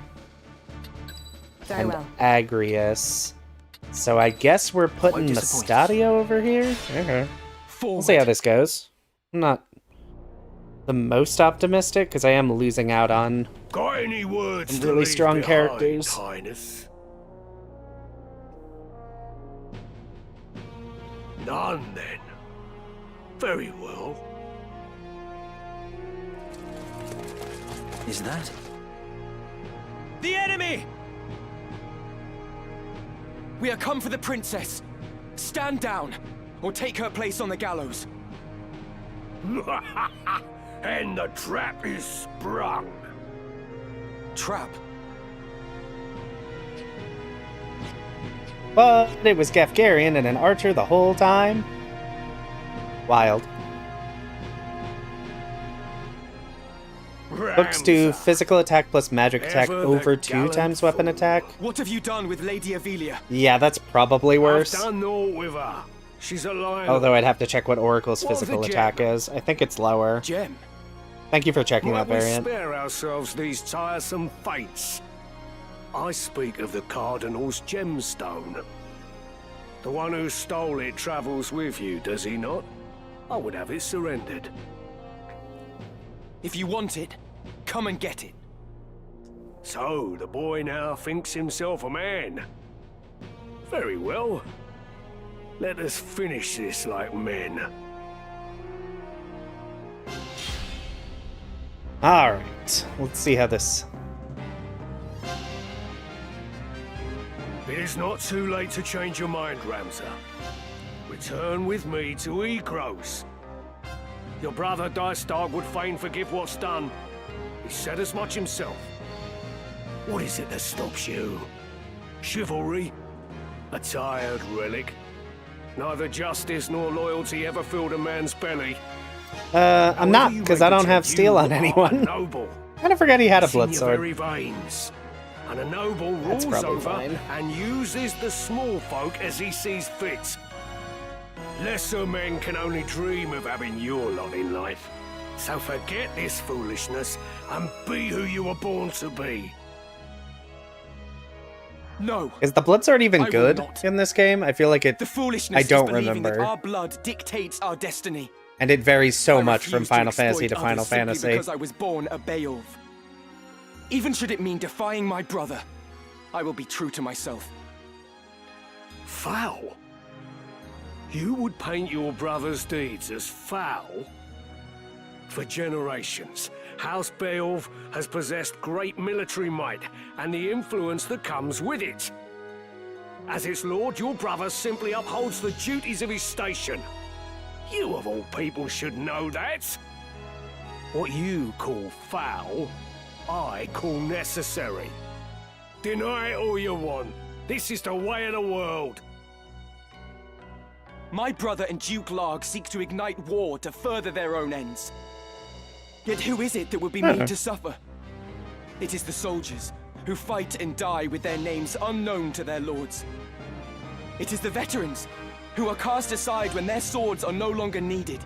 Very well. Agrius. So I guess we're putting Mustadio over here? Okay. We'll see how this goes. I'm not the most optimistic, because I am losing out on Got any words some really strong characters. Highness? None, then. Very well. Is that? The enemy! We are come for the princess. Stand down, or take her place on the gallows. And the trap is sprung. Trap? But it was Gefgarian and an archer the whole time. Wild. Books do physical attack plus magic attack over 2 times weapon attack. What have you done with Lady Avelia? Yeah, that's probably worse. I've done naught with her. She's a liar. Although I'd have to check what Oracle's physical attack is. I think it's lower. Gem. Thank you for checking that Might we variant. spare ourselves these tiresome fates? I speak of the Cardinal's gemstone. The one who stole it travels with you, does he not? I would have it surrendered. If you want it, come and get it. So, the boy now thinks himself a man. Very well. Let us finish this like men. Alright, let's see how this... It is not too late to change your mind, Ramza. Return with me to Ekros. Your brother Dystark would fain forgive what's done. He said as much himself. What is it that stops you? Chivalry? A tired relic? Neither justice nor loyalty ever filled a man's belly. I'm not, because I don't have steel on anyone. Kind of forgot he had a blood sword. Very veins. And a noble rules over fine. and uses the small folk as he sees fit. Lesser men can only dream of having your lot in life. So forget this foolishness and be who you were born to be. No. Is the blood sword even I will good not. in this game? I feel like it... The foolishness I don't is believing remember. that our blood dictates our destiny. And it varies so I much from refuse Final exploit Fantasy to Final others simply Fantasy. because I was born a Beowulf. Even should it mean defying my brother, I will be true to myself. Foul? You would paint your brother's deeds as foul? For generations, House Beowulf has possessed great military might and the influence that comes with it. As its lord, your brother simply upholds the duties of his station. You of all people should know that. What you call foul, I call necessary. Deny it all you want. This is the way of the world. My brother and Duke Larg seek to ignite war to further their own ends. Yet who is it that would be made to suffer? It is the soldiers, who fight and die with their names unknown to their lords. It is the veterans, who are cast aside when their swords are no longer needed.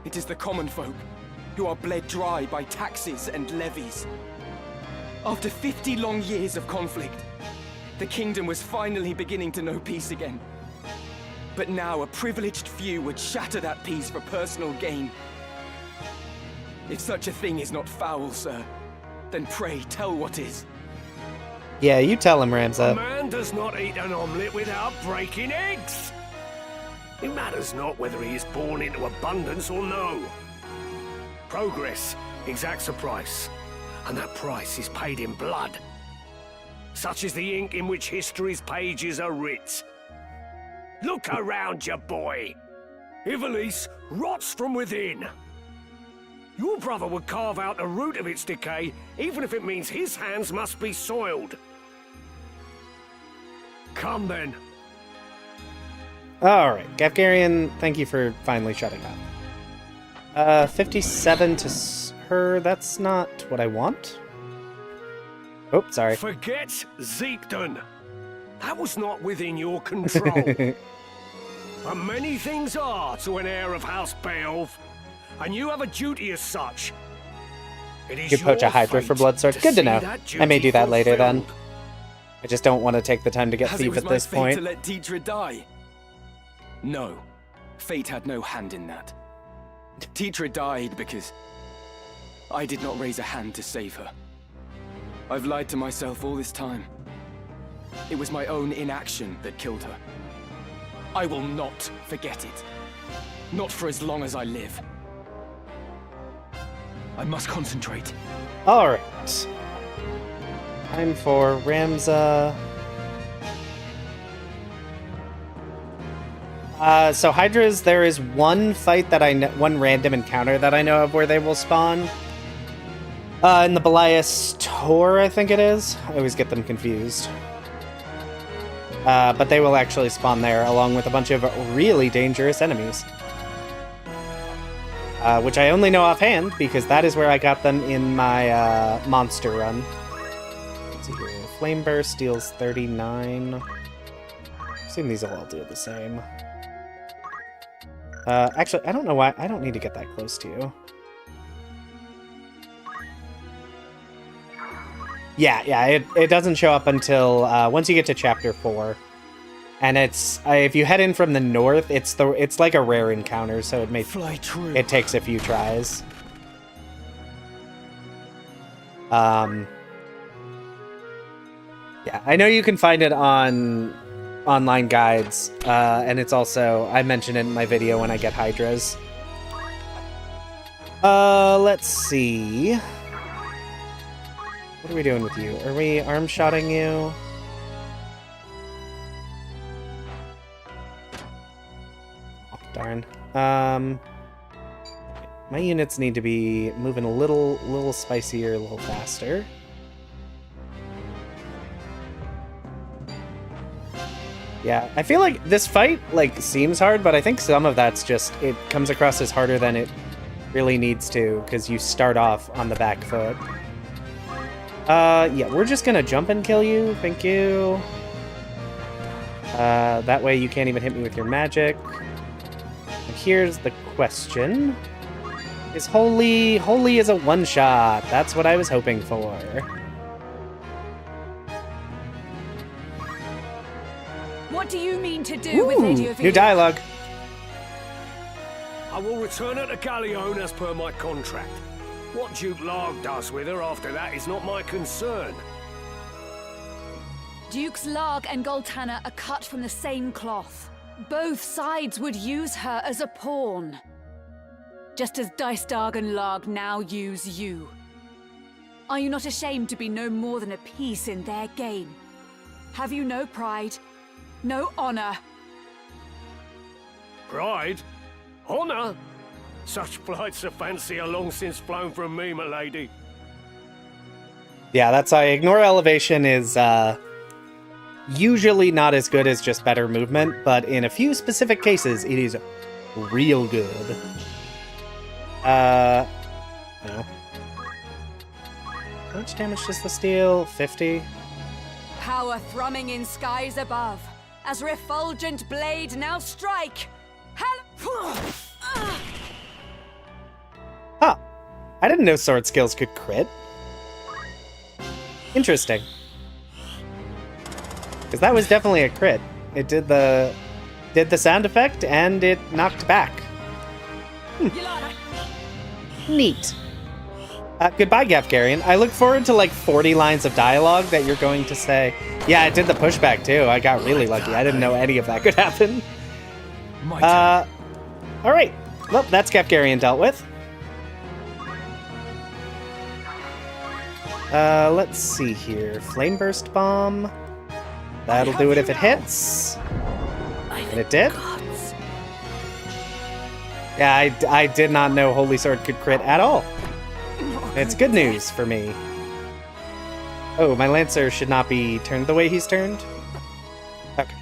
It is the common folk, who are bled dry by taxes and levies. After 50 long years of conflict, the kingdom was finally beginning to know peace again. But now a privileged few would shatter that peace for personal gain. If such a thing is not foul, sir, then pray tell what is. Yeah, you tell him, Ramza. A man does not eat an omelette without breaking eggs. It matters not whether he is born into abundance or no. Progress exacts a price, and that price is paid in blood. Such is the ink in which history's pages are writ. Look around you, boy. Ivalice rots from within. Your brother would carve out the root of its decay, even if it means his hands must be soiled. Come then. Alright, Gafgarian, thank you for finally shutting up. 57 to her, that's not what I want. Oh, sorry. Forget Zeepton. That was not within your control. And many things are to an heir of House Beowulf, and you have a duty as such. It is You poach a your Hydra for fate blood sword. to Good to see know. that I may duty do that later then. fulfilled. I just don't want to take the time to get As it thief was at this my fate point. to let Tetra die. No, fate had no hand in that. Tetra died because I did not raise a hand to save her. I've lied to myself all this time. It was my own inaction that killed her. I will not forget it. Not for as long as I live. I must concentrate. Alright. Time for Ramza. So Hydras, there is one fight that I know, one random encounter that I know of where they will spawn. In the Belias Tor, I think it is. I always get them confused. But they will actually spawn there, along with a bunch of really dangerous enemies. Which I only know offhand, because that is where I got them in my monster run. Let's see here. Flame Burst deals 39. I assume these will all do the same. Actually, I don't know why. I don't need to get that close to you. Yeah, it doesn't show up until once you get to chapter 4. And it's if you head in from the north, it's like a rare encounter, so it takes a few tries. Yeah, I know you can find it on online guides, and it's also I mentioned it in my video when I get Hydras. Let's see. What are we doing with you? Are we arm-shotting you? Oh, darn. My units need to be moving a little spicier, a little faster. Yeah, I feel like this fight, seems hard, but I think some of that's just, it comes across as harder than it really needs to, because you start off on the back foot. Yeah, we're just gonna jump and kill you, thank you. That way you can't even hit me with your magic. And here's the question. Is Holy is a one-shot? That's what I was hoping for. What do you mean to do with Lady Ophir? New dialogue. I will return her to Galleon as per my contract. What Duke Larg does with her after that is not my concern. Dukes Larg and Goltana are cut from the same cloth. Both sides would use her as a pawn. Just as Dystarg and Larg now use you. Are you not ashamed to be no more than a piece in their game? Have you no pride? No honor? Pride? Honor? Such flights of fancy are long since flown from me, my lady. Yeah, that's why Ignore Elevation is usually not as good as just better movement, but in a few specific cases, it is real good. No. How much damage does this deal? 50? Power thrumming in skies above. as refulgent blade now strike. Huh. I didn't know sword skills could crit. Interesting. Because that was definitely a crit. It did the sound effect and it knocked back. Neat. Goodbye, Gafgarian. I look forward to like 40 lines of dialogue that you're going to say. Yeah, I did the pushback too. I got really lucky. I didn't know any of that could happen. All right. Well, that's Gafgarian dealt with. Let's see here. Flame Burst Bomb. That'll do it if it hits. And it did. Yeah, I did not know Holy Sword could crit at all. It's good news for me. Oh, my Lancer should not be turned the way he's turned. Okay.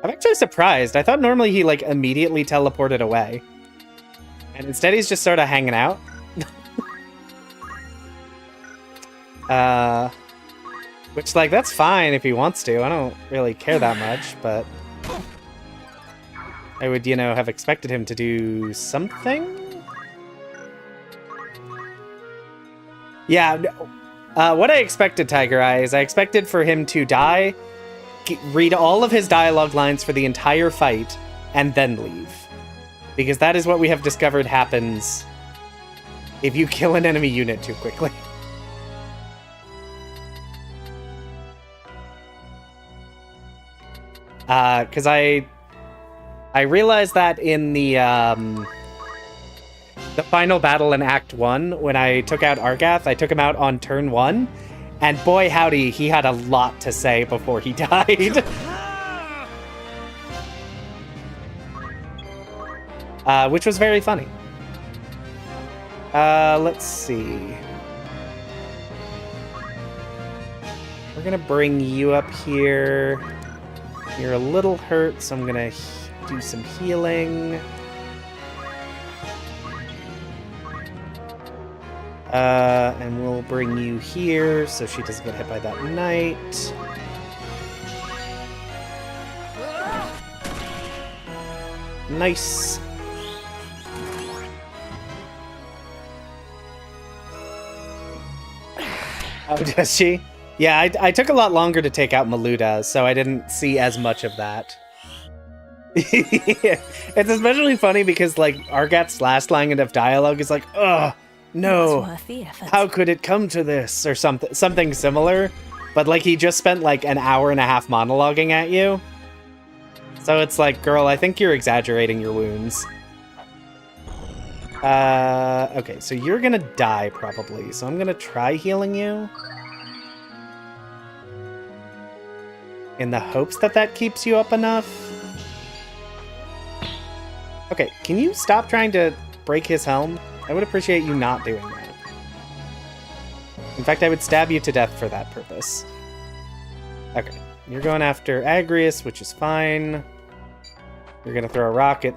I'm actually surprised. I thought normally he, like, immediately teleported away. And instead he's just sort of hanging out. Which, like, that's fine if he wants to. I don't really care that much, but I would, you know, have expected him to do something? Yeah, what I expected, Tiger Eye, is I expected for him to die, read all of his dialogue lines for the entire fight, and then leave. Because that is what we have discovered happens if you kill an enemy unit too quickly. Because I realized that in the final battle in Act 1, when I took out Argath, I took him out on turn 1, and boy howdy, he had a lot to say before he died. Which was very funny. Let's see. We're gonna bring you up here. You're a little hurt, so I'm gonna do some healing. And we'll bring you here so she doesn't get hit by that knight. Nice. Oh, does she? Yeah, I took a lot longer to take out Maluda, so I didn't see as much of that. It's especially funny because, like, Argath's last line of dialogue is like, "Ugh, no, how could it come to this?" or something similar. But, like, he just spent, like, an hour and a half monologuing at you. So it's like, girl, I think you're exaggerating your wounds. Okay, so you're gonna die, probably. So I'm gonna try healing you. In the hopes that that keeps you up enough. Okay, can you stop trying to break his helm? I would appreciate you not doing that. In fact, I would stab you to death for that purpose. Okay, you're going after Agrius, which is fine. You're gonna throw a rock at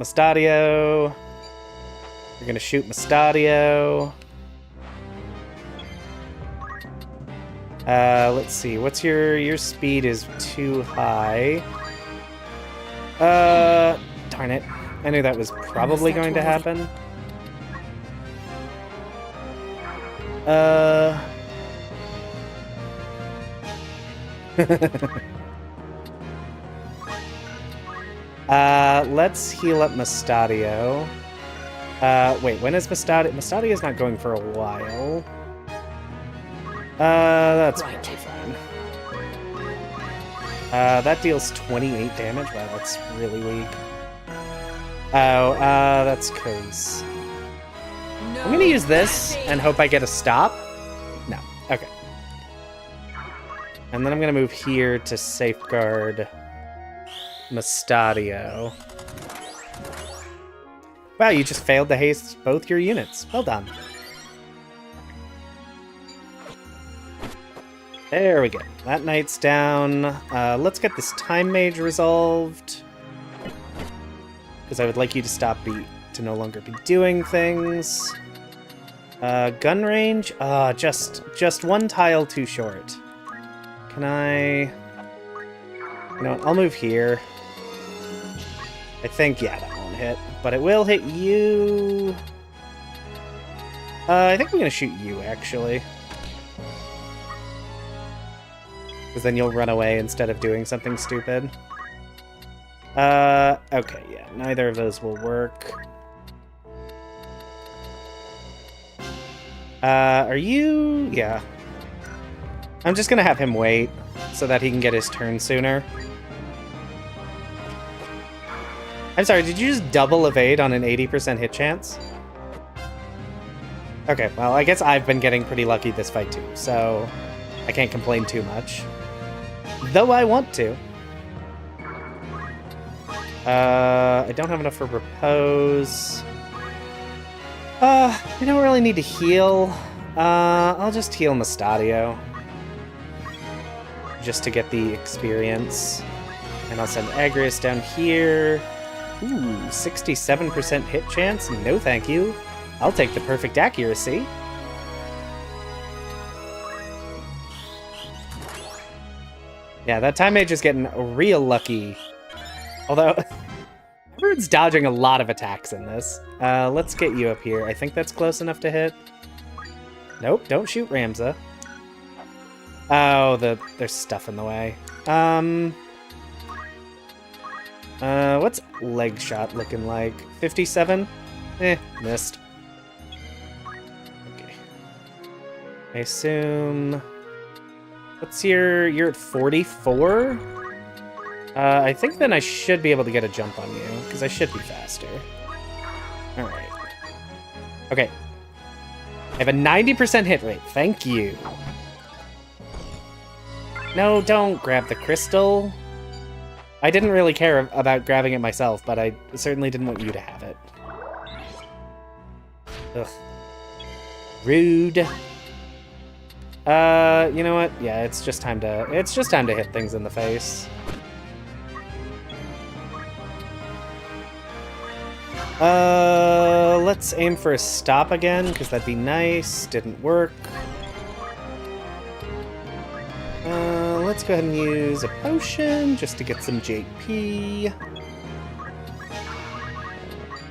Mustadio. You're gonna shoot Mustadio. Let's see. What's your speed is too high. Darn it. I knew that was probably going to happen. Let's heal up Mustadio. Wait, when is Mustadio? Mustadio's not going for a while. That's probably fine. That deals 28 damage. Wow, that's really weak. Oh, that's because I'm gonna use this and hope I get a stop. No, okay. And then I'm gonna move here to safeguard Mustadio. Wow, you just failed to haste both your units. Well done. There we go. That knight's down. Let's get this time mage resolved. Because I would like you to no longer be doing things. Gun range? Just one tile too short. Can I... You know what, I'll move here. I think, yeah, that won't hit. But it will hit you... I think I'm gonna shoot you, actually. Because then you'll run away instead of doing something stupid. Okay, yeah, neither of those will work. Are you... Yeah. I'm just gonna have him wait, so that he can get his turn sooner. I'm sorry, did you just double evade on an 80% hit chance? Okay, well, I guess I've been getting pretty lucky this fight too, so I can't complain too much. Though I want to. I don't have enough for repose. I don't really need to heal. I'll just heal Mustadio. Just to get the experience. And I'll send Agrius down here. Ooh, 67% hit chance? No thank you. I'll take the perfect accuracy. Yeah, that Time Mage is getting real lucky. Although, Bird's dodging a lot of attacks in this. Let's get you up here. I think that's close enough to hit. Nope, don't shoot Ramza. Oh, there's stuff in the way. What's leg shot looking like? 57? Missed. Okay. I assume... You're at 44? I think then I should be able to get a jump on you, because I should be faster. Alright. Okay. I have a 90% hit rate. Thank you. No, don't grab the crystal. I didn't really care about grabbing it myself, but I certainly didn't want you to have it. Ugh. Rude. You know what? Yeah, it's just time to hit things in the face. Let's aim for a stop again, because that'd be nice. Didn't work. Let's go ahead and use a potion just to get some JP.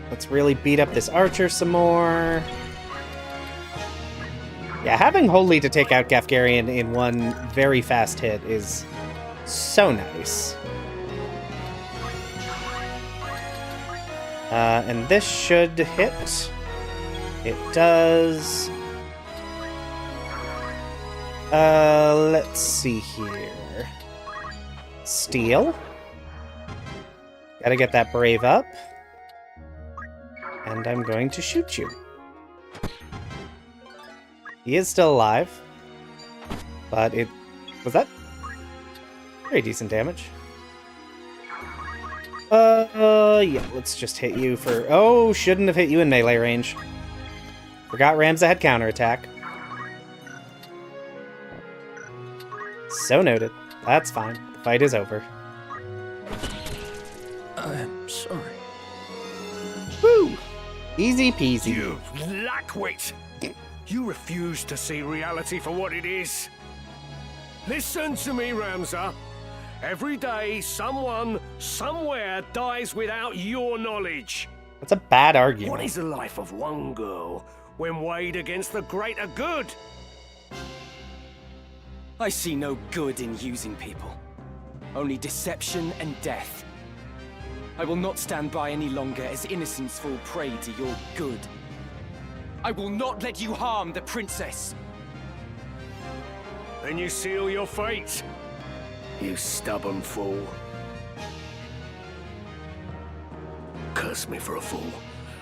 Let's really beat up this archer some more. Yeah, having Holy to take out Gafgarian in one very fast hit is so nice. And this should hit. It does. Let's see here. Steal. Gotta get that brave up. And I'm going to shoot you. He is still alive. But it... Was that? Very decent damage. Yeah, let's just hit you for... Oh, shouldn't have hit you in melee range. Forgot Ramza had counterattack. So noted. That's fine. The fight is over. I'm sorry. Woo! Easy peasy. You lackwit! You refuse to see reality for what it is. Listen to me, Ramza. Every day, someone, somewhere dies without your knowledge. That's a bad argument. What is the life of one girl when weighed against the greater good? I see no good in using people. Only deception and death. I will not stand by any longer as innocents fall prey to your good. I will not let you harm the princess. Then you seal your fate. You stubborn fool. Curse me for a fool.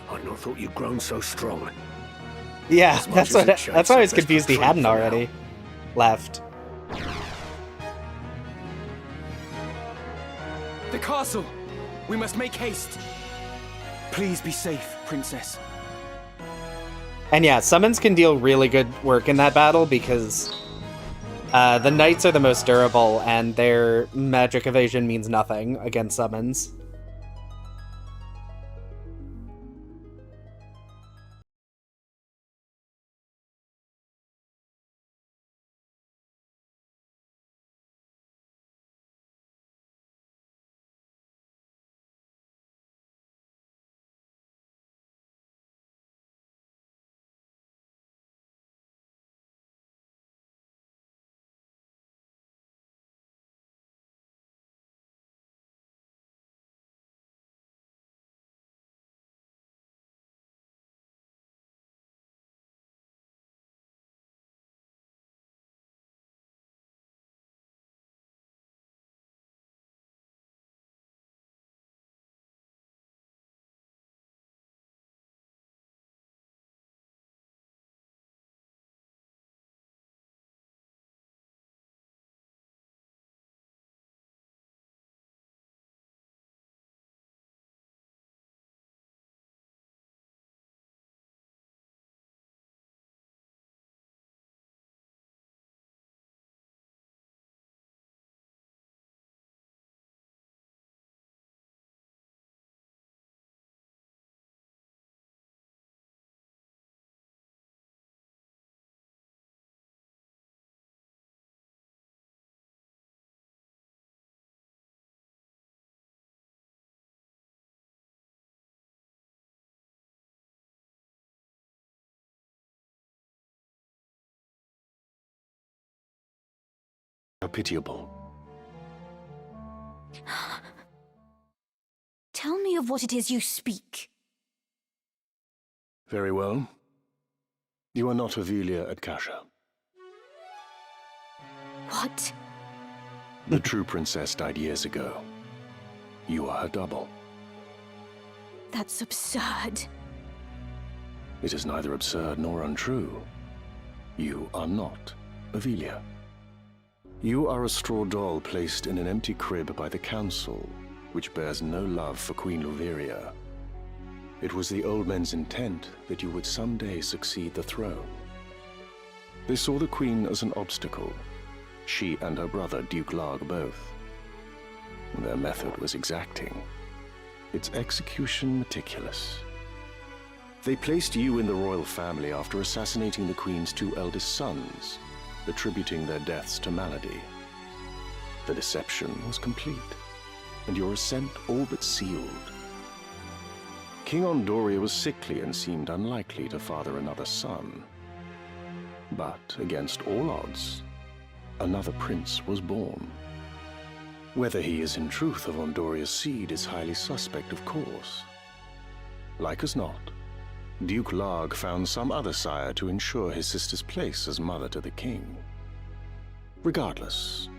I'd not thought you'd grown so strong. Yeah, that's why I was confused he hadn't already left. The castle! We must make haste. Please be safe, princess. And yeah, summons can deal really good work in that battle because the knights are the most durable and their magic evasion means nothing against summons. How pitiable. Tell me of what it is you speak. Very well. You are not Avelia at Kasha. What? The true princess died years ago. You are her double. That's absurd. It is neither absurd nor untrue. You are not Avelia. You are a straw doll placed in an empty crib by the council, which bears no love for Queen Luveria. It was the old men's intent that you would someday succeed the throne. They saw the queen as an obstacle, she and her brother, Duke Larg, both. Their method was exacting, its execution meticulous. They placed you in the royal family after assassinating the queen's 2 eldest sons, attributing their deaths to malady. The deception was complete, and your ascent all but sealed. King Ondoria was sickly and seemed unlikely to father another son. But against all odds, another prince was born. Whether he is in truth of Ondoria's seed is highly suspect, of course. Like as not, Duke Larg found some other sire to ensure his sister's place as mother to the king. Regardless,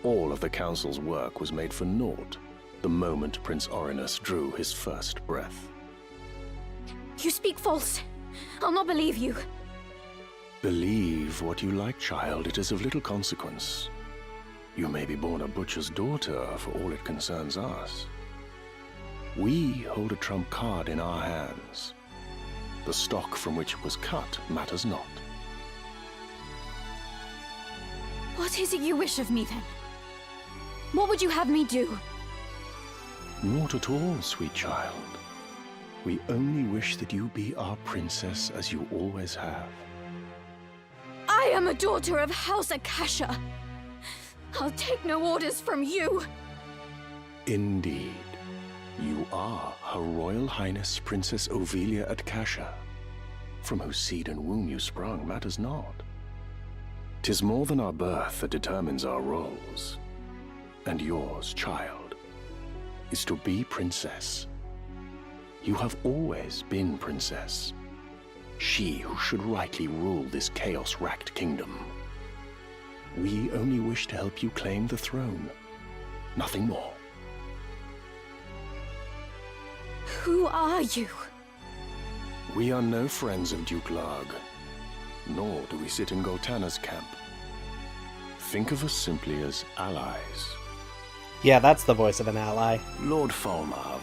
all of the council's work was made for naught the moment Prince Orinus drew his first breath. You speak false. I'll not believe you. Believe what you like, child. It is of little consequence. You may be born a butcher's daughter for all it concerns us. We hold a trump card in our hands. The stock from which it was cut matters not. What is it you wish of me, then? What would you have me do? Naught at all, sweet child. We only wish that you be our princess as you always have. I am a daughter of House Akasha. I'll take no orders from you. Indeed. You are Her Royal Highness Princess Ovelia at Kasha. From whose seed and womb you sprung matters not. 'Tis more than our birth that determines our roles. And yours, child, is to be princess. You have always been princess. She who should rightly rule this chaos-racked kingdom. We only wish to help you claim the throne. Nothing more. Who are you? We are no friends of Duke Larg, nor do we sit in Goltana's camp. Think of us simply as allies. Yeah, that's the voice of an ally. Lord Falmarv,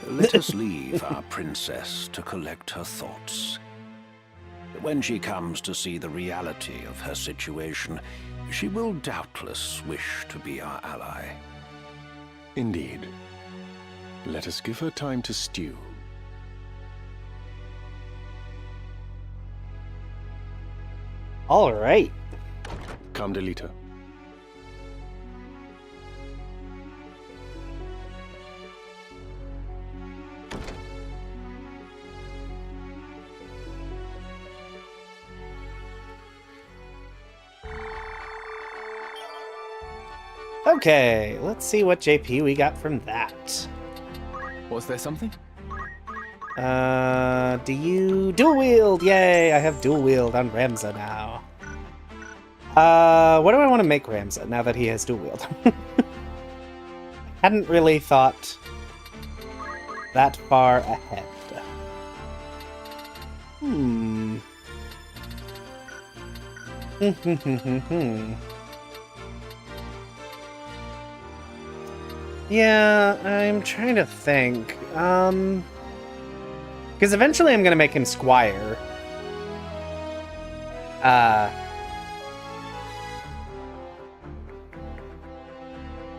let us leave our princess to collect her thoughts. When she comes to see the reality of her situation, she will doubtless wish to be our ally. Indeed. Let us give her time to stew. All right. Come, Delita. Okay, let's see what JP we got from that. Was there something? Do you dual wield? Yay, I have dual wield on Ramza now. What do I want to make Ramza now that he has dual wield? Hadn't really thought that far ahead. Yeah, I'm trying to think. Because eventually I'm gonna make him Squire.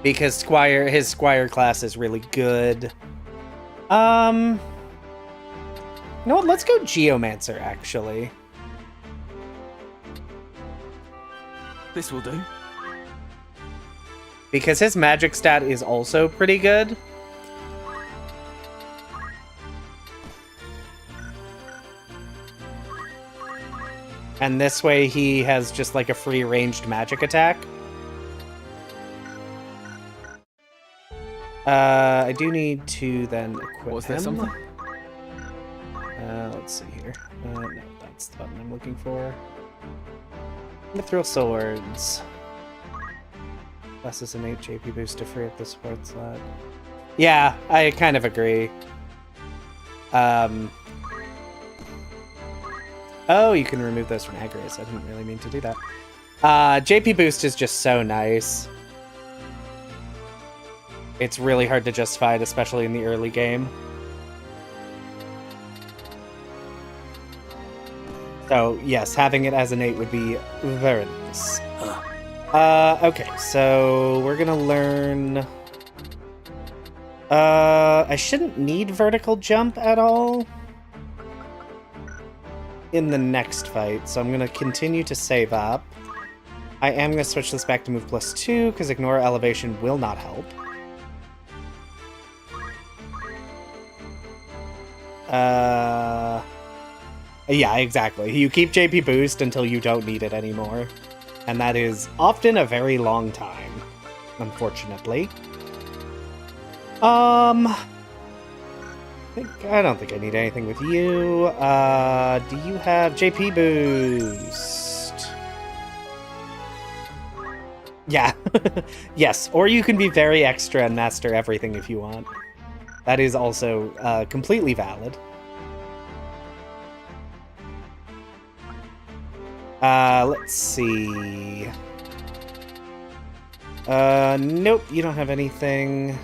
Because his Squire class is really good. You know what? Let's go Geomancer, actually. This will do. Because his magic stat is also pretty good. And this way he has just like a free ranged magic attack. I do need to then equip Was there him. something? Let's see here. No, that's the button I'm looking for. Mithril Swords. Plus is an 8 JP boost to free up the support slot. Yeah, I kind of agree. Oh, you can remove those from Agrius. I didn't really mean to do that. JP boost is just so nice. It's really hard to justify it, especially in the early game. So, yes, having it as an 8 would be very nice. Okay, so we're gonna learn... I shouldn't need vertical jump at all in the next fight, so I'm gonna continue to save up. I am gonna switch this back to move +2, because ignore elevation will not help. Yeah, exactly. You keep JP boost until you don't need it anymore. And that is often a very long time, unfortunately. I don't think I need anything with you. Do you have JP boost? Yeah. Yes, or you can be very extra and master everything if you want. That is also completely valid. Let's see. Nope, you don't have anything.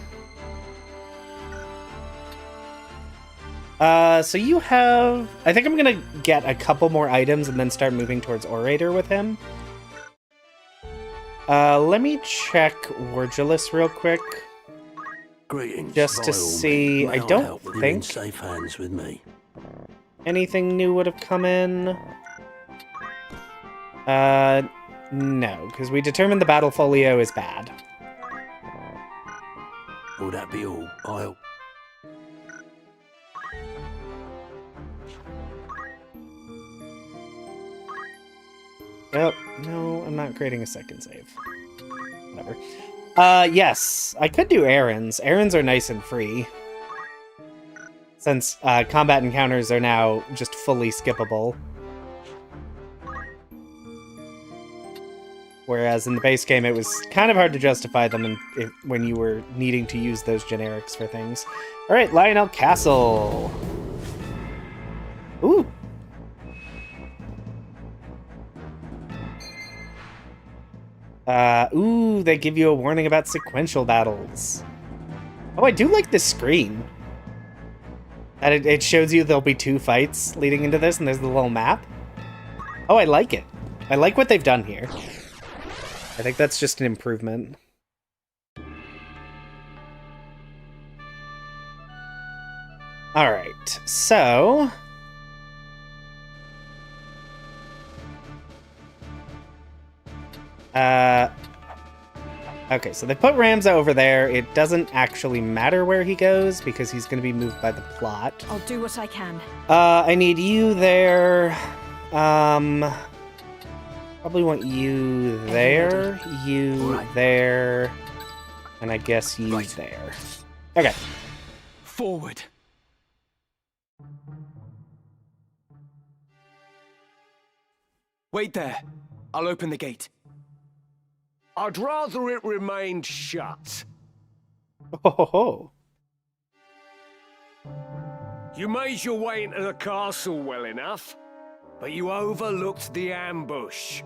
So you have... I think I'm gonna get a couple more items and then start moving towards Orator with him. Let me check Wordulus real quick. Greetings. Just to see... I don't think safe hands with me. anything new would have come in. No, because we determined the battle folio is bad. Will that be all? I'll... Yep, no, I'm not creating a second save. Whatever. Yes, I could do errands. Errands are nice and free. Since combat encounters are now just fully skippable. Whereas in the base game, it was kind of hard to justify them when you were needing to use those generics for things. Alright, Lionel Castle! Ooh! Ooh, they give you a warning about sequential battles. Oh, I do like this screen. And it shows you there'll be 2 fights leading into this, and there's the little map. Oh, I like it. I like what they've done here. I think that's just an improvement. Alright, so... Okay, so they put Ramza over there. It doesn't actually matter where he goes, because he's going to be moved by the plot. I'll do what I can. I need you there. Probably want you there, you there, and I guess you there. Okay. Forward. Wait there. I'll open the gate. I'd rather it remained shut. Oh. You made your way into the castle well enough, but you overlooked the ambush.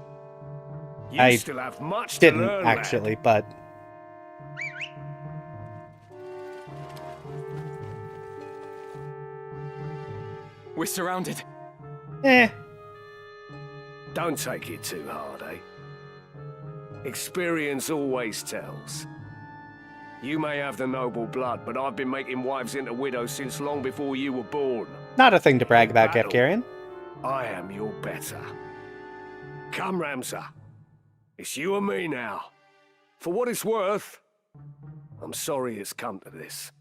You still have much to learn, didn't actually, but... We're surrounded. Don't take it too hard, eh? Experience always tells. You may have the noble blood, but I've been making wives into widows since long before you were born. Not a thing to brag about, Gefgarian. I am your better. Come, Ramza. It's you and me now. For what it's worth, I'm sorry it's come to this.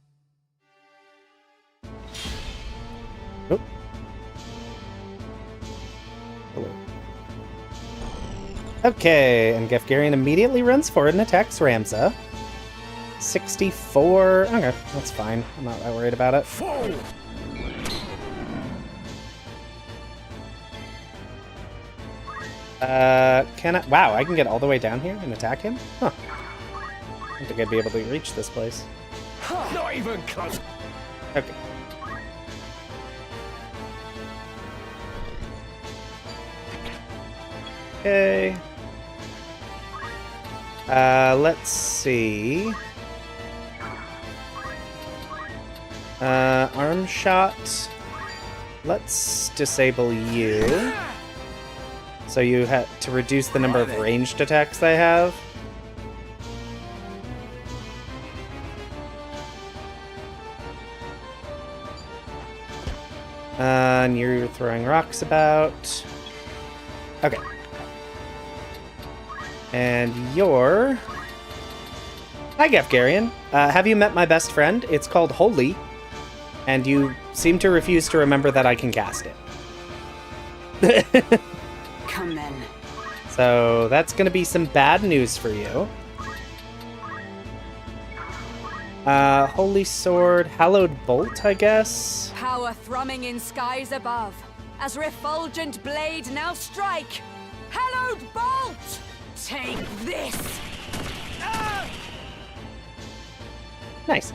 Oh. Hello. Okay, and Gefgarian immediately runs forward and attacks Ramza. 64. Okay, that's fine. I'm not that worried about it. Can I? Wow, I can get all the way down here and attack him? Huh. I don't think I'd be able to reach this place. Not even close. Okay. Okay. Let's see. Arm shot. Let's disable you. So you had to reduce the number of ranged attacks they have. And you're throwing rocks about. Okay. And you're... Hi, Gefgarian. Have you met my best friend? It's called Holy. And you seem to refuse to remember that I can cast it. Come then. So that's going to be some bad news for you. Holy Sword, Hallowed Bolt, I guess? Power thrumming in skies above. As refulgent blade now strike. Hallowed bolt! Take this! Nice.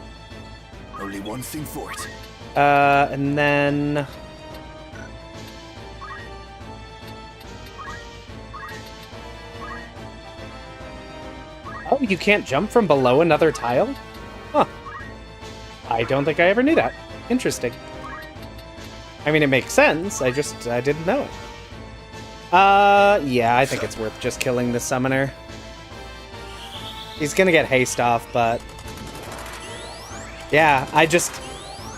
Only one thing for it. And then... Oh, you can't jump from below another tile? Huh. I don't think I ever knew that. Interesting. I mean, it makes sense. I didn't know it. Yeah, I think it's worth just killing the summoner. He's gonna get haste off, but... Yeah,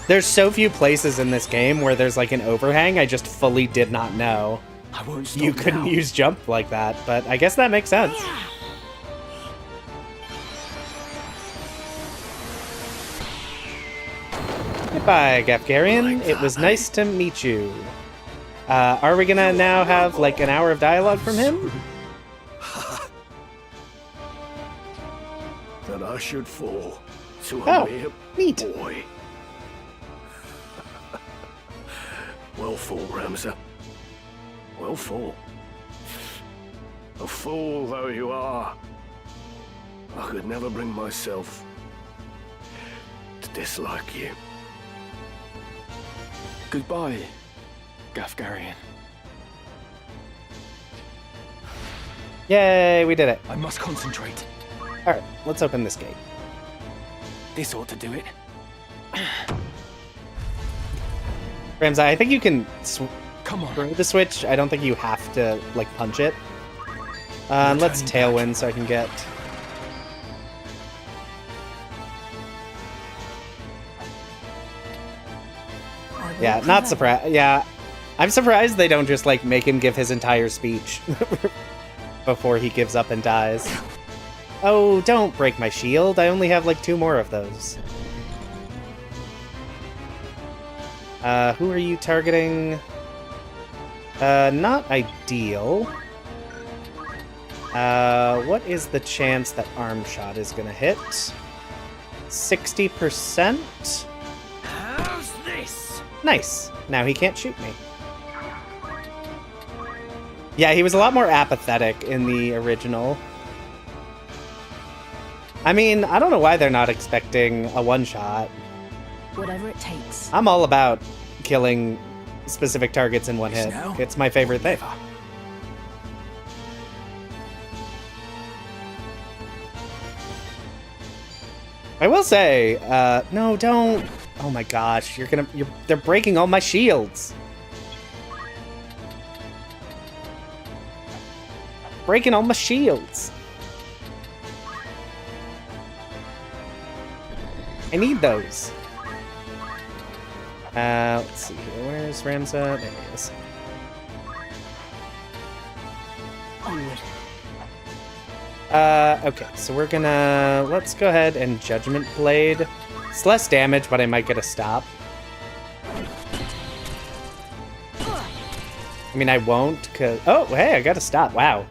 there's so few places in this game where there's like an overhang, I just fully did not know. I won't stop You couldn't now. use jump like that, but I guess that makes sense. Goodbye, Gefgarian. It was nice to meet you. Are we gonna now have like an hour of dialogue from him? That I should fall to a mere neat. boy. Well fought, Ramsar. Well fought. A fool though you are, I could never bring myself to dislike you. Goodbye, Gefgarian. Yay, we did it. I must concentrate. Alright, let's open this gate. This ought to do it. Ramsay, I think you can Come on. throw the switch. I don't think you have to, like, punch it. Let's Tailwind so I can get... Yeah, not surprised. Yeah, I'm surprised they don't just, like, make him give his entire speech before he gives up and dies. Oh, don't break my shield. I only have, like, 2 more of those. Who are you targeting? Not ideal. What is the chance that arm shot is gonna hit? 60%? How's this? Nice. Now he can't shoot me. Yeah, he was a lot more apathetic in the original. I mean, I don't know why they're not expecting a one-shot. Whatever it takes. I'm all about killing specific targets in one hit. It's my favorite thing. I will say, no, don't. Oh my gosh, they're breaking all my shields. Breaking all my shields. I need those. Let's see here. Where's Ramza? There he is. Onward. Okay, so let's go ahead and Judgment Blade. It's less damage, but I might get a stop. I mean, I won't, oh, hey, I got a stop. Wow.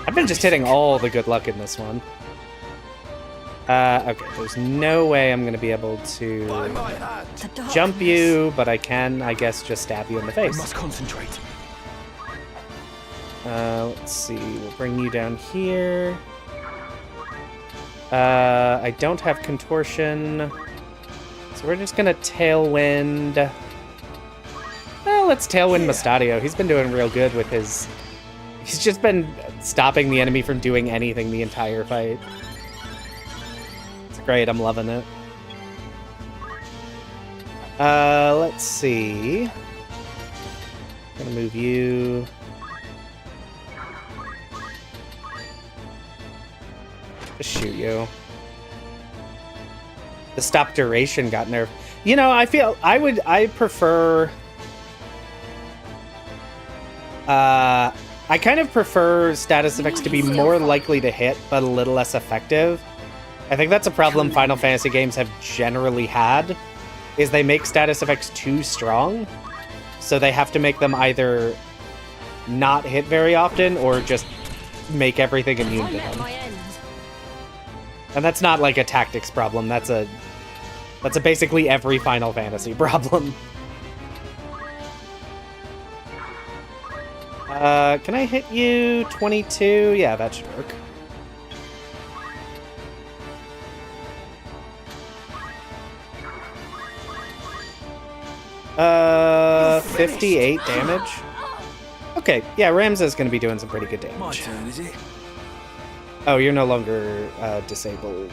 I've been just hitting all the good luck in this one. Okay, there's no way I'm gonna be able to jump you, but I can, I guess, just stab you in the face. I must concentrate. Let's see, we'll bring you down here. I don't have contortion, so we're just gonna tailwind. Well, let's tailwind Mustadio. He's been doing real good with his... He's just been stopping the enemy from doing anything the entire fight. It's great, I'm loving it. Let's see. I'm gonna move you. Just shoot you. The stop duration got nerfed. You know, I feel I prefer... I kind of prefer status effects to be more likely to hit, but a little less effective. I think that's a problem Final Fantasy games have generally had, is they make status effects too strong, so they have to make them either not hit very often, or just make everything immune to them. And that's not like a tactics problem, that's a basically every Final Fantasy problem. Can I hit you? 22? Yeah, that should work. Uh, 58 damage. Okay, yeah, Ramza is going to be doing some pretty good damage. My turn, is it? Oh, you're no longer disabled.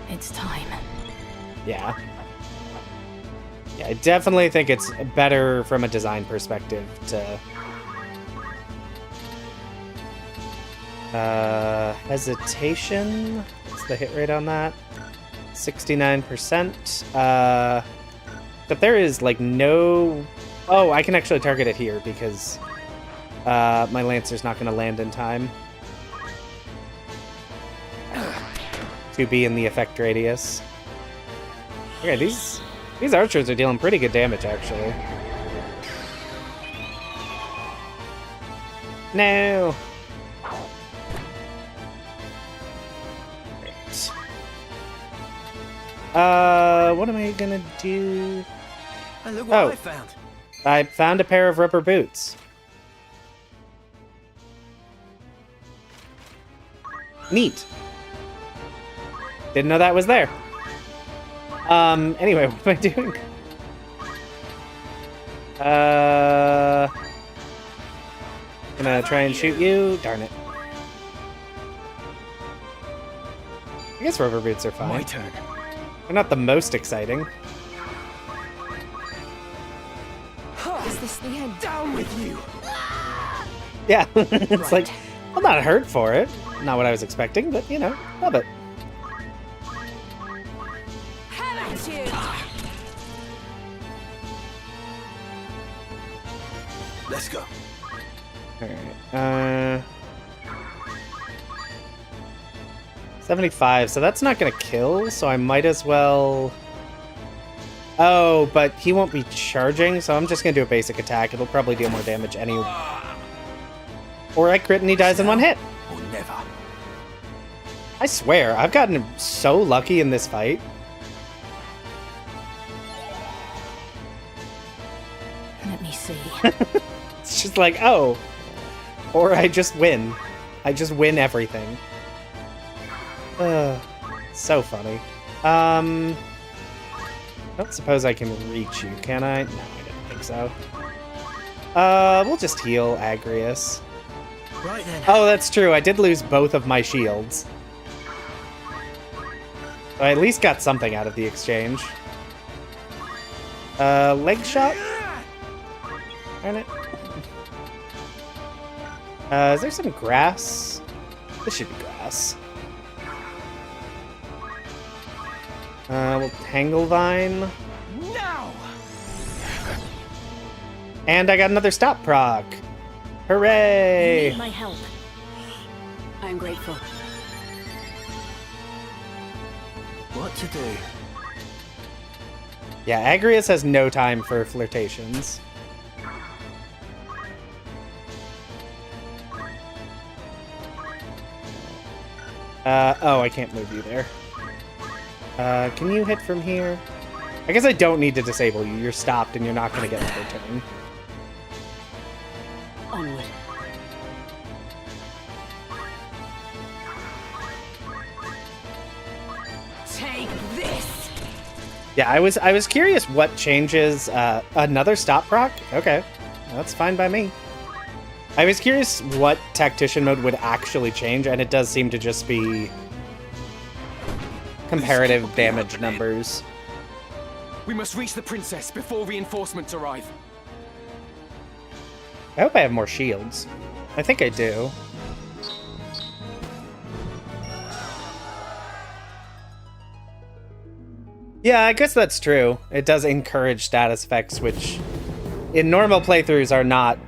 It's time. Yeah. Yeah, I definitely think it's better from a design perspective to... hesitation? What's the hit rate on that? 69%. But there is, like, no... Oh, I can actually target it here, because my Lancer's not going to land in time to be in the effect radius. Okay, these archers are dealing pretty good damage, actually. No! Right. What am I gonna do? And look what I found. I found a pair of rubber boots. Neat. Didn't know that was there. Anyway, what am I doing? Gonna try and shoot you? Darn it. I guess rubber boots are fine. My turn. They're not the most exciting. Is this the end? Down with you! Yeah, it's like, I'm not hurt for it. Not what I was expecting, but, you know, love it. Let's go. Alright, 75, so that's not gonna kill, so I might as well... Oh, but he won't be charging, so I'm just gonna do a basic attack. It'll probably deal more damage anyway. Or I crit and he dies in one hit. Or never. I swear, I've gotten so lucky in this fight. Let me see. It's just like, oh. Or I just win. I just win everything. So funny. I don't suppose I can reach you, can I? No, I didn't think so. We'll just heal Agrius. Right then. Oh, that's true. I did lose both of my shields. So I at least got something out of the exchange. Leg shot? Darn it. Is there some grass? This should be grass. We'll Tangle Vine. Now! And I got another stop proc. Hooray! You need my help. I'm grateful. What to do? Yeah, Agrius has no time for flirtations. Oh, I can't move you there. Can you hit from here? I guess I don't need to disable you. You're stopped and you're not going to get another turn. Onward. Take this! Yeah, I was curious what changes. Another stop proc? Okay, that's fine by me. I was curious what Tactician mode would actually change, and it does seem to just be comparative damage numbers. We must reach the princess before reinforcements arrive. I hope I have more shields. I think I do. Yeah, I guess that's true. It does encourage status effects, which in normal playthroughs are not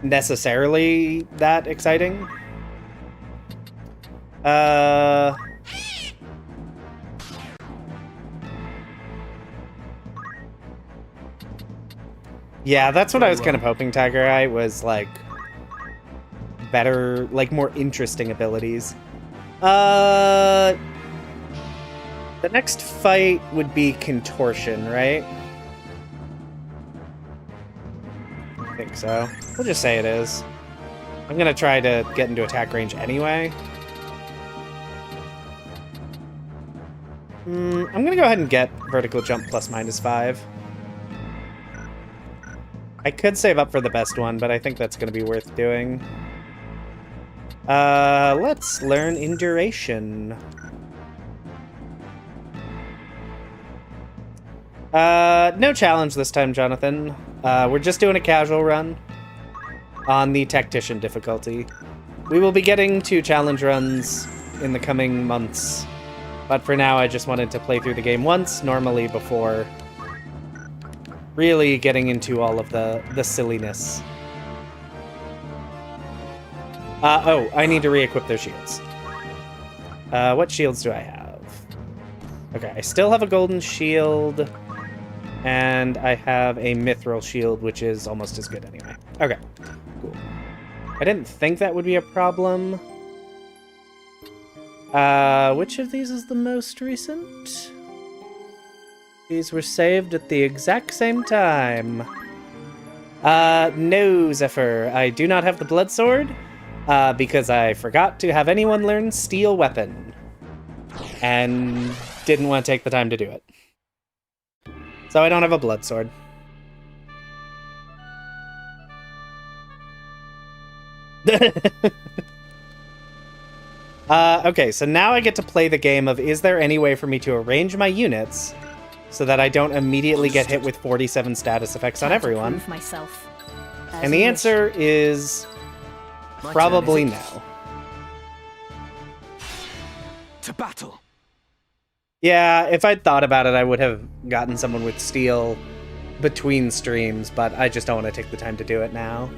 necessarily that exciting. Yeah, that's what I was kind of hoping Tiger Eye was, like, better, like, more interesting abilities. The next fight would be Contortion, right? I think so. We'll just say it is. I'm gonna try to get into attack range anyway. I'm gonna go ahead and get vertical jump plus -5. I could save up for the best one, but I think that's gonna be worth doing. Let's learn Enduration. No challenge this time, Jonathan. We're just doing a casual run on the Tactician difficulty. We will be getting to challenge runs in the coming months, but for now I just wanted to play through the game once, normally, before really getting into all of the silliness. Oh, I need to re-equip their shields. What shields do I have? Okay, I still have a golden shield, and I have a mithril shield, which is almost as good anyway. Okay, cool. I didn't think that would be a problem. Which of these is the most recent? These were saved at the exact same time. No, Zephyr. I do not have the blood sword, because I forgot to have anyone learn steel weapon. And didn't want to take the time to do it. So I don't have a blood sword. Okay, so now I get to play the game of, is there any way for me to arrange my units so that I don't immediately get hit with 47 status effects on everyone? Prove myself. And the answer is probably no. To battle. Yeah, if I'd thought about it, I would have gotten someone with steel between streams, but I just don't want to take the time to do it now.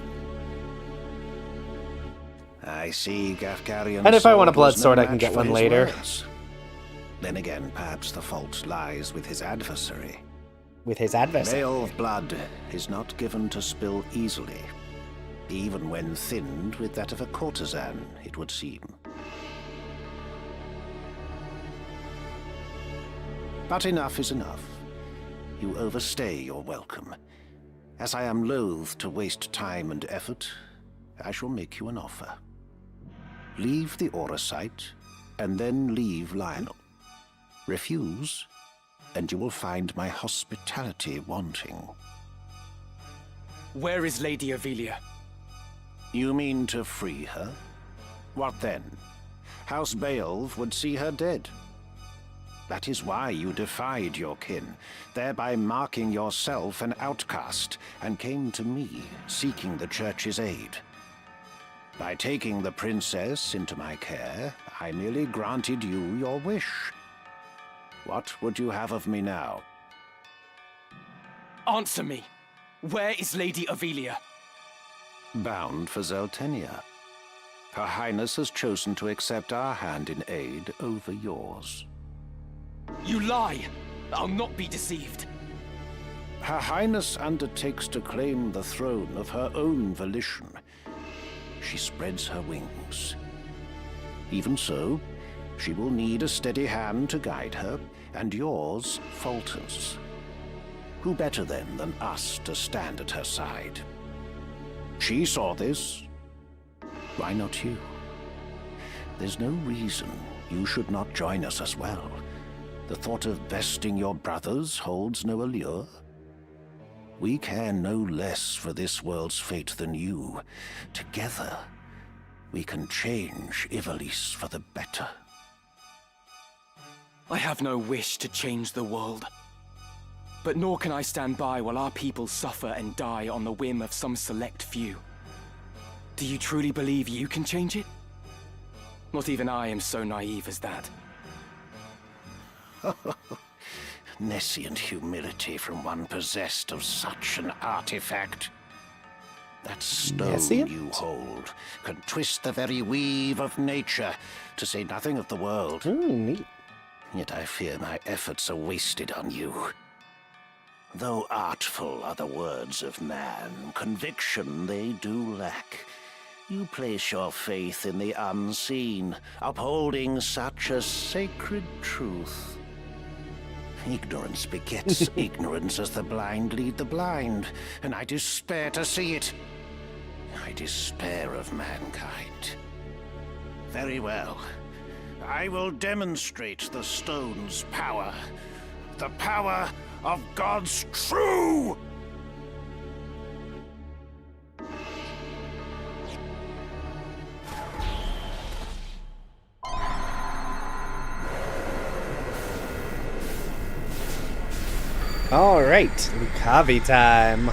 I see Gafgarian. And if I want a blood sword, I can get one later. Words. Then again, perhaps the fault lies with his adversary. With his adversary? Beowulf blood is not given to spill easily, even when thinned with that of a courtesan, it would seem. But enough is enough. You overstay your welcome. As I am loath to waste time and effort, I shall make you an offer. Leave the Orosite, and then leave Lionel. Refuse, and you will find my hospitality wanting. Where is Lady Avelia? You mean to free her? What then? House Beowulf would see her dead. That is why you defied your kin, thereby marking yourself an outcast, and came to me, seeking the Church's aid. By taking the princess into my care, I merely granted you your wish. What would you have of me now? Answer me. Where is Lady Avelia? Bound for Zeltenia. Her Highness has chosen to accept our hand in aid over yours. You lie! I'll not be deceived. Her Highness undertakes to claim the throne of her own volition. She spreads her wings. Even so, she will need a steady hand to guide her, and yours falters. Who better then than us to stand at her side? She saw this. Why not you? There's no reason you should not join us as well. The thought of besting your brothers holds no allure. We care no less for this world's fate than you. Together, we can change Ivalice for the better. I have no wish to change the world. But nor can I stand by while our people suffer and die on the whim of some select few. Do you truly believe you can change it? Not even I am so naive as that. Nescient humility from one possessed of such an artifact. That stone Nescient? you hold can twist the very weave of nature, to say nothing of the world. Neat. Yet I fear my efforts are wasted on you. Though artful are the words of man, conviction they do lack. You place your faith in the unseen, upholding such a sacred truth. Ignorance begets ignorance as the blind lead the blind, and I despair to see it. I despair of mankind. Very well. I will demonstrate the stone's power. The power of God's true! All right, Lucavi time.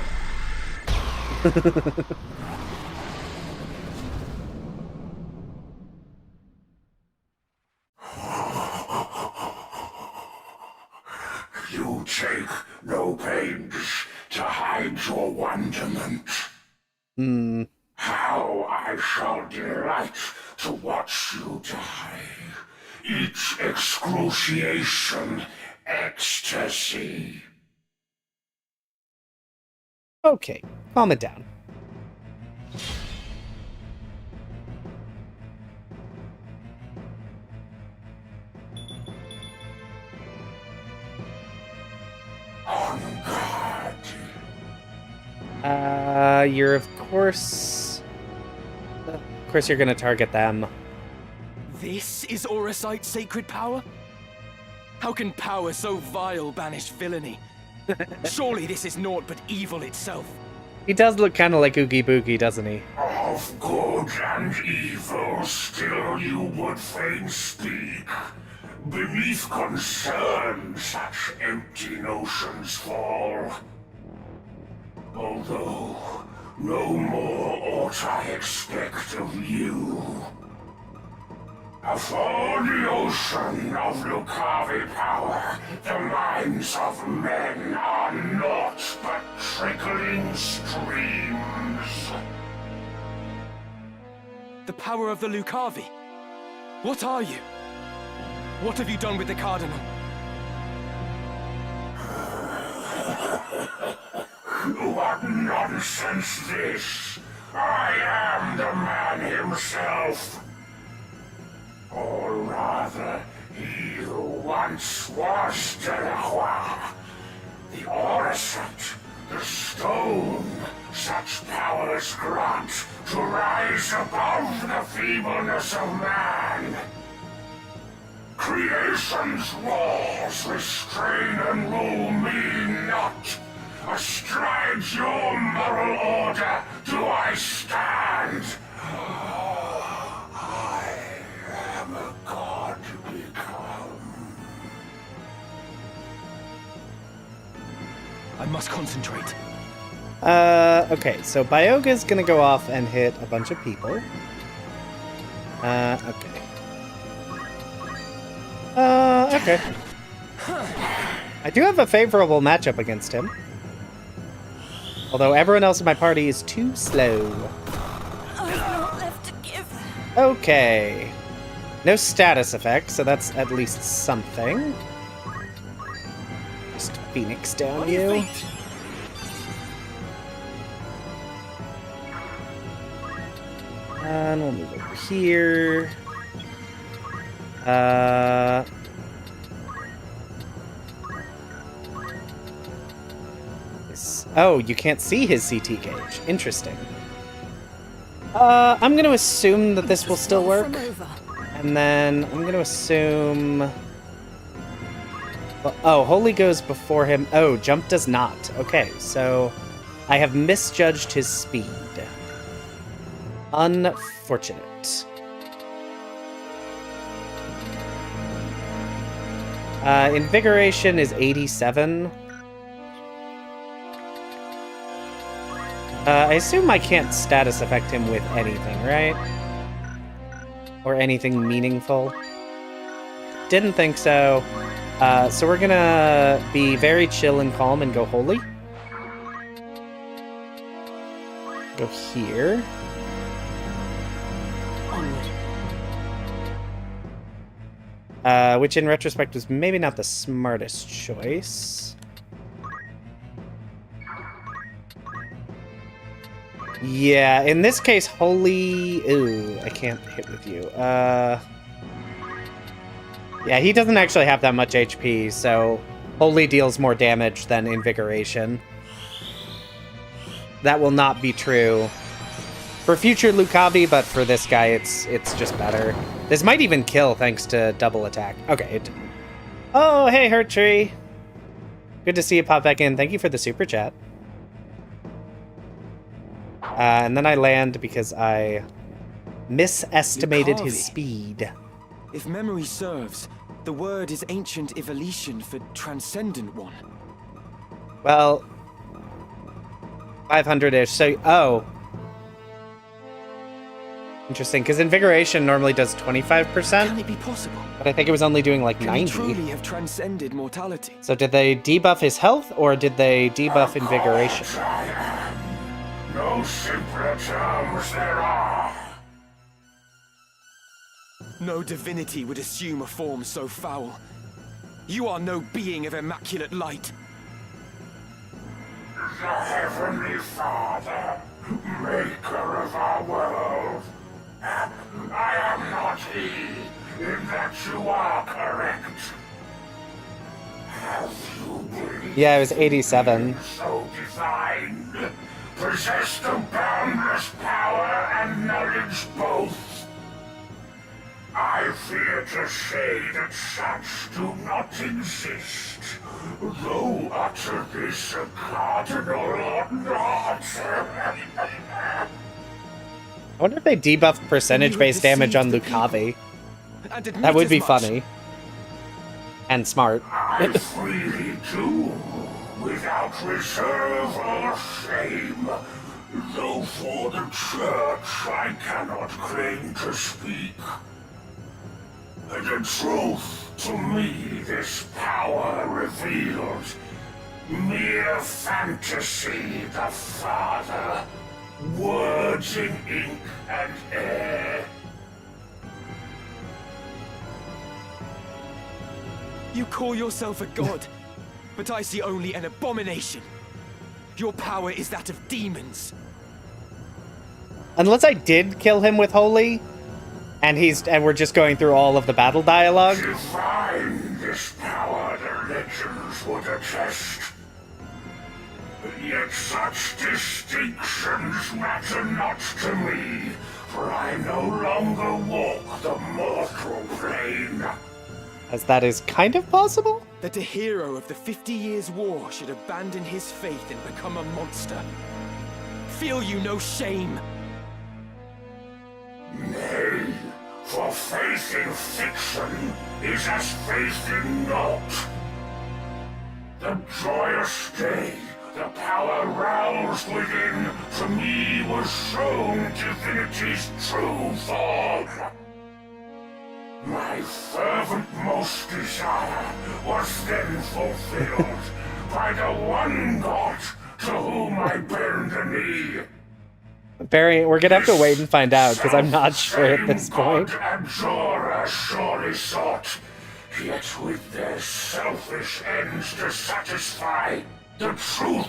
You take no pains to hide your wonderment. How I shall delight to watch you die. Each excruciation, ecstasy. Okay, calm it down. On guard. You're of course you're gonna target them. This is Auracite's sacred power? How can power so vile banish villainy? Surely this is naught but evil itself. He does look kind of like Oogie Boogie, doesn't he? Of good and evil still you would fain speak. Beneath concern such empty notions fall. Although no more ought I expect of you. Afore the ocean of Lucavi power, the minds of men are naught but trickling streams. The power of the Lucavi? What are you? What have you done with the Cardinal? What nonsense this! I am the man himself. Or rather, he who once was Delacroix. The Auracite, the stone, such powers grant to rise above the feebleness of man. Creation's laws restrain and rule me not. Astride your moral order do I stand. I am a god become. I must concentrate. Okay, so Byoga's gonna go off and hit a bunch of people. Okay. Okay. I do have a favorable matchup against him. Although everyone else in my party is too slow. I've not left to give. Okay. No status effect, so that's at least something. Just Phoenix down you. And we'll move over here. Oh, you can't see his CT gauge. Interesting. I'm gonna assume that this will still work. And then I'm gonna assume... Well, oh, Holy goes before him. Oh, Jump does not. Okay, so I have misjudged his speed. Unfortunate. Invigoration is 87. I assume I can't status affect him with anything, right? Or anything meaningful. Didn't think so. So we're gonna be very chill and calm and go Holy. Go here. Which in retrospect was maybe not the smartest choice. Yeah, in this case, Holy... Ooh, I can't hit with you. Yeah, he doesn't actually have that much HP, so Holy deals more damage than Invigoration. That will not be true for future Lucavi, but for this guy, it's just better. This might even kill thanks to double attack. Okay, it didn't. Oh, hey, Hurt Tree. Good to see you pop back in. Thank you for the super chat. And then I land because I misestimated his speed. If memory serves, the word is ancient evolution for transcendent one. Well, 500-ish. So, oh. Interesting, because Invigoration normally does 25%. Can it be possible? But I think it was only doing like 90. Can he truly have transcended mortality? So did they debuff his health, or did they debuff Invigoration? No simpler terms there are. No divinity would assume a form so foul. You are no being of immaculate light. The Heavenly Father, maker of our world. I am not he, in that you are correct. Have you been Yeah, it was 87. so designed? Possessed of boundless power and knowledge both? I fear to say that such do not exist, though utter this a cardinal or not. I wonder if they debuffed percentage-based damage on Lucavi. That would be funny. And smart. I freely do, without reserve or shame. Though for the Church I cannot claim to speak. The truth, to me, this power revealed. Mere fantasy, the Father. Words in ink and air. You call yourself a god, but I see only an abomination. Your power is that of demons. Unless I did kill him with Holy, and we're just going through all of the battle dialogue. Divine this power, the legends would attest. Yet such distinctions matter not to me, for I no longer walk the mortal plane. As that is kind of possible? That a hero of the 50 Years' War should abandon his faith and become a monster. Feel you no shame? Nay, for faith in fiction is as faith in naught. The joyous day, the power roused within, to me was shown divinity's true form. My fervent most desire was then fulfilled by the one God to whom I bend the knee. Barry, we're gonna have to wait and find out, because I'm not sure at this point. Abjurer surely sought, yet with their selfish ends to satisfy, the truth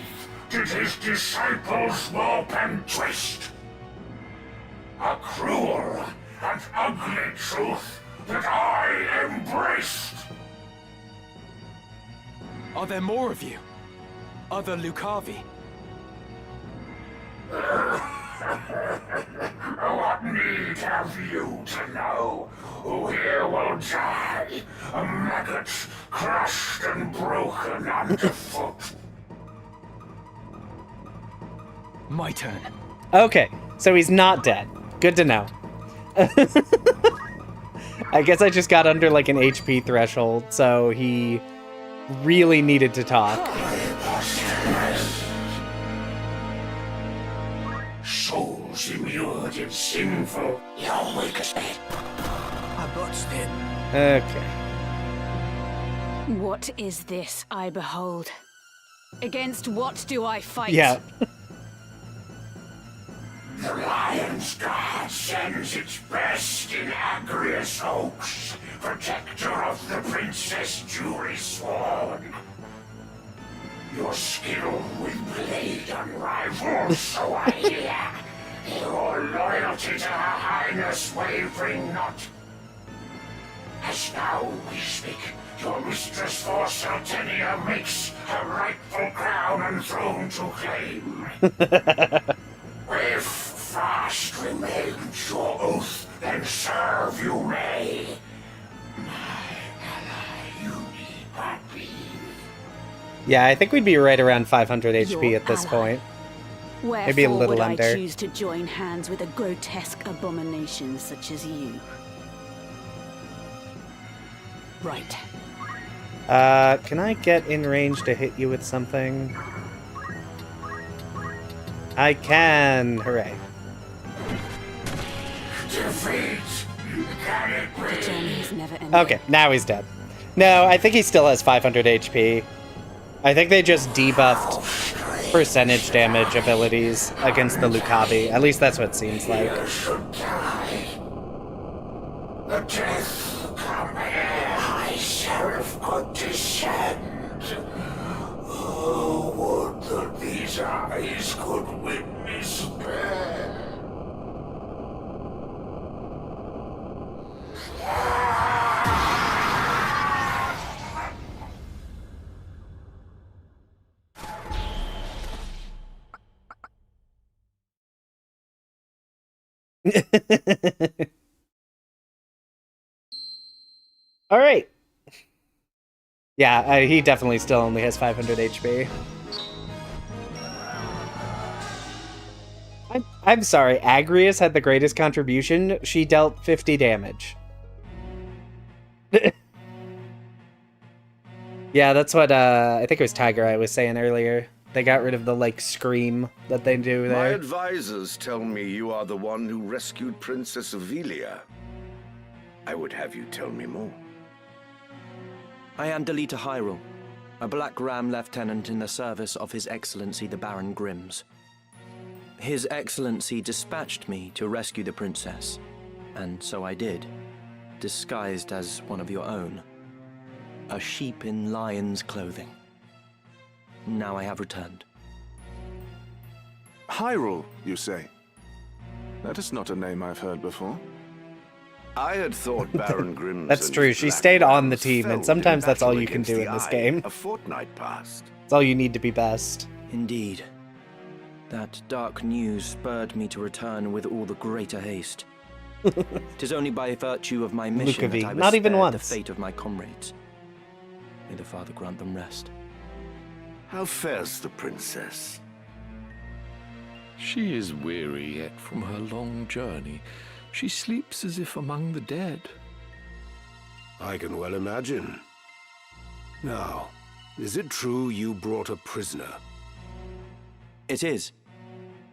did his disciples warp and twist. A cruel and ugly truth that I embraced. Are there more of you? Other Lucavi? What need have you to know? Who here will die? A maggot, crushed and broken underfoot. My turn. Okay, so he's not dead. Good to know. I guess I just got under like an HP threshold, so he really needed to talk. Souls immured in sinful, your weakest bit. I botched it. Okay. What is this I behold? Against what do I fight? Yeah. The Lion's Guard sends its best in Agrius Oaks, protector of the Princess Jury Sworn. Your skill with blade unrivaled, so I hear. Your loyalty to Her Highness wavering not. As now we speak, your mistress for Sartenia makes her rightful crown and throne to claim. If fast remains your oath, then serve you may. My ally, you need but be. Yeah, I think we'd be right around 500 HP at this point. Wherefore Maybe a little would under. I choose to join hands with a grotesque abomination such as you? Right. Can I get in range to hit you with something? I can! Hooray. Defeat! Can it be? The journey is never ending. Okay, now he's dead. No, I think he still has 500 HP. I think they just debuffed percentage damage abilities against the Lucavi. At least that's what it seems like. You should die. The death come here, High Sheriff could descend. Oh, would that these eyes could witness bear. All right. Yeah, he definitely still only has 500 HP. I'm sorry, Agrius had the greatest contribution. She dealt 50 damage. Yeah, that's what I think it was Tiger I was saying earlier. They got rid of the, like, scream that they do there. My advisors tell me you are the one who rescued Princess Avelia. I would have you tell me more. I am Delita Hyrule, a Black Ram lieutenant in the service of His Excellency the Baron Grimms. His Excellency dispatched me to rescue the princess, and so I did, disguised as one of your own. A sheep in lion's clothing. Now I have returned. Hyrule, you say? That is not a name I've heard before. I had thought Baron Grimms. That's true. She stayed on the team, and sometimes that's all you can do in this game. A fortnight past. It's all you need to be best. Indeed. That dark news spurred me to return with all the greater haste. 'Tis only by virtue of my mission that I was not even spared once. the fate of my comrades. May the Father grant them rest. How fares the princess? She is weary yet from her long journey. She sleeps as if among the dead. I can well imagine. Now, is it true you brought a prisoner? It is.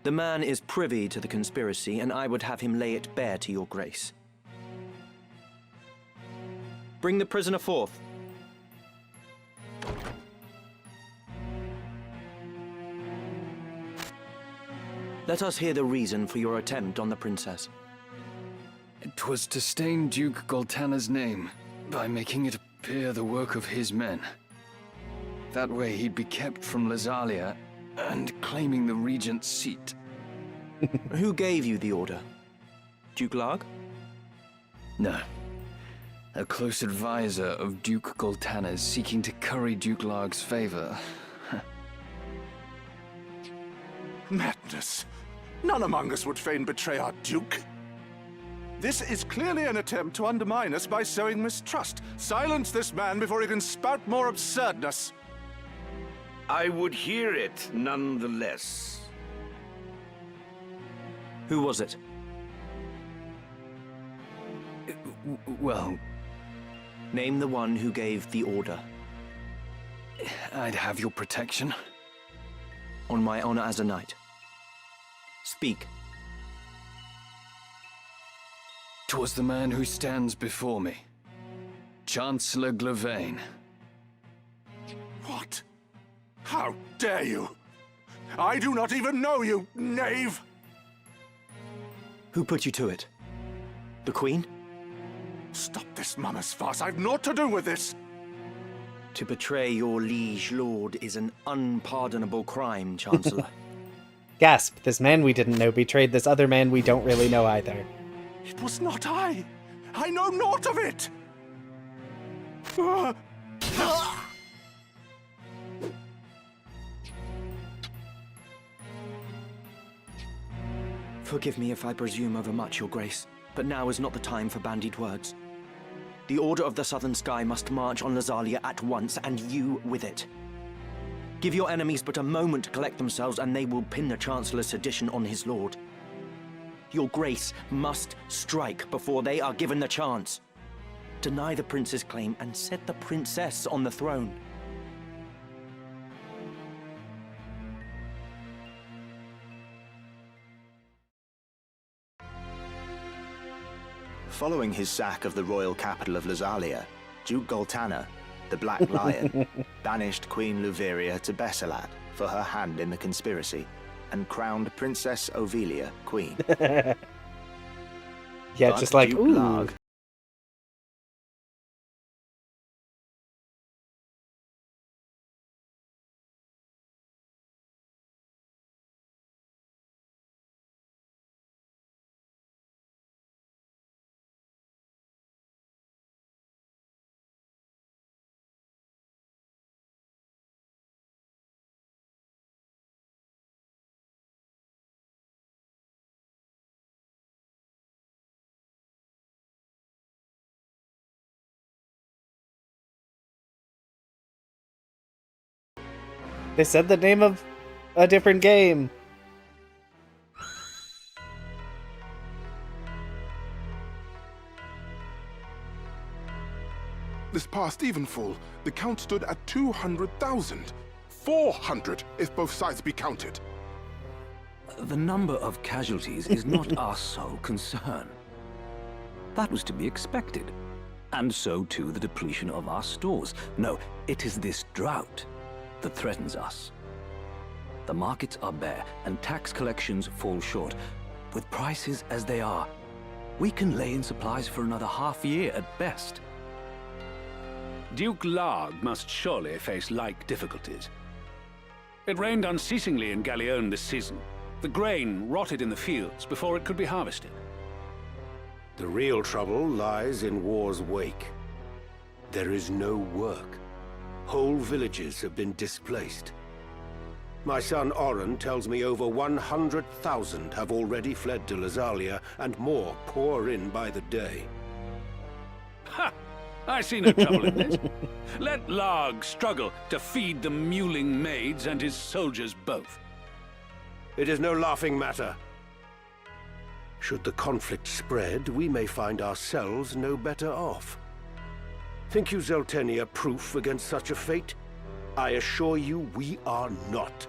The man is privy to the conspiracy, and I would have him lay it bare to your grace. Bring the prisoner forth. Let us hear the reason for your attempt on the princess. It was to stain Duke Goltana's name by making it appear the work of his men. That way he'd be kept from Lazalia and claiming the regent's seat. Who gave you the order? Duke Larg? No. A close advisor of Duke Goltana's seeking to curry Duke Larg's favor. Madness. None among us would fain betray our Duke. This is clearly an attempt to undermine us by sowing mistrust. Silence this man before he can spout more absurdness. I would hear it, nonetheless. Who was it? Well... Name the one who gave the order. I'd have your protection. On my honor as a knight. Speak. 'Twas the man who stands before me. Chancellor Glavain. What? How dare you? I do not even know you, knave! Who put you to it? The Queen? Stop this mummer's farce. I've naught to do with this. To betray your liege lord is an unpardonable crime, Chancellor. Gasp, this man we didn't know betrayed this other man we don't really know either. It was not I. I know naught of it. Forgive me if I presume overmuch, Your Grace, but now is not the time for bandied words. The Order of the Southern Sky must march on Lazalia at once, and you with it. Give your enemies but a moment to collect themselves, and they will pin the Chancellor's sedition on his lord. Your Grace must strike before they are given the chance. Deny the prince's claim and set the princess on the throne. Following his sack of the royal capital of Lazalia, Duke Goltana, the Black Lion, banished Queen Luveria to Bessalad for her hand in the conspiracy, and crowned Princess Ovelia queen. Yeah, But just like, Duke ooh. Larg They said the name of a different game. This past evenfall, the count stood at 200,000. 400 if both sides be counted. The number of casualties is not our sole concern. That was to be expected. And so too the depletion of our stores. No, it is this drought that threatens us. The markets are bare, and tax collections fall short. With prices as they are, we can lay in supplies for another half-year at best. Duke Larg must surely face like difficulties. It rained unceasingly in Galleon this season. The grain rotted in the fields before it could be harvested. The real trouble lies in war's wake. There is no work. Whole villages have been displaced. My son Oren tells me over 100,000 have already fled to Lazalia, and more pour in by the day. Ha! I see no trouble in this. Let Larg struggle to feed the mewling maids and his soldiers both. It is no laughing matter. Should the conflict spread, we may find ourselves no better off. Think you Zeltenia proof against such a fate? I assure you we are not.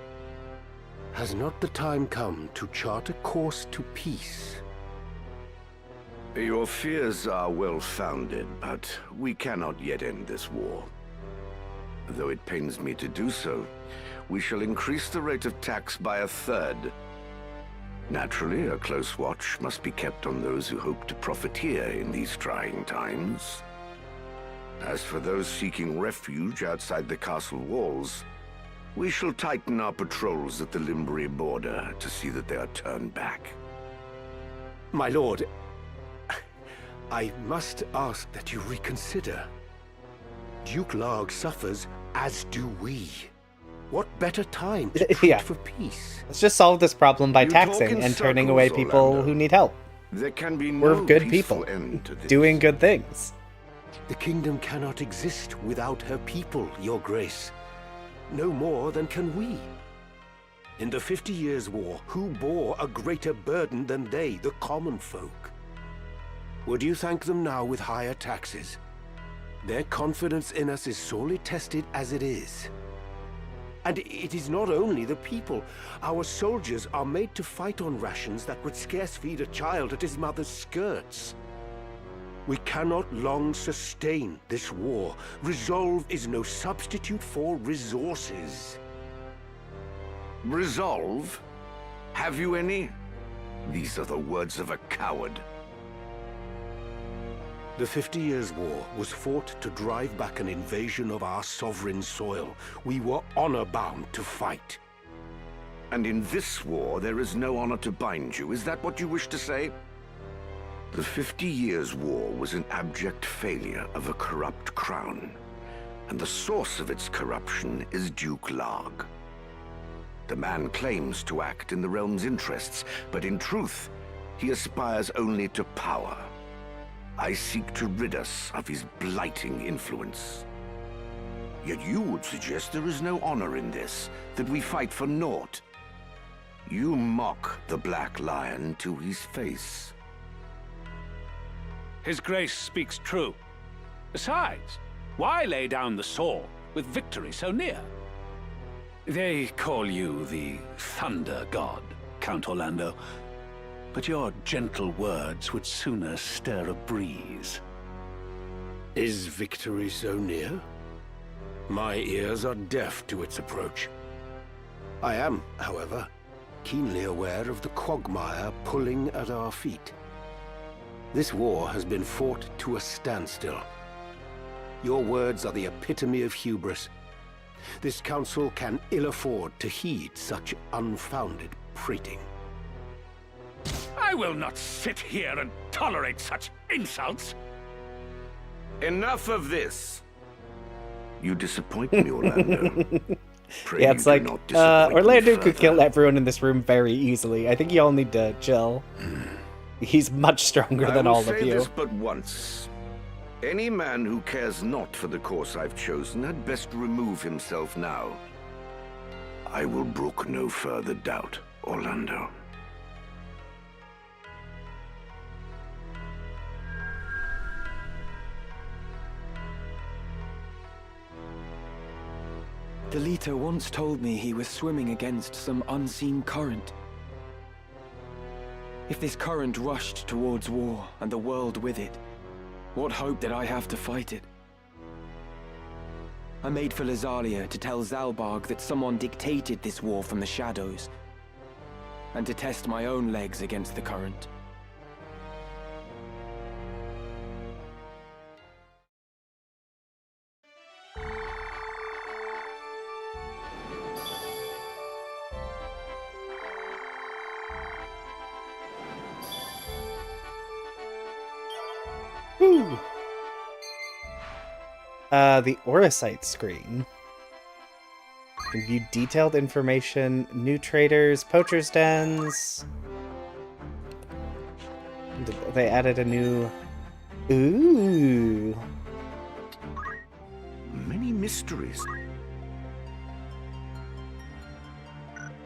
Has not the time come to chart a course to peace? Your fears are well-founded, but we cannot yet end this war. Though it pains me to do so, we shall increase the rate of tax by 1/3. Naturally, a close watch must be kept on those who hope to profiteer in these trying times. As for those seeking refuge outside the castle walls, we shall tighten our patrols at the Limbri border to see that they are turned back. My lord, I must ask that you reconsider. Duke Larg suffers, as do we. What better time to treat for peace? Let's just solve this problem by You talk taxing in and turning circles, away people Orlando. who need help. There can be We're no good peaceful people, end to this. doing good things. The kingdom cannot exist without her people, Your Grace. No more than can we. In the 50 Years' War, who bore a greater burden than they, the common folk? Would you thank them now with higher taxes? Their confidence in us is sorely tested as it is. And it is not only the people. Our soldiers are made to fight on rations that would scarce feed a child at his mother's skirts. We cannot long sustain this war. Resolve is no substitute for resources. Resolve? Have you any? These are the words of a coward. The 50 Years' War was fought to drive back an invasion of our sovereign soil. We were honor-bound to fight. And in this war, there is no honor to bind you. Is that what you wish to say? The 50 Years' War was an abject failure of a corrupt crown. And the source of its corruption is Duke Larg. The man claims to act in the realm's interests, but in truth, he aspires only to power. I seek to rid us of his blighting influence. Yet you would suggest there is no honor in this, that we fight for naught. You mock the Black Lion to his face. His Grace speaks true. Besides, why lay down the sword with victory so near? They call you the Thunder God, Count Orlando. But your gentle words would sooner stir a breeze. Is victory so near? My ears are deaf to its approach. I am, however, keenly aware of the quagmire pulling at our feet. This war has been fought to a standstill. Your words are the epitome of hubris. This council can ill afford to heed such unfounded prating. I will not sit here and tolerate such insults. Enough of this. You disappoint me, Orlando. Pray Yeah, it's you like, do not disappoint me Orlando could further. kill everyone in this room very easily. I think you all need to chill. He's much stronger than all of I will say you. this but once. Any man who cares not for the course I've chosen had best remove himself now. I will brook no further doubt, Orlando. The leader once told me he was swimming against some unseen current. If this current rushed towards war, and the world with it, what hope did I have to fight it? I made for Lazalia to tell Zalbarg that someone dictated this war from the shadows, and to test my own legs against the current. Woo! The Orosite screen. You can view detailed information, new traders, poachers' dens. They added a new... Ooh! Many mysteries.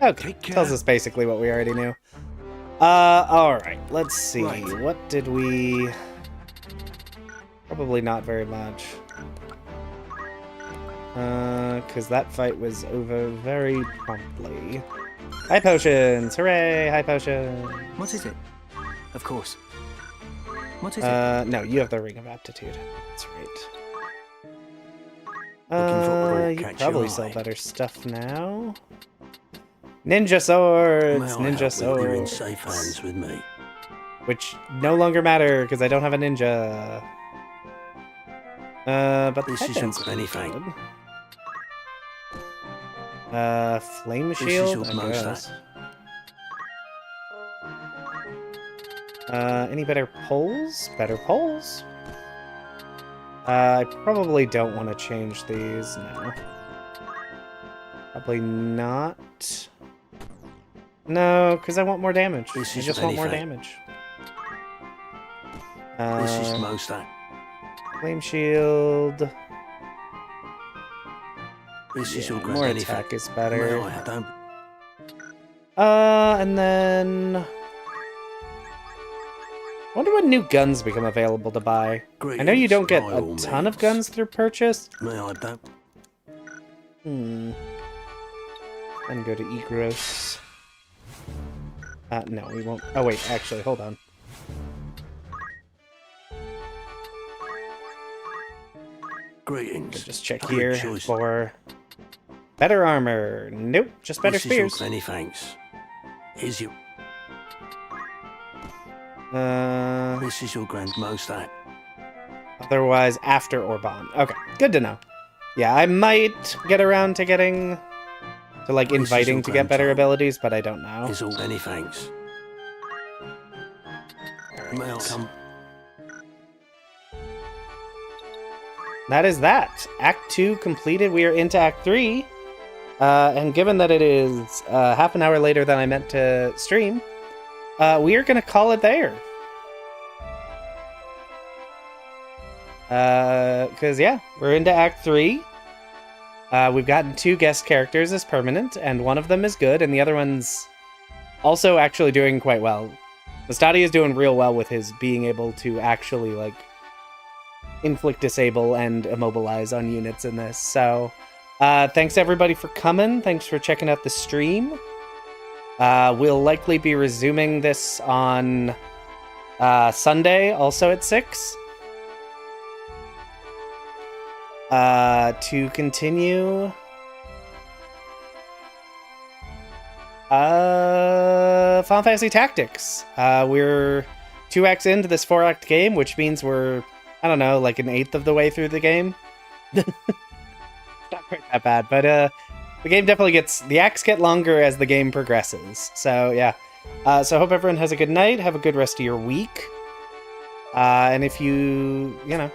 Okay, tells us basically what we already knew. Alright, let's see. What did we... Probably not very much. Because that fight was over very promptly. High potions! Hooray! High potion! What is it? Of course. What is it? No, you have the Ring of Aptitude. That's Looking right. for You catch probably your sell eye. better stuff now. Ninja swords! May I Ninja help swords! with? You're in safe hands with me. Which no longer matter, because I don't have a ninja. But the This isn't headband's pretty anything. good. Flame This is shield? I almost guess. Any better polls? Better polls? I probably don't want to change these, no. Probably not. No, because I want more damage. I just want more damage. This is most that. Flame shield. This is Yeah, your more grand attack is better. No, I don't. And then... I wonder when new guns become available to buy. I know you don't get a ton of guns through purchase. No, I don't. Then go to Egros. No, we won't. Oh, wait, actually, hold on. Greetings. Just check Good here choice. for better armor. Nope, just better This is your spears. many thanks. Is you? This is your grand most that. Otherwise, after Orban. Okay, good to know. Yeah, I might get around to getting... to, like, inviting to get better abilities, but I don't know. Is all many thanks. May I come? That is that. Act 2 completed. We are into Act 3. And given that it is half an hour later than I meant to stream, we are going to call it there. Because, yeah, we're into Act 3. We've gotten 2 guest characters as permanent, and one of them is good, and the other one's also actually doing quite well. Mustadi is doing real well with his being able to actually, like, inflict disable and immobilize on units in this. So, thanks everybody for coming. Thanks for checking out the stream. We'll likely be resuming this on Sunday, also at 6. To continue... Final Fantasy Tactics. We're 2 acts into this 4-act game, which means we're, I don't know, like an 1/8 of the way through the game. Not quite that bad, but the game definitely the acts get longer as the game progresses. So yeah, so I hope everyone has a good night. Have a good rest of your week. And if you know,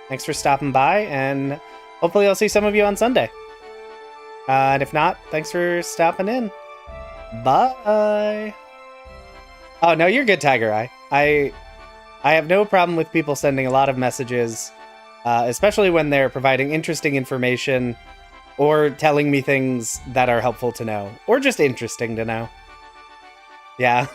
thanks for stopping by, and hopefully I'll see some of you on Sunday. And if not, thanks for stopping in. Bye. Oh no, you're good, Tiger Eye. I have no problem with people sending a lot of messages, especially when they're providing interesting information or telling me things that are helpful to know or just interesting to know. Yeah.